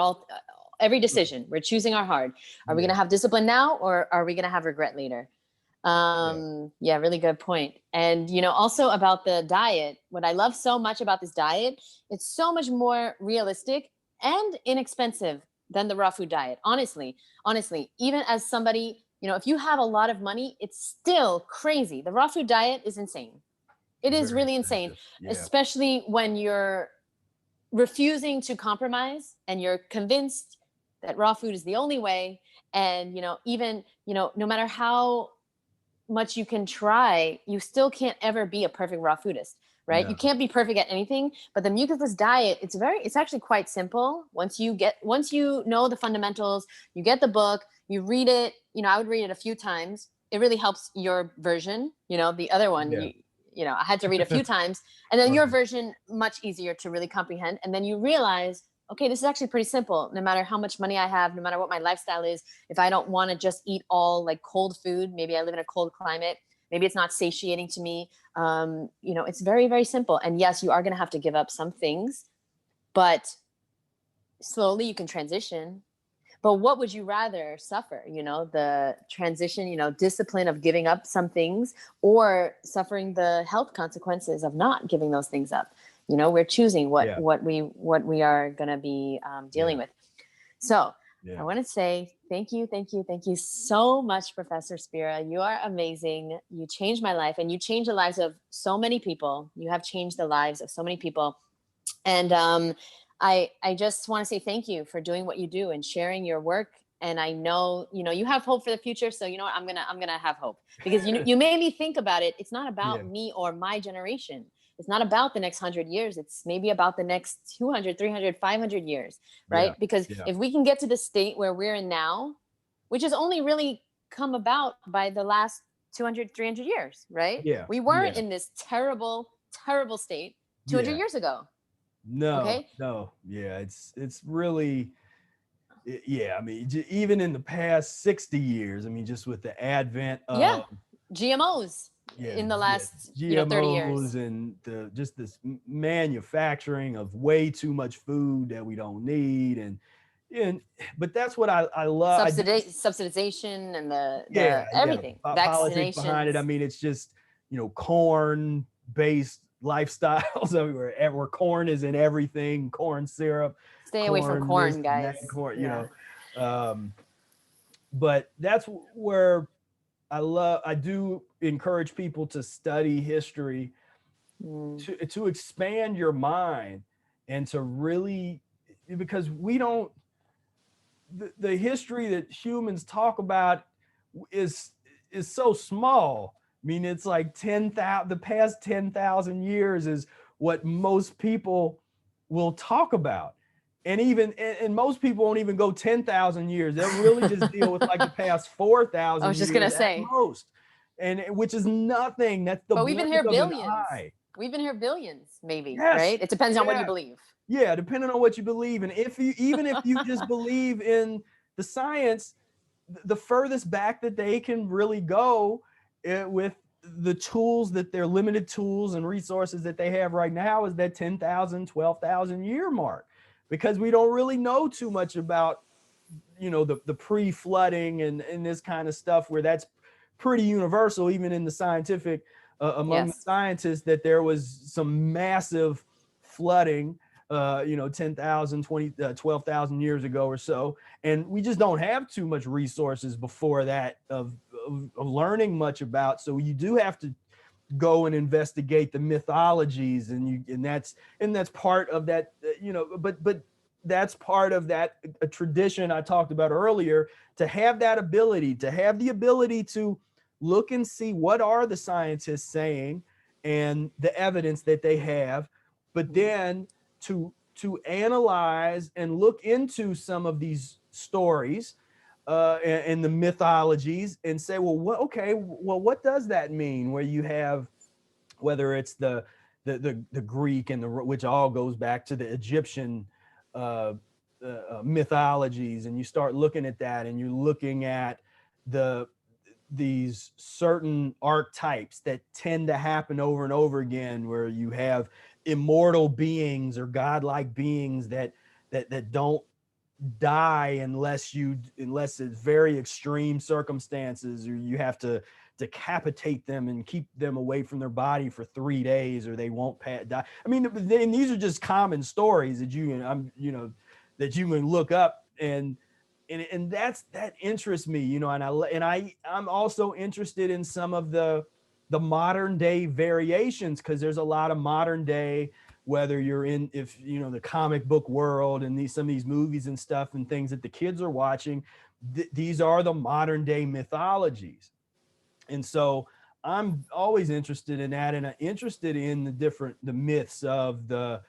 every decision. We're choosing our hard. Are we going to have discipline now, or are we going to have regret later? Really good point. And, you know, also about the diet, what I love so much about this diet, it's so much more realistic and inexpensive than the raw food diet. Honestly, even as somebody, you know, if you have a lot of money, it's still crazy. The raw food diet is insane. It is really insane, especially when you're refusing to compromise and you're convinced that raw food is the only way. And, you know, even, you know, no matter how much you can try, you still can't ever be a perfect raw foodist, right? You can't be perfect at anything. But the mucusless diet, it's actually quite simple. Once you know the fundamentals, you get the book, you read it. You know, I would read it a few times. It really helps your version. You know, the other one, you know, I had to read a few times, and then your version, much easier to really comprehend. And then you realize, okay, this is actually pretty simple. No matter how much money I have, no matter what my lifestyle is, if I don't want to just eat all like cold food, maybe I live in a cold climate, maybe it's not satiating to me. You know, it's very, very simple. And yes, you are going to have to give up some things, but slowly you can transition. But what would you rather suffer? You know, the transition, you know, discipline of giving up some things, or suffering the health consequences of not giving those things up. You know, we're choosing what we are going to be dealing with. So I want to say thank you so much, Professor Spira. You are amazing. You changed my life, and you changed the lives of so many people. You have changed the lives of so many people. And I just want to say thank you for doing what you do and sharing your work. And I know, you know, you have hope for the future. So, you know what, I'm going to have hope, because you made me think about it. It's not about me or my generation. It's not about the next 100 years. It's maybe about the next 200, 300, 500 years, right? Because if we can get to the state where we're in now, which has only really come about by the last 200, 300 years, right? We weren't in this terrible, terrible state 200 years ago. No. It's really, I mean, even in the past 60 years, I mean, just with the advent of GMOs in the last 30 years, and just this manufacturing of way too much food that we don't need, but that's what I love. Subsidization and the everything, politics behind it. I mean, it's just, you know, corn based lifestyles everywhere. Where corn is in everything, corn syrup. Stay away from corn, guys. You know, but that's where I do encourage people to study history, to expand your mind, and to really, because we don't, the history that humans talk about is so small I mean, it's like 10,000, the past 10,000 years is what most people will talk about. And most people won't even go 10,000 years. They'll really just deal with like the past I 4,000 was just gonna years at say, most. And which is nothing. That's the but we've been blink here of an billions. eye. We've been here billions, maybe, Yes. right? It depends on what you Yeah. believe. Yeah, depending on what you believe. And even if you just believe in the science, the furthest back that they can really go with the tools, that they're limited tools and resources that they have right now, is that 10,000, 12,000 year mark, because we don't really know too much about, the pre-flooding and this kind of stuff, where that's pretty universal, even in the scientific, among the scientists, that there was some massive flooding, 10,000, 12,000 years ago or so. And we just don't have too much resources before that of learning much about. So you do have to go and investigate the mythologies, and that's part of that, but that's part of that a tradition I talked about earlier, to have that ability, to look and see what are the scientists saying and the evidence that they have, but then to analyze and look into some of these stories, and the mythologies, and say, well, what does that mean? Where you have, whether it's the Greek and which all goes back to the Egyptian mythologies, and you start looking at that, and you're looking at these certain archetypes that tend to happen over and over again, where you have immortal beings or godlike beings that don't die unless it's very extreme circumstances, or you have to decapitate them and keep them away from their body for 3 days, or they won't die. I mean, and these are just common stories that that you can look up, and that interests me, I'm also interested in some of the modern day variations, because there's a lot of modern day, whether you're in, if the comic book world, and some of these movies and stuff and things that the kids are watching, these are the modern day mythologies. And so I'm always interested in that, and I'm interested in the myths of the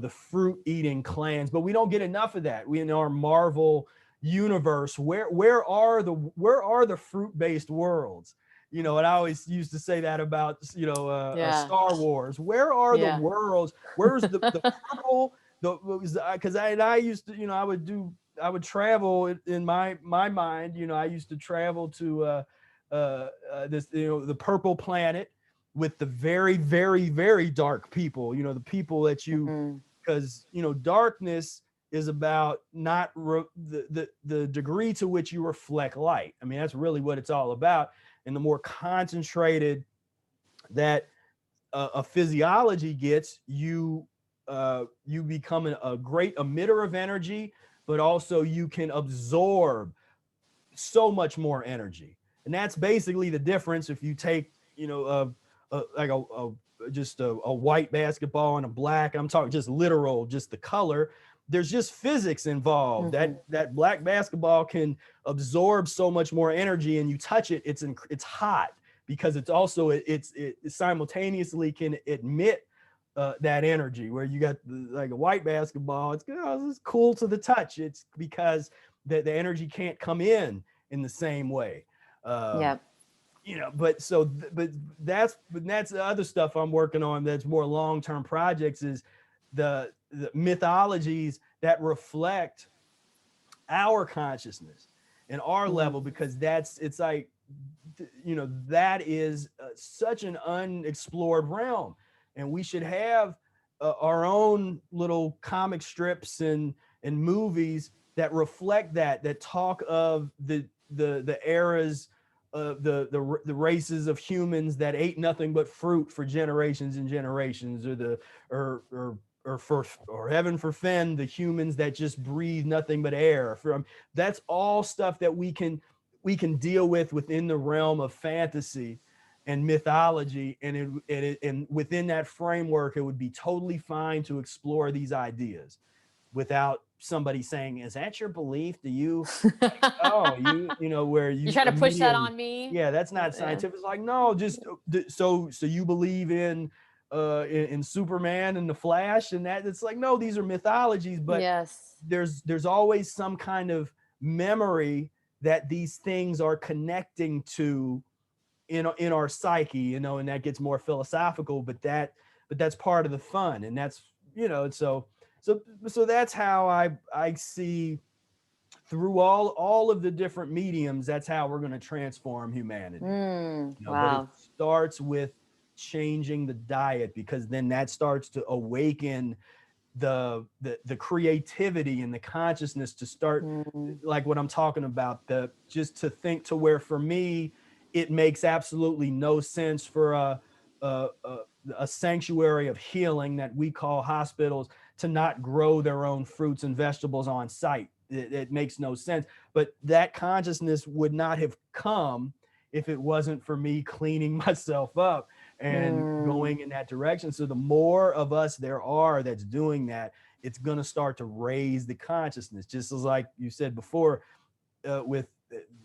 fruit eating clans. But we don't get enough of that. We, in our Marvel universe, where are the fruit based worlds? And I always used to say that about Star Wars. Where are the worlds? Where's the purple? Because I used to, I would travel in my mind. I used to travel to this, the purple planet, with the very, very, very dark people. The people that because darkness is about not the degree to which you reflect light. I mean, that's really what it's all about. And the more concentrated that a physiology gets, you become a great emitter of energy, but also you can absorb so much more energy. And that's basically the difference. If you take, just a white basketball and a black, I'm talking just literal, just the color, there's just physics involved. That black basketball can absorb so much more energy, and you touch it, it's hot, because it's also it simultaneously can emit that energy. Where you got like a white basketball, it's cool to the touch. It's because the energy can't come in the same way. But that's the other stuff I'm working on, that's more long-term projects, is the mythologies that reflect our consciousness and our level, because that is such an unexplored realm, and we should have our own little comic strips and movies that reflect that talk of the eras of the races of humans that ate nothing but fruit for generations and generations, or heaven forfend, the humans that just breathe nothing but air. That's all stuff that we can deal with within the realm of fantasy and mythology, and within that framework, it would be totally fine to explore these ideas. without somebody saying, is that your belief? Do you, oh, you know, where you try to push that immediately, on me? yeah, that's not scientific. It's like, no, just so you believe in Superman and the Flash and that. It's like, no, these are mythologies, but Yes. there's always some kind of memory that these things are connecting to in our psyche, you know, and that gets more philosophical, but that's part of the fun. And that's, you know, and so that's how I see through all of the different mediums, that's how we're going to transform humanity. You know, Wow. but it starts with changing the diet, because then that starts to awaken the creativity and the consciousness to start, like what I'm talking about, just to think to where, for me, it makes absolutely no sense for a sanctuary of healing that we call hospitals to not grow their own fruits and vegetables on site. It makes no sense. But that consciousness would not have come if it wasn't for me cleaning myself up and going in that direction. So the more of us there are that's doing that, it's going to start to raise the consciousness, just as like you said before, with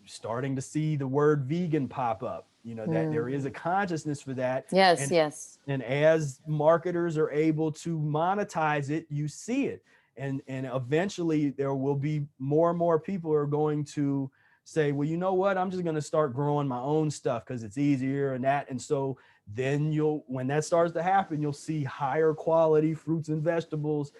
starting to see the word vegan pop up, you know, that there is a consciousness for that. Yes, yes. And as marketers are able to monetize it, you see it. And eventually there will be more and more people who are going to say, well, you know what, I'm just going to start growing my own stuff because it's easier and that. And so then when that starts to happen, you'll see higher quality fruits and vegetables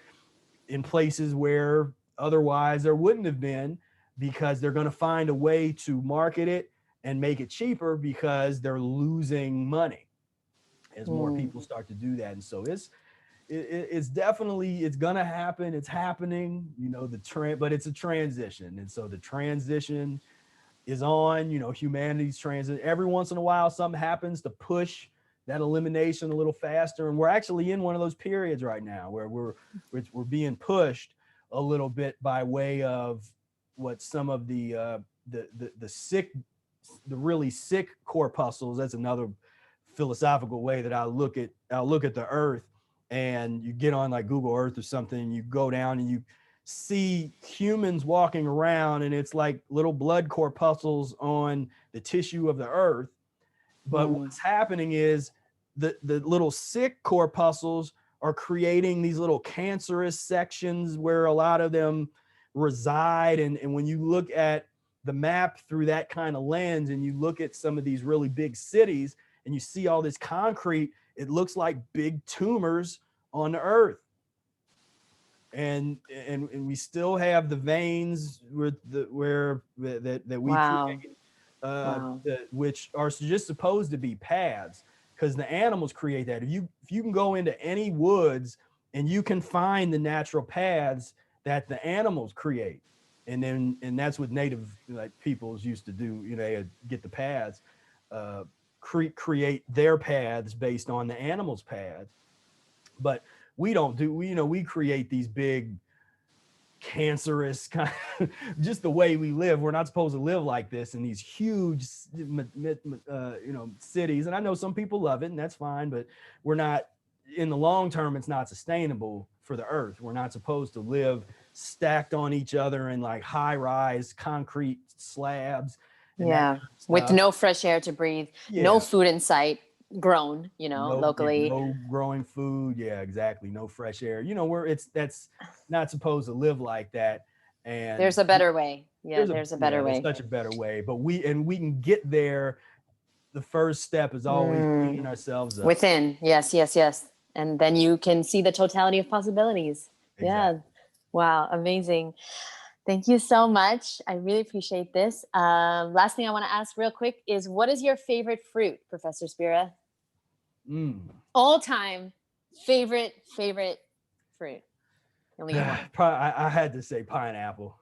in places where otherwise there wouldn't have been, because they're going to find a way to market it and make it cheaper because they're losing money as more people start to do that. And so it's definitely, it's going to happen. It's happening, you know, but it's a transition. And so the transition is on, you know, humanity's transit. Every once in a while, something happens to push that elimination a little faster. And we're actually in one of those periods right now where we're being pushed a little bit by way of what some of the sick, the really sick corpuscles. That's another philosophical way that I'll look at the earth. And you get on like Google Earth or something, and you go down and you see humans walking around, and it's like little blood corpuscles on the tissue of the earth. But what's happening is the little sick corpuscles are creating these little cancerous sections where a lot of them reside. And when you look at the map through that kind of lens, and you look at some of these really big cities and you see all this concrete, it looks like big tumors on the earth. And we still have the veins that we create, which are just supposed to be paths, because the animals create that. If you can go into any woods and you can find the natural paths that the animals create, and that's what native peoples used to do. You know, they get the paths, create their paths based on the animals' paths. But we don't do, we create these big cancerous kind of, just the way we live. We're not supposed to live like this in these huge, cities. And I know some people love it, and that's fine, but we're not, in the long term, it's not sustainable for the earth. We're not supposed to live stacked on each other in like high rise concrete slabs. Yeah. With no fresh air to breathe, no food in sight grown, locally. No growing food. Yeah, exactly. No fresh air. That's not supposed to live like that. And there's a better way. Yeah, there's a better way. There's such a better way. But we can get there. The first step is always cleaning ourselves up. Within. Yes. And then you can see the totality of possibilities. Exactly. Yeah. Wow. Amazing. Thank you so much. I really appreciate this. Last thing I want to ask real quick is, what is your favorite fruit, Professor Spira? All time favorite fruit. You only get one. I had to say pineapple.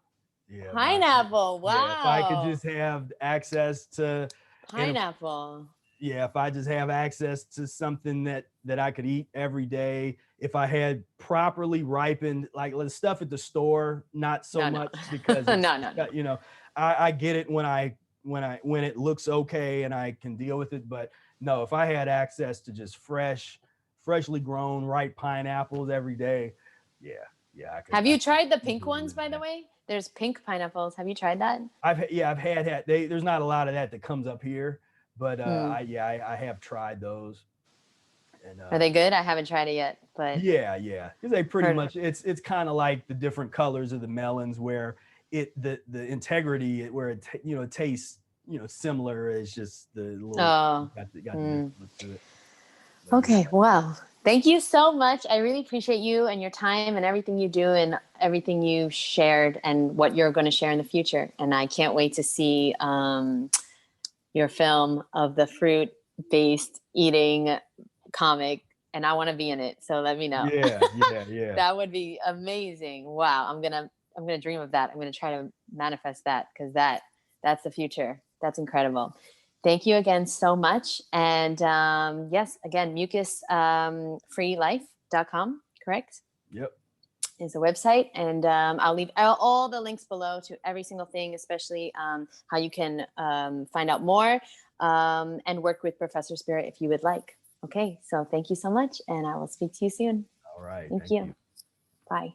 Yeah. Pineapple. Wow. Yeah, if I could just have access to pineapple. If I just have access to something that I could eat every day, if I had properly ripened, like the stuff at the store, not so much because no. I get it when it looks okay and I can deal with it. But no, if I had access to just freshly grown, ripe pineapples every day, yeah. Yeah, I could. Have you tried the pink easily ones, live by with the that. way? There's pink pineapples. Have you tried that? I've had there's not a lot of that comes up here, but Hmm. I have tried those. And Are they good? I haven't tried it yet, but yeah, because they pretty heard. much it's kind of like the different colors of the melons where the integrity where it tastes similar. It's just the little Oh. got the Hmm. different look to it. But yeah, Okay, well, thank you so much. I really appreciate you and your time and everything you do and everything you shared and what you're going to share in the future. And I can't wait to see your film of the fruit-based eating comic. And I want to be in it, so let me know. yeah. That would be amazing. Wow, I'm gonna dream of that. I'm gonna try to manifest that because that's the future. That's incredible. Thank you again so much. And yes, again, mucusfreelife.com, correct? Yep. Is the website. And I'll leave all the links below to every single thing, especially how you can find out more and work with Professor Spira if you would like. Okay, so thank you so much, and I will speak to you soon. All right. Thank Thank you. you. Bye.